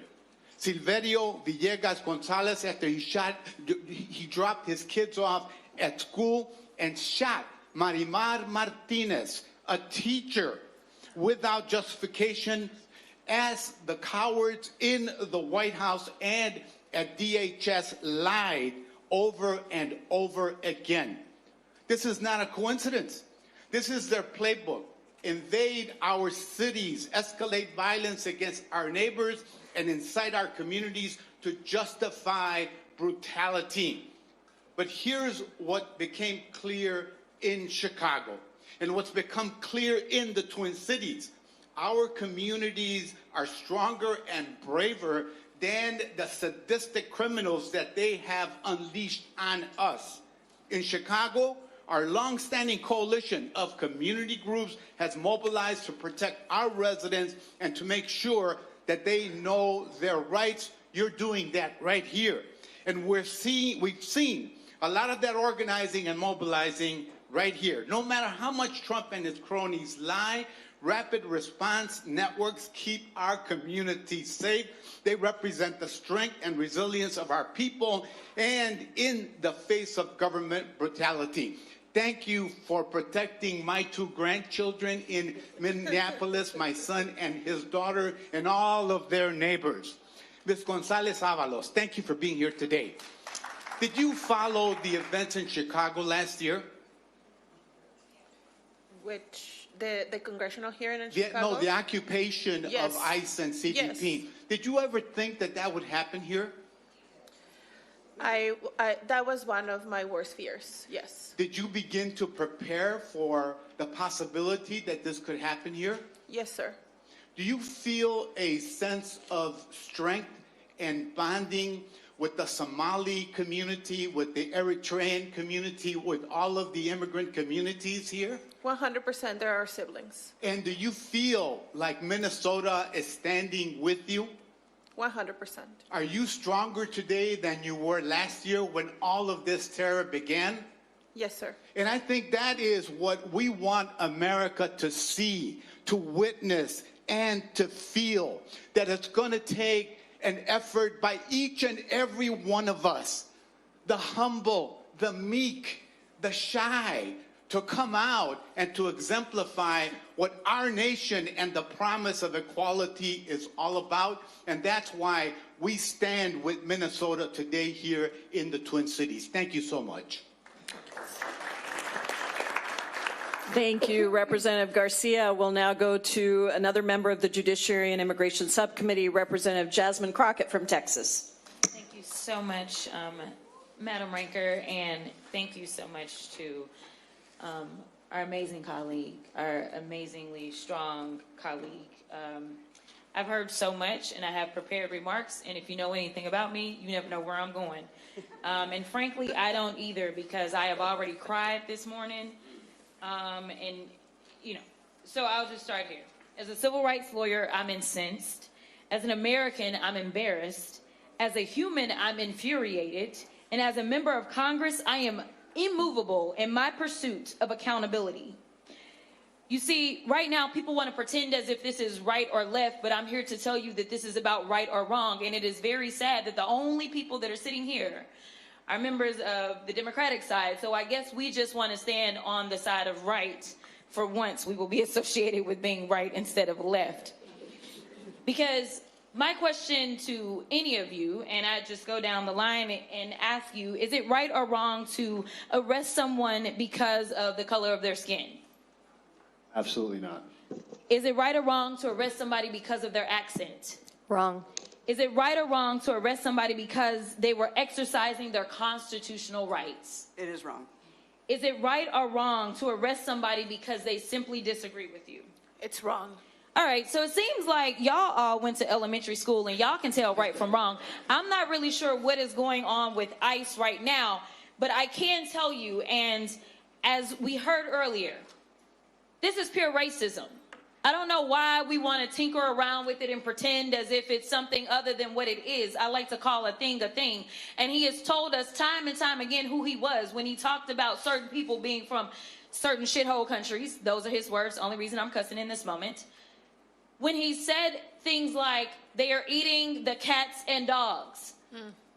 Silverio Villegas Gonzalez after he dropped his kids off at school, and shot Marimar Martinez, a teacher, without justification, as the cowards in the White House and at DHS lied over and over again. This is not a coincidence. This is their playbook. Invade our cities, escalate violence against our neighbors, and incite our communities to justify brutality. But here's what became clear in Chicago, and what's become clear in the Twin Cities. Our communities are stronger and braver than the sadistic criminals that they have unleashed on us. In Chicago, our long-standing coalition of community groups has mobilized to protect our residents and to make sure that they know their rights. You're doing that right here. And we've seen a lot of that organizing and mobilizing right here. No matter how much Trump and his cronies lie, rapid response networks keep our communities safe. They represent the strength and resilience of our people and in the face of government brutality. Thank you for protecting my two grandchildren in Minneapolis, my son and his daughter, and all of their neighbors. Ms. Gonzalez-Avalos, thank you for being here today. Did you follow the events in Chicago last year? Which, the congressional hearing in Chicago? No, the occupation Yes. of ICE and CBP. Yes. Did you ever think that that would happen here? That was one of my worst fears, yes. Did you begin to prepare for the possibility that this could happen here? Yes, sir. Do you feel a sense of strength and bonding with the Somali community, with the Eritrean community, with all of the immigrant communities here? 100%, they're our siblings. And do you feel like Minnesota is standing with you? 100%. Are you stronger today than you were last year when all of this terror began? Yes, sir. And I think that is what we want America to see, to witness, and to feel, that it's going to take an effort by each and every one of us, the humble, the meek, the shy, to come out and to exemplify what our nation and the promise of equality is all about. And that's why we stand with Minnesota today here in the Twin Cities. Thank you so much. Thank you, Representative Garcia. We'll now go to another member of the Judiciary and Immigration Subcommittee, Representative Jasmine Crockett from Texas. Thank you so much, Madam Ranker, and thank you so much to our amazing colleague, our amazingly strong colleague. I've heard so much, and I have prepared remarks, and if you know anything about me, you never know where I'm going. And frankly, I don't either, because I have already cried this morning, and, you know, so I'll just start here. As a civil rights lawyer, I'm incensed. As an American, I'm embarrassed. As a human, I'm infuriated. And as a member of Congress, I am immovable in my pursuit of accountability. You see, right now, people want to pretend as if this is right or left, but I'm here to tell you that this is about right or wrong. And it is very sad that the only people that are sitting here are members of the Democratic side. So I guess we just want to stand on the side of right. For once, we will be associated with being right instead of left. Because my question to any of you, and I just go down the line and ask you, is it right or wrong to arrest someone because of the color of their skin? Absolutely not. Is it right or wrong to arrest somebody because of their accent? Wrong. Is it right or wrong to arrest somebody because they were exercising their constitutional rights? It is wrong. Is it right or wrong to arrest somebody because they simply disagree with you? It's wrong. All right, so it seems like y'all all went to elementary school and y'all can tell right from wrong. I'm not really sure what is going on with ICE right now, but I can tell you, and as we heard earlier, this is pure racism. I don't know why we want to tinker around with it and pretend as if it's something other than what it is. I like to call a thing. And he has told us time and time again who he was when he talked about certain people being from certain shithole countries. Those are his words, the only reason I'm cussing in this moment. When he said things like, they are eating the cats and dogs.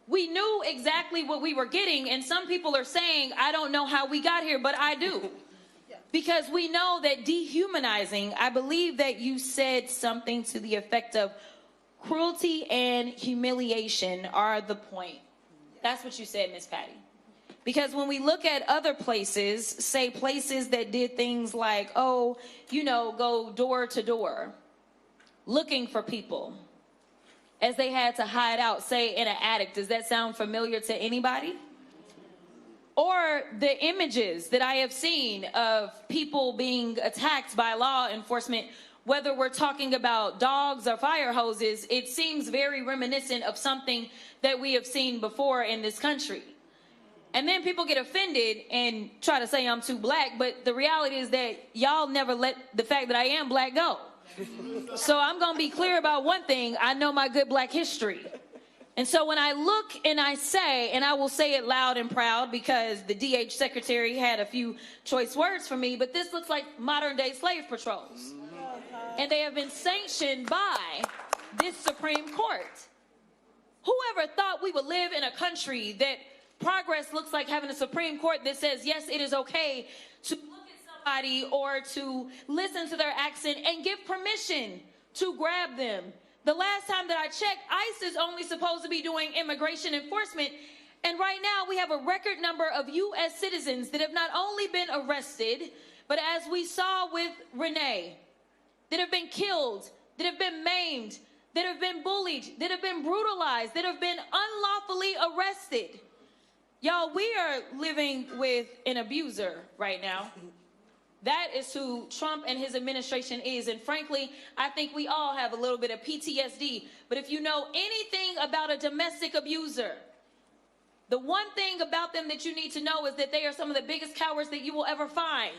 We knew exactly what we were getting, and some people are saying, I don't know how we got here, but I do. Because we know that dehumanizing, I believe that you said something to the effect of cruelty and humiliation are the point. That's what you said, Miss Patty. Because when we look at other places, say places that did things like, oh, you know, go door to door, looking for people, as they had to hide out, say in an attic. Does that sound familiar to anybody? Or the images that I have seen of people being attacked by law enforcement, whether we're talking about dogs or fire hoses, it seems very reminiscent of something that we have seen before in this country. And then people get offended and try to say I'm too black, but the reality is that y'all never let the fact that I am black go. So I'm gonna be clear about one thing, I know my good black history. And so when I look and I say, and I will say it loud and proud because the DH secretary had a few choice words for me, but this looks like modern day slave patrols. And they have been sanctioned by this Supreme Court. Whoever thought we would live in a country that progress looks like having a Supreme Court that says, yes, it is okay to look at somebody or to listen to their accent and give permission to grab them. The last time that I checked, ICE is only supposed to be doing immigration enforcement. And right now we have a record number of U.S. citizens that have not only been arrested, but as we saw with Renee, that have been killed, that have been maimed, that have been bullied, that have been brutalized, that have been unlawfully arrested. Y'all, we are living with an abuser right now. That is who Trump and his administration is. And frankly, I think we all have a little bit of PTSD. But if you know anything about a domestic abuser, the one thing about them that you need to know is that they are some of the biggest cowards that you will ever find.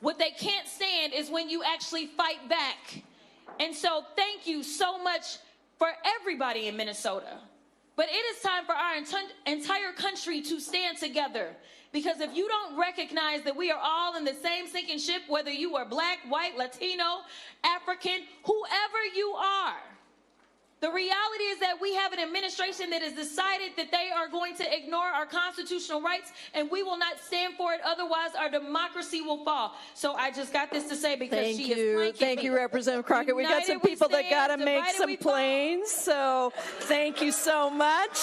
What they can't stand is when you actually fight back. And so thank you so much for everybody in Minnesota. But it is time for our entire country to stand together. Because if you don't recognize that we are all in the same sinking ship, whether you are black, white, Latino, African, whoever you are, the reality is that we have an administration that has decided that they are going to ignore our constitutional rights, and we will not stand for it. Otherwise, our democracy will fall. So I just got this to say because she is planking. Thank you, Representative Crockett. We got some people that got to make some planes, so thank you so much.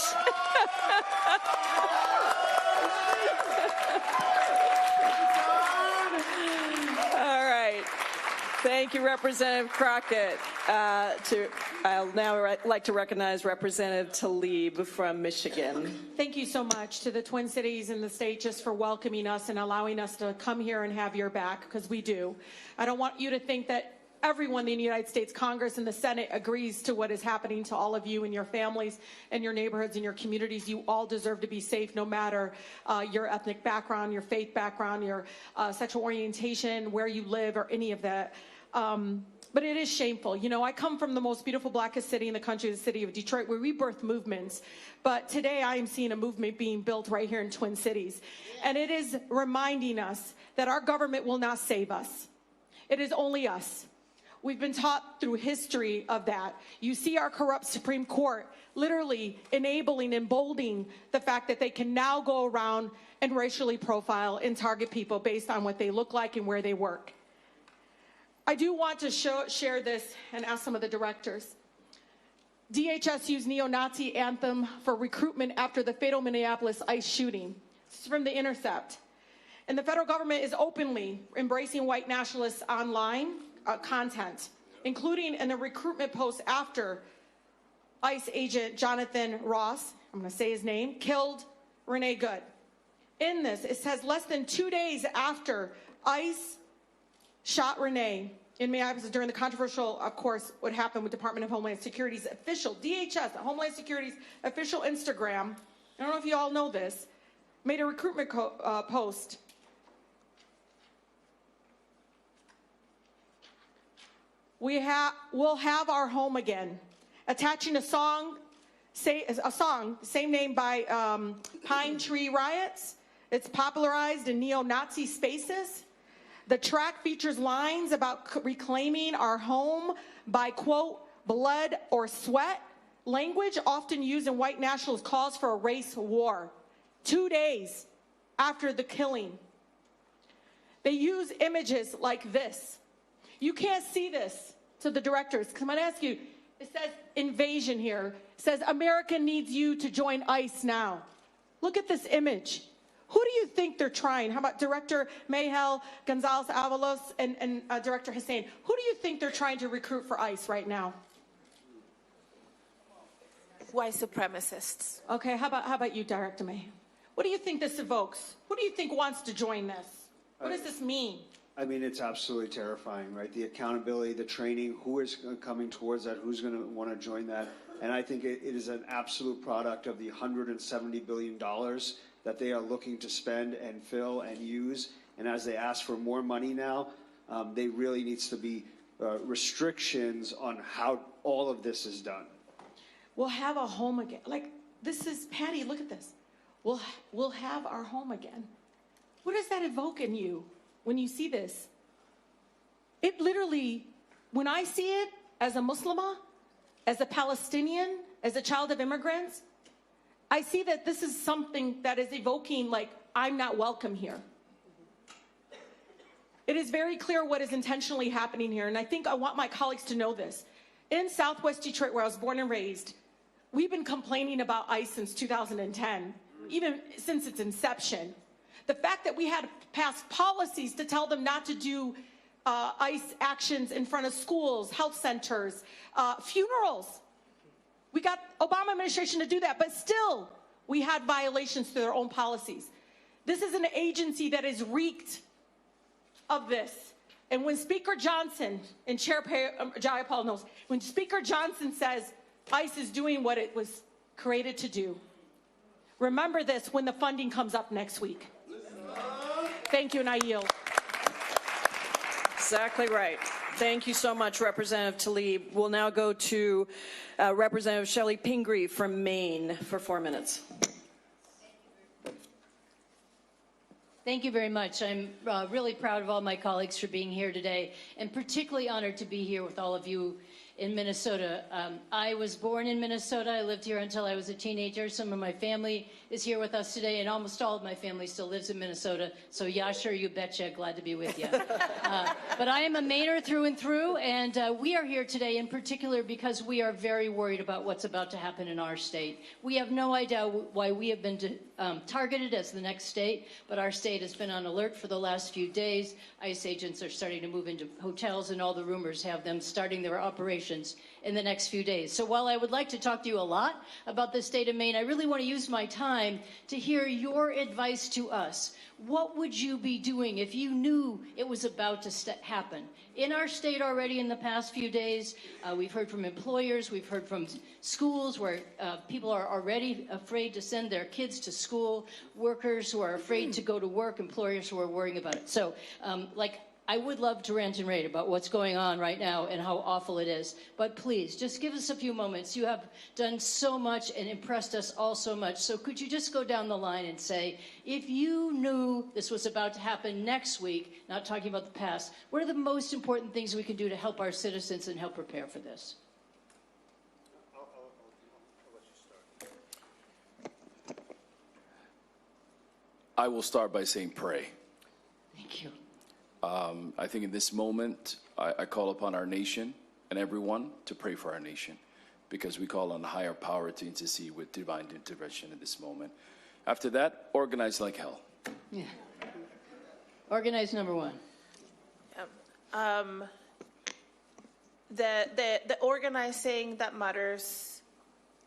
Thank you, Representative Crockett. I'll now like to recognize Representative Tlaib from Michigan. Thank you so much to the Twin Cities and the state just for welcoming us and allowing us to come here and have your back, because we do. I don't want you to think that everyone in the United States Congress and the Senate agrees to what is happening to all of you and your families and your neighborhoods and your communities. You all deserve to be safe, no matter your ethnic background, your faith background, your sexual orientation, where you live, or any of that. But it is shameful. You know, I come from the most beautiful, blackest city in the country, the city of Detroit, where we birth movements. But today I am seeing a movement being built right here in Twin Cities. And it is reminding us that our government will not save us. It is only us. We've been taught through history of that. You see our corrupt Supreme Court literally enabling and emboldening the fact that they can now go around and racially profile and target people based on what they look like and where they work. I do want to share this and ask some of the directors. DHS used neo-Nazi anthem for recruitment after the fatal Minneapolis ICE shooting. This is from The Intercept. And the federal government is openly embracing white nationalists online content, including in the recruitment post after ICE agent Jonathan Ross, I'm going to say his name, killed Renee Good. In this, it says less than 2 days after ICE shot Renee in Minneapolis during the controversial, of course, what happened with Department of Homeland Security's official, DHS, Homeland Security's official Instagram, I don't know if you all know this, made a recruitment post. We'll have our home again, attaching a song, same name by Pine Tree Riots. It's popularized in neo-Nazi spaces. The track features lines about reclaiming our home by, quote, blood or sweat, language often used in white nationalist calls for a race war. 2 days after the killing. They use images like this. You can't see this to the directors. I'm going to ask you, it says invasion here. It says America needs you to join ICE now. Look at this image. Who do you think they're trying? How about Director Mayhel Gonzalez-Avalos and Director Hussein? Who do you think they're trying to recruit for ICE right now? White supremacists. Okay, how about you, Director May? What do you think this evokes? Who do you think wants to join this? What does this mean? I mean, it's absolutely terrifying, right? The accountability, the training, who is coming towards that, who's going to want to join that. And I think it is an absolute product of the $170 billion that they are looking to spend and fill and use. And as they ask for more money now, they really needs to be restrictions on how all of this is done. We'll have a home again. Like, this is, Patty, look at this. We'll have our home again. What does that evoke in you when you see this? It literally, when I see it as a Muslimah, as a Palestinian, as a child of immigrants, I see that this is something that is evoking, like, I'm not welcome here. It is very clear what is intentionally happening here, and I think I want my colleagues to know this. In Southwest Detroit, where I was born and raised, we've been complaining about ICE since 2010, even since its inception. The fact that we had passed policies to tell them not to do ICE actions in front of schools, health centers, funerals. We got Obama administration to do that, but still we had violations to their own policies. This is an agency that is reeked of this. And when Speaker Johnson, and Chair Jayapal knows, when Speaker Johnson says ICE is doing what it was created to do, remember this when the funding comes up next week. Thank you, and I yield. Exactly right. Thank you so much, Representative Tlaib. We'll now go to Representative Shelley Pingree from Maine for 4 minutes. Thank you very much. I'm really proud of all my colleagues for being here today, and particularly honored to be here with all of you in Minnesota. I was born in Minnesota. I lived here until I was a teenager. Some of my family is here with us today, and almost all of my family still lives in Minnesota. So yeah, sure, you betcha, glad to be with you. But I am a Mainer through and through, and we are here today in particular because we are very worried about what's about to happen in our state. We have no idea why we have been targeted as the next state, but our state has been on alert for the last few days. ICE agents are starting to move into hotels, and all the rumors have them starting their operations in the next few days. So while I would like to talk to you a lot about the state of Maine, I really want to use my time to hear your advice to us. What would you be doing if you knew it was about to happen? In our state already in the past few days, we've heard from employers, we've heard from schools where people are already afraid to send their kids to school, workers who are afraid to go to work, employers who are worrying about it. So, I would love to rant and rave about what's going on right now and how awful it is. But please, just give us a few moments. You have done so much and impressed us all so much. So could you just go down the line and say, if you knew this was about to happen next week, not talking about the past, what are the most important things we can do to help our citizens and help prepare for this? I will start by saying pray. Thank you. I think in this moment, I call upon our nation and everyone to pray for our nation, because we call on a higher power to intercede with divine intervention in this moment. After that, organize like hell. Yeah. Organize number one. The organizing that matters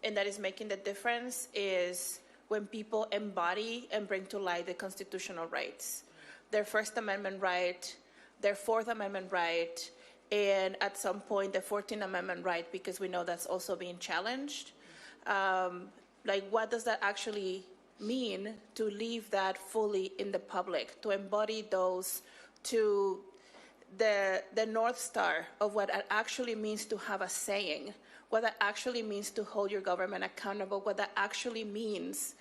and that is making the difference is when people embody and bring to light the constitutional rights. Their First Amendment right, their Fourth Amendment right, and at some point the 14th Amendment right, because we know that's also being challenged. What does that actually mean to leave that fully in the public, to embody those, to the North Star of what it actually means to have a saying, what that actually means to hold your government accountable, what that actually means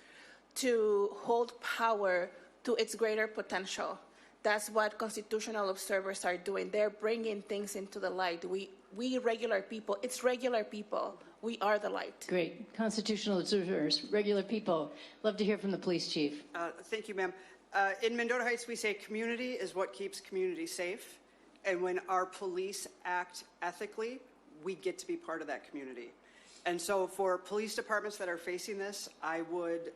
to hold power to its greater potential. That's what constitutional observers are doing. They're bringing things into the light. We regular people, it's regular people. We are the light. Great. Constitutional observers, regular people. Love to hear from the police chief. Thank you, ma'am. In Mendota Heights, we say community is what keeps community safe. And when our police act ethically, we get to be part of that community. And so for police departments that are facing this, I would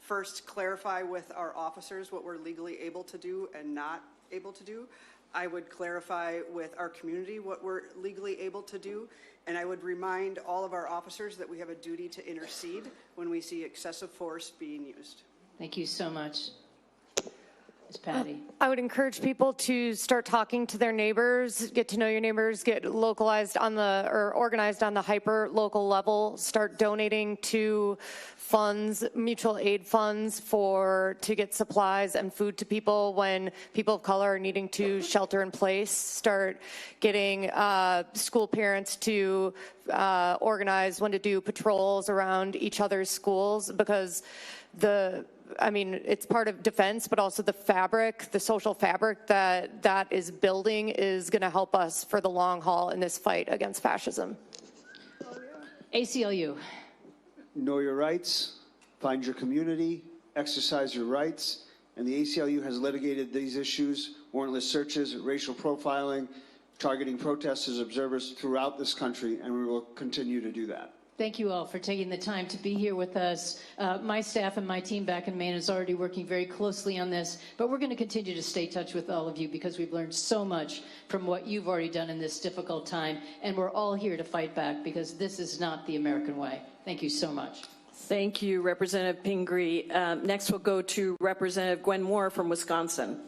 first clarify with our officers what we're legally able to do and not able to do. I would clarify with our community what we're legally able to do. And I would remind all of our officers that we have a duty to intercede when we see excessive force being used. Thank you so much. Ms. Patty. I would encourage people to start talking to their neighbors, get to know your neighbors, get localized on the, or organized on the hyper local level, start donating to funds, mutual aid funds to get supplies and food to people when people of color are needing to shelter in place, start getting school parents to organize when to do patrols around each other's schools, because it's part of defense, but also the fabric, the social fabric that is building is going to help us for the long haul in this fight against fascism. ACLU. Know your rights, find your community, exercise your rights, and the ACLU has litigated these issues, warrantless searches, racial profiling, targeting protesters, observers throughout this country, and we will continue to do that. Thank you all for taking the time to be here with us. My staff and my team back in Maine is already working very closely on this, but we're going to continue to stay in touch with all of you because we've learned so much from what you've already done in this difficult time, and we're all here to fight back because this is not the American way. Thank you so much. Thank you, Representative Pingree. Next we'll go to Representative Gwen Moore from Wisconsin.